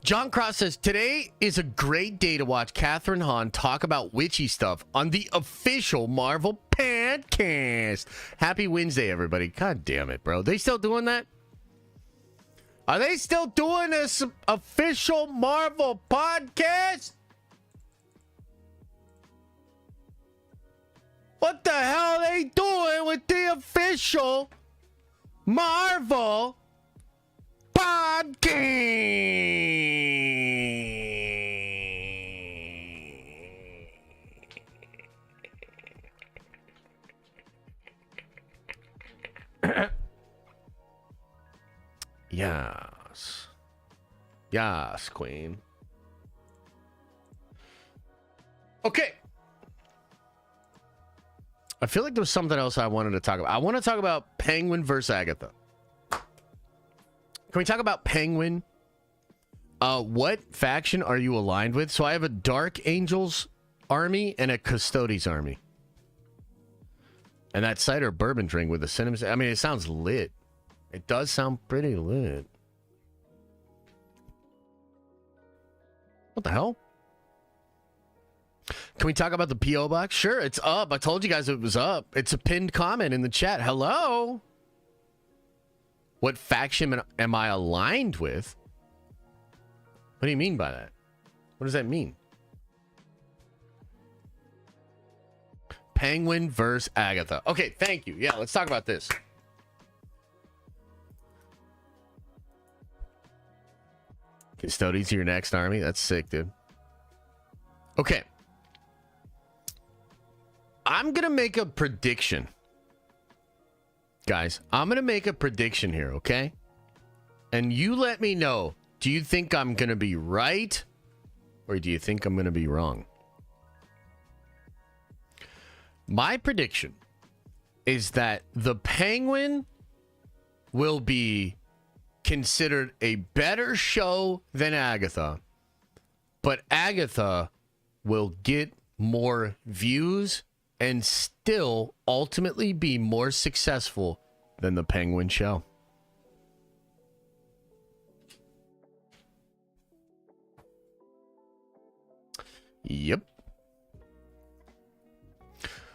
[SPEAKER 1] John Cross says, today is a great day to watch Kathryn Hahn talk about witchy stuff on the official Marvel podcast. Happy Wednesday, everybody. God damn it, bro. They still doing that? Are they still doing this official Marvel podcast? What the hell are they doing with the official Marvel podcast. Yes. Yes, Queen. Okay. I feel like there was something else I wanted to talk about. I want to talk about Penguin versus Agatha. Can we talk about Penguin? What faction are you aligned with? So I have a Dark Angels army and a Custodes army. And that cider bourbon drink with the cinnamon. I mean, it sounds lit. It does sound pretty lit. What the hell? Can we talk about the P.O. box? Sure, it's up. I told you guys it was up. It's a pinned comment in the chat. Hello? What faction am I aligned with? What do you mean by that? What does that mean? Penguin versus Agatha. Okay, thank you. Yeah, let's talk about this. Custodes to your next army. That's sick, dude. Okay. I'm going to make a prediction. Guys, I'm going to make a prediction here, okay? And you let me know. Do you think I'm going to be right? Or do you think I'm going to be wrong? My prediction is that the Penguin will be considered a better show than Agatha, but Agatha will get more views and still ultimately be more successful than the Penguin show. Yep.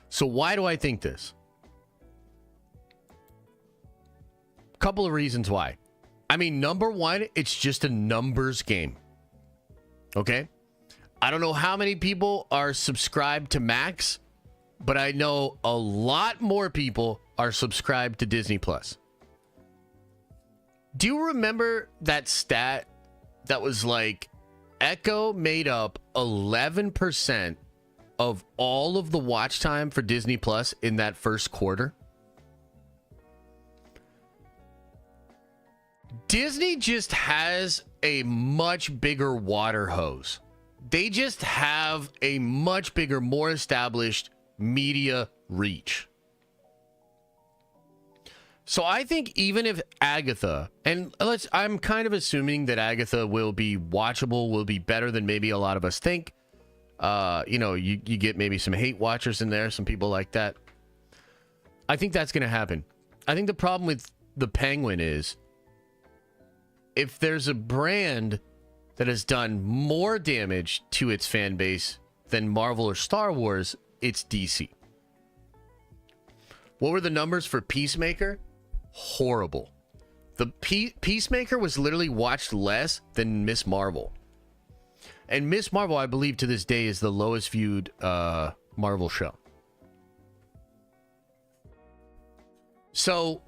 [SPEAKER 1] So why do I think this? Couple of reasons why. I mean, number one, it's just a numbers game. Okay? I don't know how many people are subscribed to Max, but I know a lot more people are subscribed to Disney Plus. Do you remember that stat that was like Echo made up 11% of all of the watch time for Disney Plus in that first quarter? Disney just has a much bigger water hose. They just have a much bigger, more established media reach. So I think even if Agatha, and I'm kind of assuming that Agatha will be watchable, will be better than maybe a lot of us think. You get maybe some hate watchers in there, some people like that. I think that's going to happen. I think the problem with the Penguin is if there's a brand that has done more damage to its fan base than Marvel or Star Wars, it's DC. What were the numbers for Peacemaker? Horrible. The Peacemaker was literally watched less than Miss Marvel. And Miss Marvel, I believe, to this day is the lowest viewed Marvel show. So,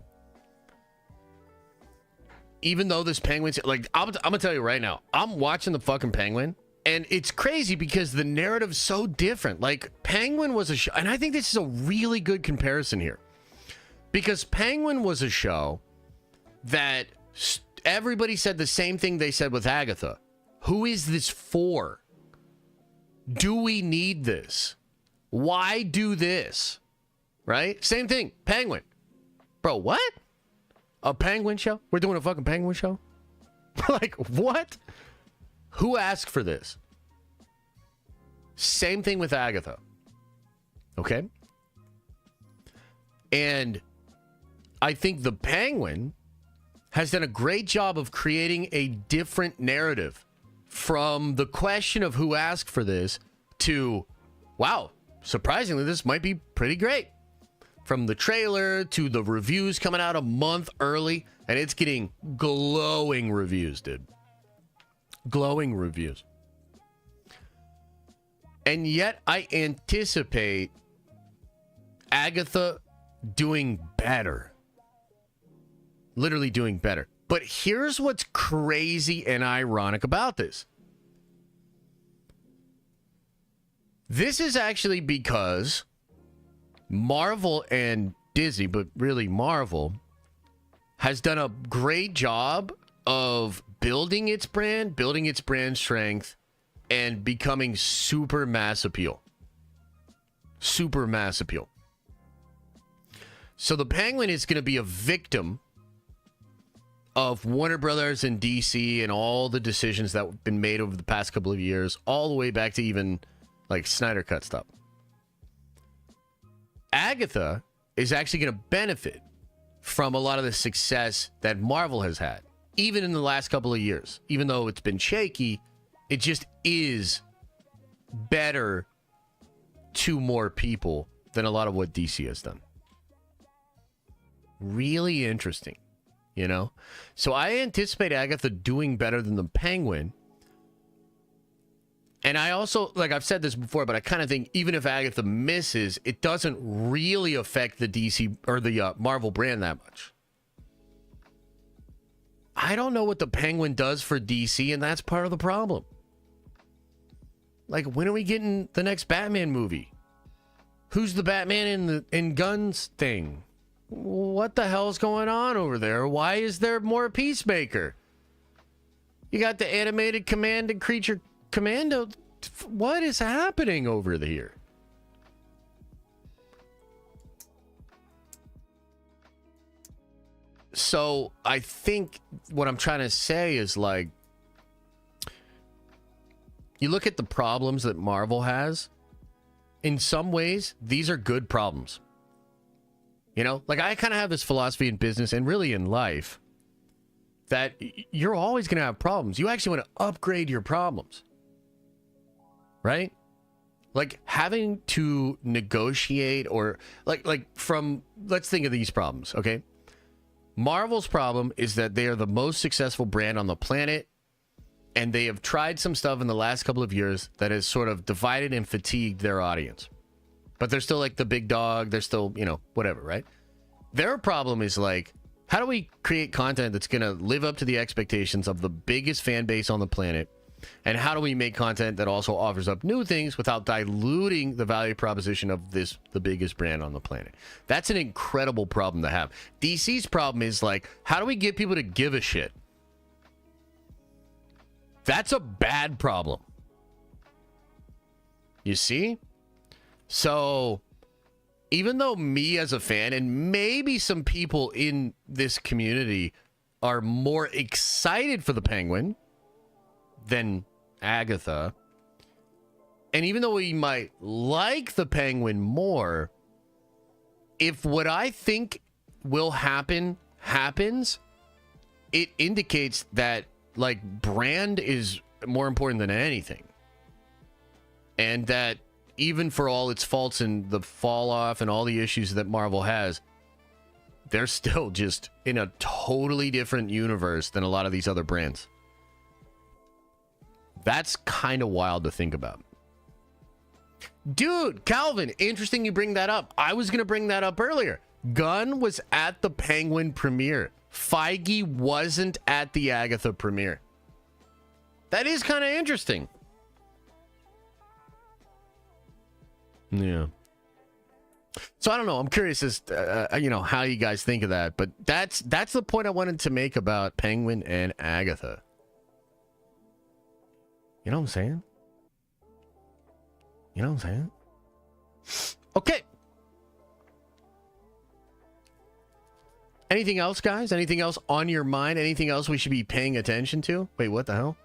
[SPEAKER 1] even though this Penguin's... Like, I'm going to tell you right now, I'm watching the fucking Penguin, and it's crazy because the narrative's so different. Like, Penguin was a show... And I think this is a really good comparison here. Because Penguin was a show that everybody said the same thing they said with Agatha. Who is this for? Do we need this? Why do this? Right? Same thing. Penguin. Bro, what? A Penguin show? We're doing a fucking Penguin show? Like, what? Who asked for this? Same thing with Agatha. Okay? And I think the Penguin has done a great job of creating a different narrative from the question of who asked for this to, wow, surprisingly, this might be pretty great. From the trailer to the reviews coming out a month early, and it's getting glowing reviews, dude. Glowing reviews. And yet I anticipate Agatha doing better. Literally doing better. But here's what's crazy and ironic about this. This is actually because Marvel and Disney, but really Marvel, has done a great job of building its brand strength, and becoming super mass appeal. Super mass appeal. So the Penguin is going to be a victim of Warner Brothers and DC and all the decisions that have been made over the past couple of years, all the way back to even like Snyder Cut stuff. Agatha is actually going to benefit from a lot of the success that Marvel has had, even in the last couple of years. Even though it's been shaky, it just is better to more people than a lot of what DC has done. Really interesting, you know? So I anticipate Agatha doing better than the Penguin. And I also, like I've said this before, but I kind of think even if Agatha misses, it doesn't really affect the DC or the Marvel brand that much. I don't know what the Penguin does for DC, and that's part of the problem. Like, when are we getting the next Batman movie? Who's the Batman in Guns thing? What the hell's going on over there? Why is there more Peacemaker? You got the animated Command and Creature Commando. What is happening over here? So I think what I'm trying to say is, like, you look at the problems that Marvel has. In some ways, these are good problems. You know, like, I kind of have this philosophy in business and really in life that you're always going to have problems. You actually want to upgrade your problems. Right? Like, having to negotiate or like from, let's think of these problems, okay? Marvel's problem is that they are the most successful brand on the planet, and they have tried some stuff in the last couple of years that has sort of divided and fatigued their audience. But they're still like the big dog. They're still, you know, whatever, right? Their problem is like, how do we create content that's going to live up to the expectations of the biggest fan base on the planet? And how do we make content that also offers up new things without diluting the value proposition of the biggest brand on the planet? That's an incredible problem to have. DC's problem is like, how do we get people to give a shit? That's a bad problem. You see? So, even though me as a fan and maybe some people in this community are more excited for the Penguin than Agatha, and even though we might like the Penguin more, if what I think will happen happens, it indicates that, like, brand is more important than anything. And that even for all its faults and the fall off and all the issues that Marvel has, they're still just in a totally different universe than a lot of these other brands. That's kind of wild to think about. Dude, Calvin, interesting you bring that up. I was going to bring that up earlier. Gunn was at the Penguin premiere. Feige wasn't at the Agatha premiere. That is kind of interesting. Yeah. So I don't know. I'm curious as you know, how you guys think of that. But that's the point I wanted to make about Penguin and Agatha. You know what I'm saying? You know what I'm saying? Okay. Anything else, guys? Anything else on your mind? Anything else we should be paying attention to? Wait, what the hell?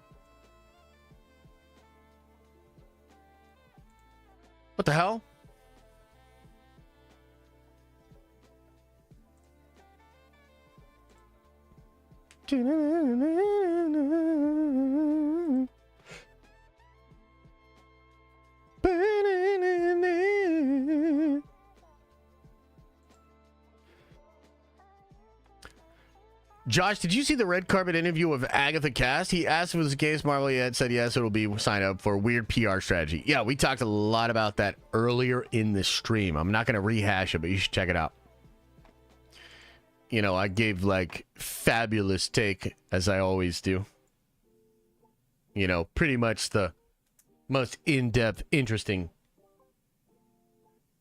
[SPEAKER 1] What the hell? Josh, did you see the red carpet interview of Agatha Cast? He asked if it was the case. Marvel had said yes, it'll be signed up for a weird PR strategy. Yeah, we talked a lot about that earlier in the stream. I'm not going to rehash it, but you should check it out. you know, I gave like fabulous take as I always do. You know, pretty much the most in-depth, interesting,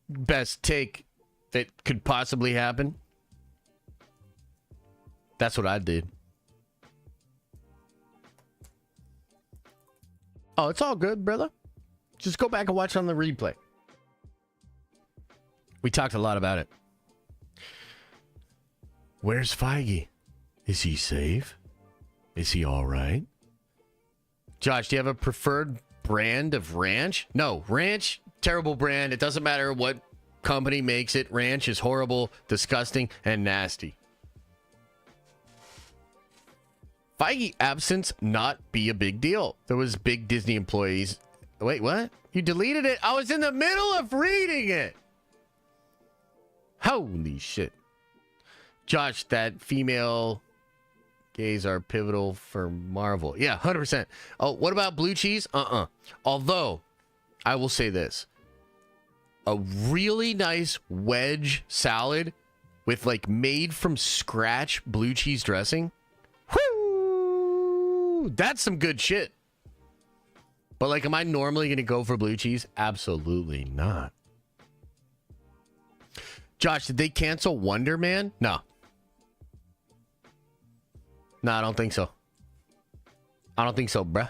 [SPEAKER 1] best take that could possibly happen. That's what I did. Oh, it's all good, brother. Just go back and watch on the replay. We talked a lot about it. Where's Feige? Is he safe? Is he all right? Josh, do you have a preferred brand of ranch? No, ranch, terrible brand. It doesn't matter what company makes it. Ranch is horrible, disgusting, and nasty. Feige absence not be a big deal. There was big Disney employees. Wait, what? You deleted it? I was in the middle of reading it. Holy shit. Josh, that female gays are pivotal for Marvel. Yeah, 100%. Oh, what about blue cheese? Although, I will say this. A really nice wedge salad with like made from scratch blue cheese dressing. Whoo! That's some good shit. But like, am I normally going to go for blue cheese? Absolutely not. Josh, did they cancel Wonder Man? No. No, I don't think so. I don't think so, bruh.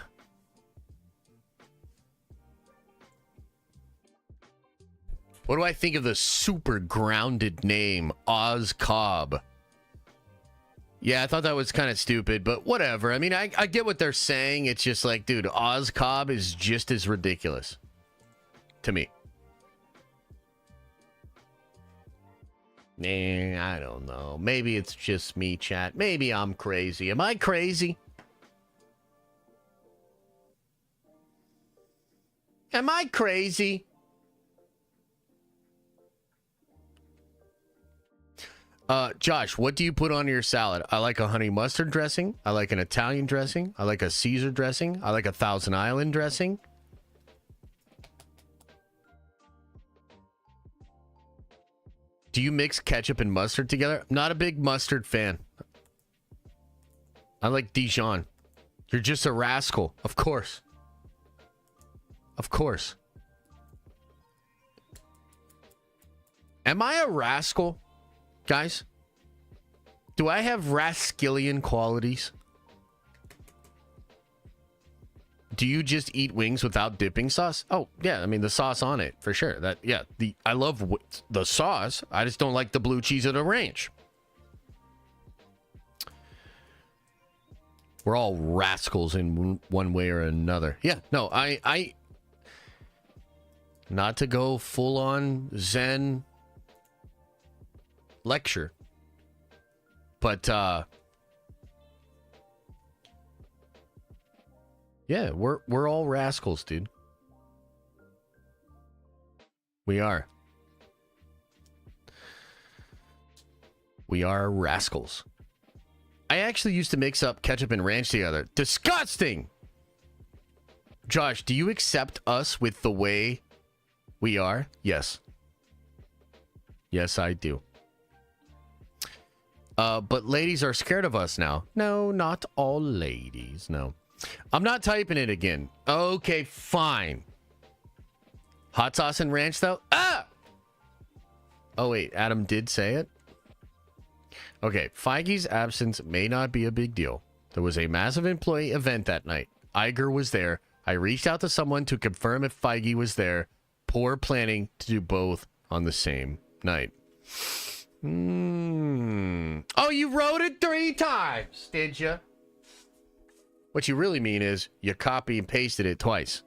[SPEAKER 1] What do I think of the super grounded name, Oz Cobb? Yeah, I thought that was kind of stupid, but whatever. I mean, I get what they're saying. It's just like, dude, Oz Cobb is just as ridiculous to me. I don't know. Maybe it's just me, chat. Maybe I'm crazy. Am I crazy? Am I crazy? Josh, what do you put on your salad? I like a honey mustard dressing. I like an Italian dressing. I like a Caesar dressing. I like a Thousand Island dressing. Do you mix ketchup and mustard together? I'm not a big mustard fan. I like Dijon. You're just a rascal. Of course. Of course. Am I a rascal, guys? Do I have rascallian qualities? Do you just eat wings without dipping sauce? Oh, yeah. I mean, the sauce on it, for sure. I love the sauce. I just don't like the blue cheese at a ranch. We're all rascals in one way or another. Yeah, no, I not to go full on Zen lecture, but yeah, we're all rascals, dude. We are. We are rascals. I actually used to mix up ketchup and ranch together. Disgusting! Josh, do you accept us with the way we are? Yes. Yes, I do. But ladies are scared of us now. No, not all ladies. No. I'm not typing it again. Okay, fine. Hot sauce and ranch, though? Ah! Oh, wait. Adam did say it? Okay. Feige's absence may not be a big deal. There was a massive employee event that night. Iger was there. I reached out to someone to confirm if Feige was there. Poor planning to do both on the same night. Oh, you wrote it 3 times, did you? What you really mean is you copy and pasted it twice.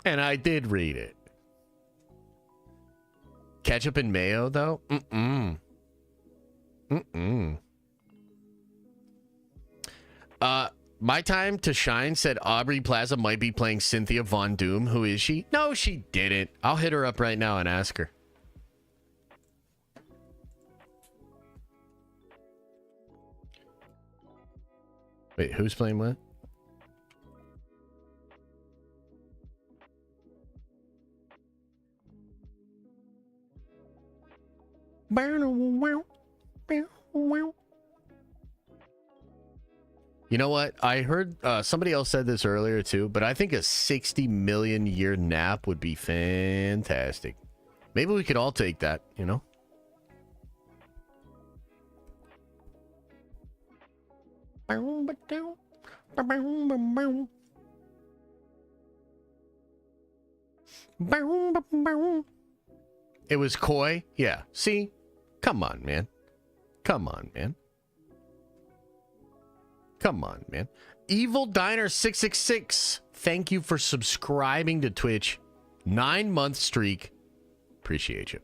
[SPEAKER 1] And I did read it. Ketchup and mayo, though? My Time to Shine said Aubrey Plaza might be playing Cynthia Von Doom. Who is she? No, she didn't. I'll hit her up right now and ask her. Wait, who's playing what? You know what? I heard somebody else said this earlier too, but I think a 60 million year nap would be fantastic. Maybe we could all take that, you know? It was coy? Yeah. See? Come on, man. Come on, man. Come on, man. Evil Diner 666. Thank you for subscribing to Twitch. 9-month streak. Appreciate you.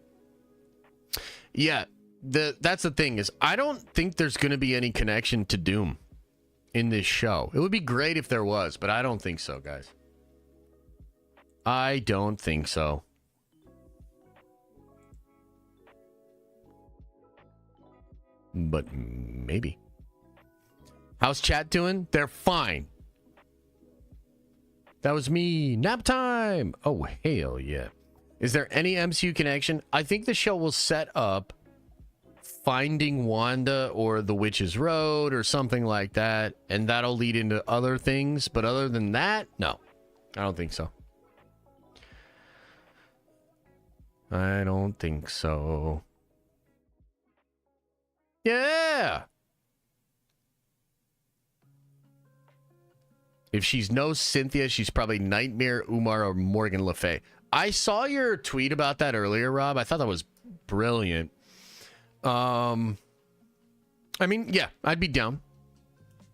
[SPEAKER 1] Yeah, that's the thing is I don't think there's going to be any connection to Doom in this show. It would be great if there was, but I don't think so, guys. I don't think so. But maybe. How's chat doing? They're fine. That was me. Nap time. Oh, hell yeah. Is there any MCU connection? I think the show will set up Finding Wanda or The Witch's Road or something like that, and that'll lead into other things. But other than that, no. I don't think so. I don't think so. Yeah. If she's no Cynthia, she's probably Nightmare, Umar, or Morgan Le Fay. I saw your tweet about that earlier, Rob. I thought that was brilliant. I mean, yeah, I'd be down.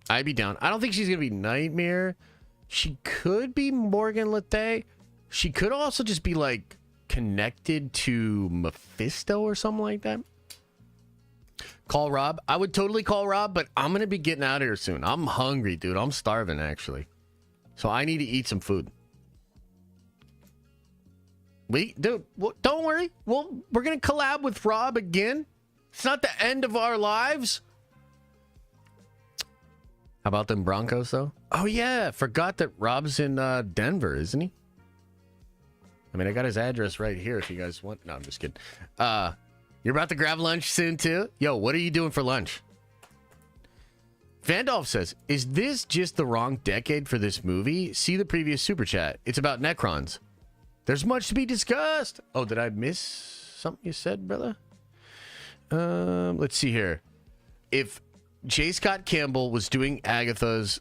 [SPEAKER 1] I'd be down. I don't think she's going to be Nightmare. She could be Morgan Le Fay. She could also just be, like, connected to Mephisto or something like that. Call Rob. I would totally call Rob, but I'm going to be getting out of here soon. I'm hungry, dude. I'm starving, actually. So I need to eat some food. Dude, don't worry. We're going to collab with Rob again. It's not the end of our lives. How about them Broncos, though? Oh, yeah. Forgot that Rob's in Denver, isn't he? I mean, I got his address right here if you guys want. No, I'm just kidding. You're about to grab lunch soon, too? Yo, what are you doing for lunch? Vandolph says, is this just the wrong decade for this movie? See the previous super chat. It's about Necrons. There's much to be discussed. Oh, did I miss something you said, brother? Let's see here. If J. Scott Campbell was doing Agatha's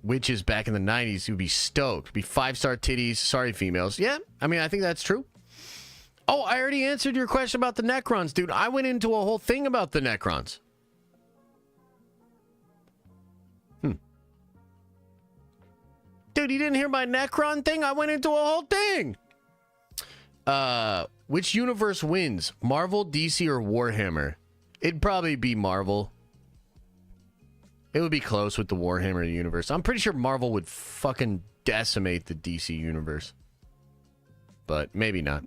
[SPEAKER 1] witches back in the 90s, he would be stoked. Be 5-star titties. Sorry, females. Yeah, I mean, I think that's true. Oh, I already answered your question about the Necrons, dude. I went into a whole thing about the Necrons. Dude, you didn't hear my Necron thing? I went into a whole thing. Which universe wins? Marvel, DC, or Warhammer? It'd probably be Marvel. It would be close with the Warhammer universe. I'm pretty sure Marvel would fucking decimate the DC universe. But maybe not.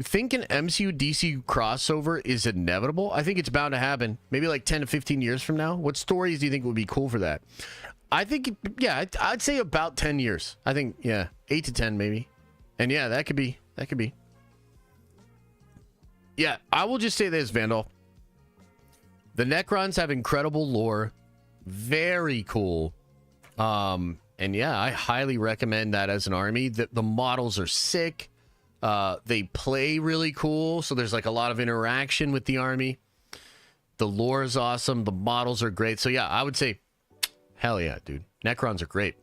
[SPEAKER 1] Think an MCU DC crossover is inevitable? I think it's bound to happen. Maybe like 10 to 15 years from now. What stories do you think would be cool for that? I think, yeah, I'd say about 10 years. I think, yeah, 8 to 10 maybe. And yeah, that could be. Yeah, I will just say this, Vandal. The Necrons have incredible lore. Very cool. And yeah, I highly recommend that as an army. The models are sick. They play really cool. So there's like a lot of interaction with the army. The lore is awesome. The models are great. So yeah, I would say, hell yeah, dude. Necrons are great.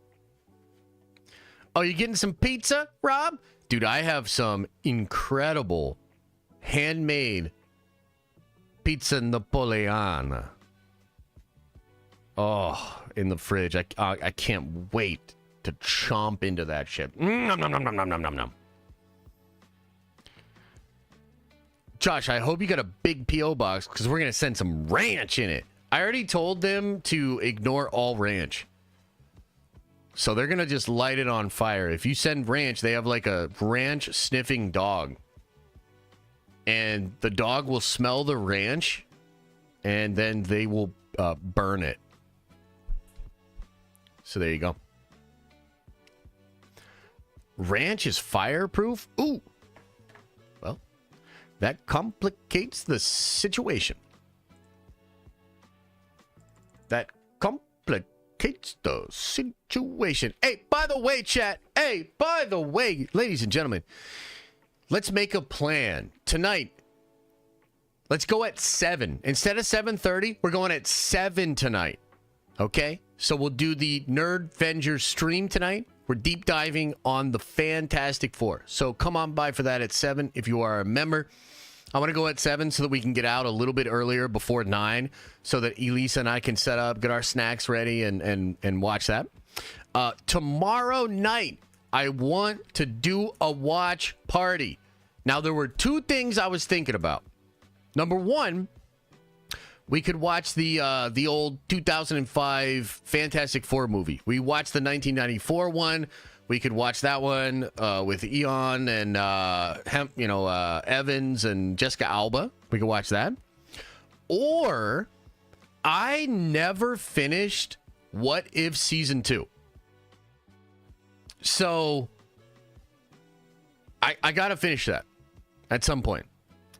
[SPEAKER 1] Oh, you getting some pizza, Rob? Dude, I have some incredible handmade pizza Napoleon. Oh, in the fridge. I can't wait to chomp into that shit. Nom, nom, nom, nom, nom, nom, nom, nom. Josh, I hope you got a big P.O. box because we're going to send some ranch in it. I already told them to ignore all ranch. So they're going to just light it on fire. If you send ranch, they have like a ranch sniffing dog. And the dog will smell the ranch and then they will burn it. So there you go. Ranch is fireproof? Ooh. Well, That complicates the situation. That complicates the situation. Hey, by the way, chat. Hey, by the way, ladies and gentlemen, let's make a plan. Tonight, let's go at 7. Instead of 7:30, we're going at 7 tonight. Okay? So we'll do the Nerd Avengers stream tonight. We're deep diving on the Fantastic Four. So come on by for that at 7 if you are a member. I want to go at 7 so that we can get out a little bit earlier before 9 so that Elisa and I can set up, get our snacks ready, and watch that. Tomorrow night, I want to do a watch party. Now, there were 2 things I was thinking about. Number 1, we could watch the old 2005 Fantastic Four movie. We watched the 1994 one. We could watch that one with Eon and Evans and Jessica Alba. We could watch that. Or I never finished What If Season 2. So I got to finish that at some point.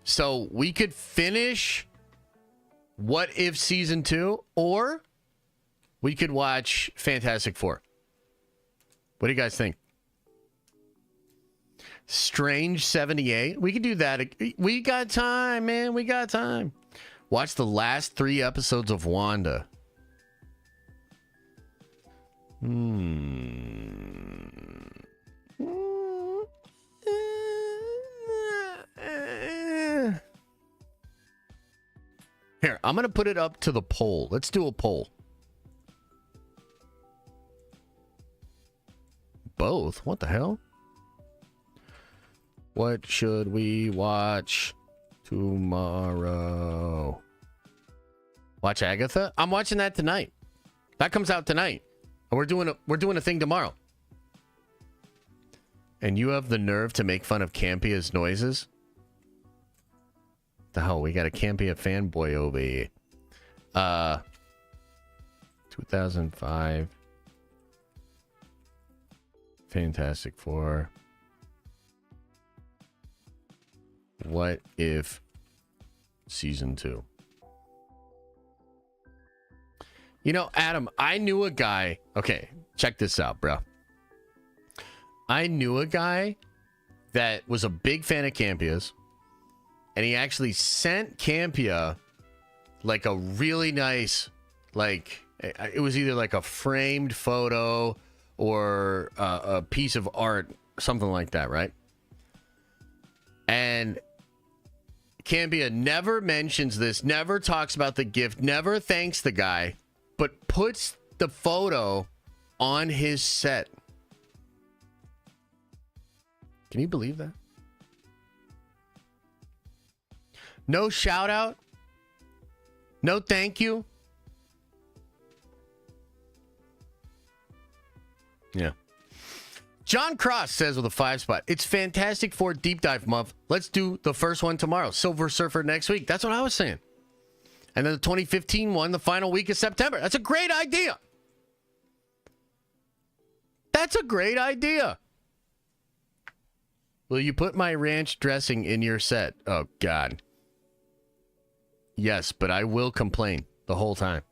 [SPEAKER 1] So we could finish What If Season 2, or we could watch Fantastic Four. What do you guys think? Strange 78. We could do that. We got time, man. We got time. Watch the last 3 episodes of Wanda. Here, I'm going to put it up to the poll. Let's do a poll. Both? What the hell? What should we watch tomorrow? Watch Agatha? I'm watching that tonight. That comes out tonight. And we're doing a thing tomorrow. And you have the nerve to make fun of Campia's noises? The hell, we got a Campia fanboy over here. 2005 Fantastic Four. What If Season 2? You know, Adam, I knew a guy. Okay, check this out, bro. I knew a guy that was a big fan of Campia's. And he actually sent Campia like a really nice, like, it was either like a framed photo or a piece of art, something like that, right? And Campia never mentions this, never talks about the gift, never thanks the guy, but puts the photo on his set. Can you believe that? No shout out. No thank you. Yeah. John Cross says with a 5 spot, it's Fantastic Four deep dive month. Let's do the first one tomorrow. Silver Surfer next week. That's what I was saying. And then the 2015 one, the final week of September. That's a great idea. That's a great idea. Will you put my ranch dressing in your set? Oh, God. Yes, but I will complain the whole time.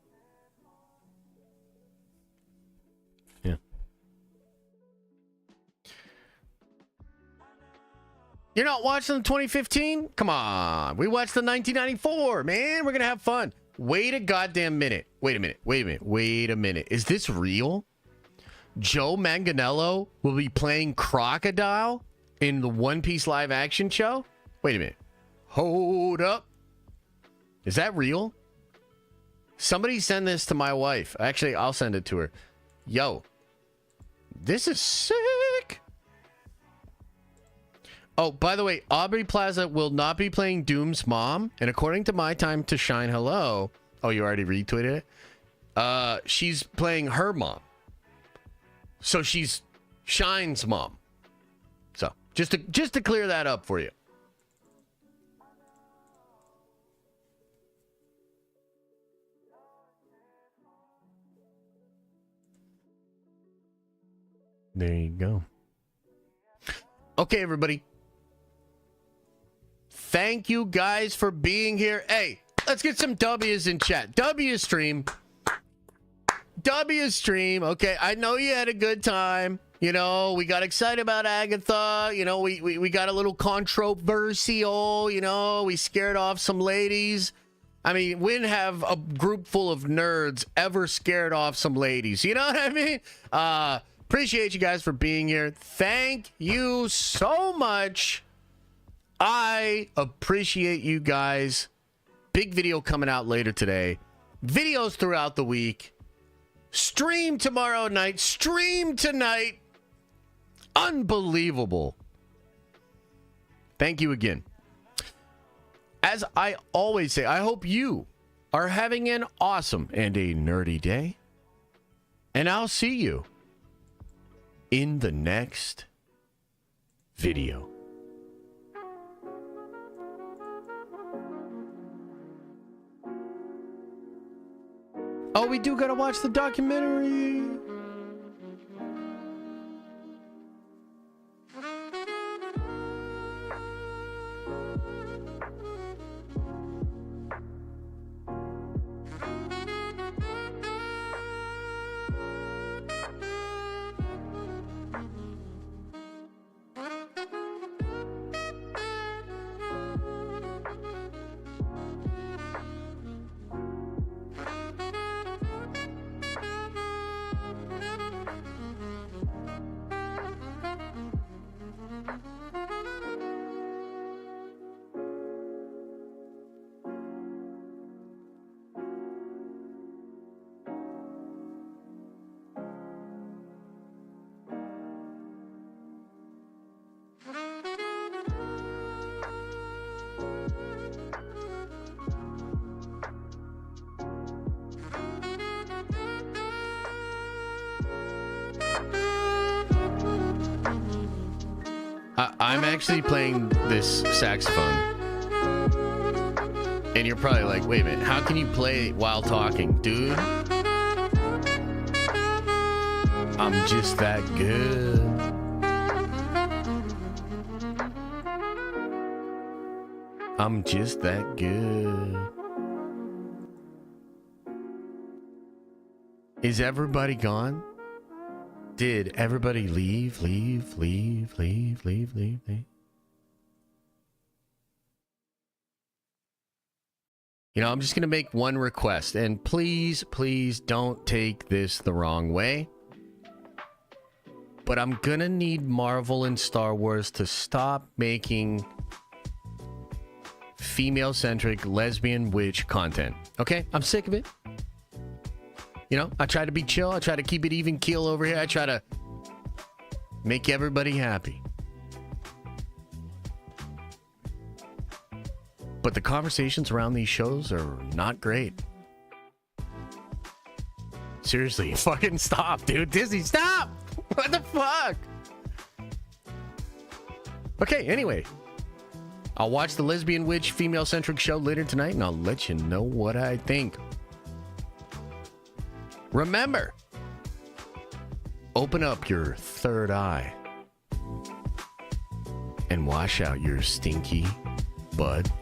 [SPEAKER 1] Yeah. You're not watching the 2015? Come on. We watched the 1994, man. We're going to have fun. Wait a goddamn minute. Wait a minute. Is this real? Joe Manganiello will be playing Crocodile in the One Piece live action show? Wait a minute. Hold up. Is that real? Somebody send this to my wife. Actually, I'll send it to her. Yo, this is sick. Oh, by the way, Aubrey Plaza will not be playing Doom's mom. And according to My Time to Shine Hello, oh, you already retweeted it? She's playing her mom. So she's Shine's mom. So just to clear that up for you. There you go. Okay, everybody. Thank you guys for being here. Hey, let's get some W's in chat. W stream. W stream. Okay, I know you had a good time. You know, we got excited about Agatha. You know, we got a little controversial. You know, we scared off some ladies. I mean, when have a group full of nerds ever scared off some ladies? You know what I mean? Appreciate you guys for being here. Thank you so much. I appreciate you guys. Big video coming out later today. Videos throughout the week. Stream tomorrow night. Stream tonight. Unbelievable. Thank you again. As I always say, I hope you are having an awesome and a nerdy day. And I'll see you in the next video. Oh, we do gotta watch the documentary. I'm actually playing this saxophone. And you're probably like, wait a minute, how can you play while talking? Dude, I'm just that good. I'm just that good. Is everybody gone? Did everybody leave? You know, I'm just going to make one request. And please, please don't take this the wrong way. But I'm going to need Marvel and Star Wars to stop making female-centric lesbian witch content. Okay? I'm sick of it. You know, I try to be chill. I try to keep it even keel over here. I try to make everybody happy. But the conversations around these shows are not great. Seriously, fucking stop, dude. Disney, stop! What the fuck? Okay, anyway. I'll watch the lesbian witch female-centric show later tonight, and I'll let you know what I think. Remember, open up your third eye and wash out your stinky bud.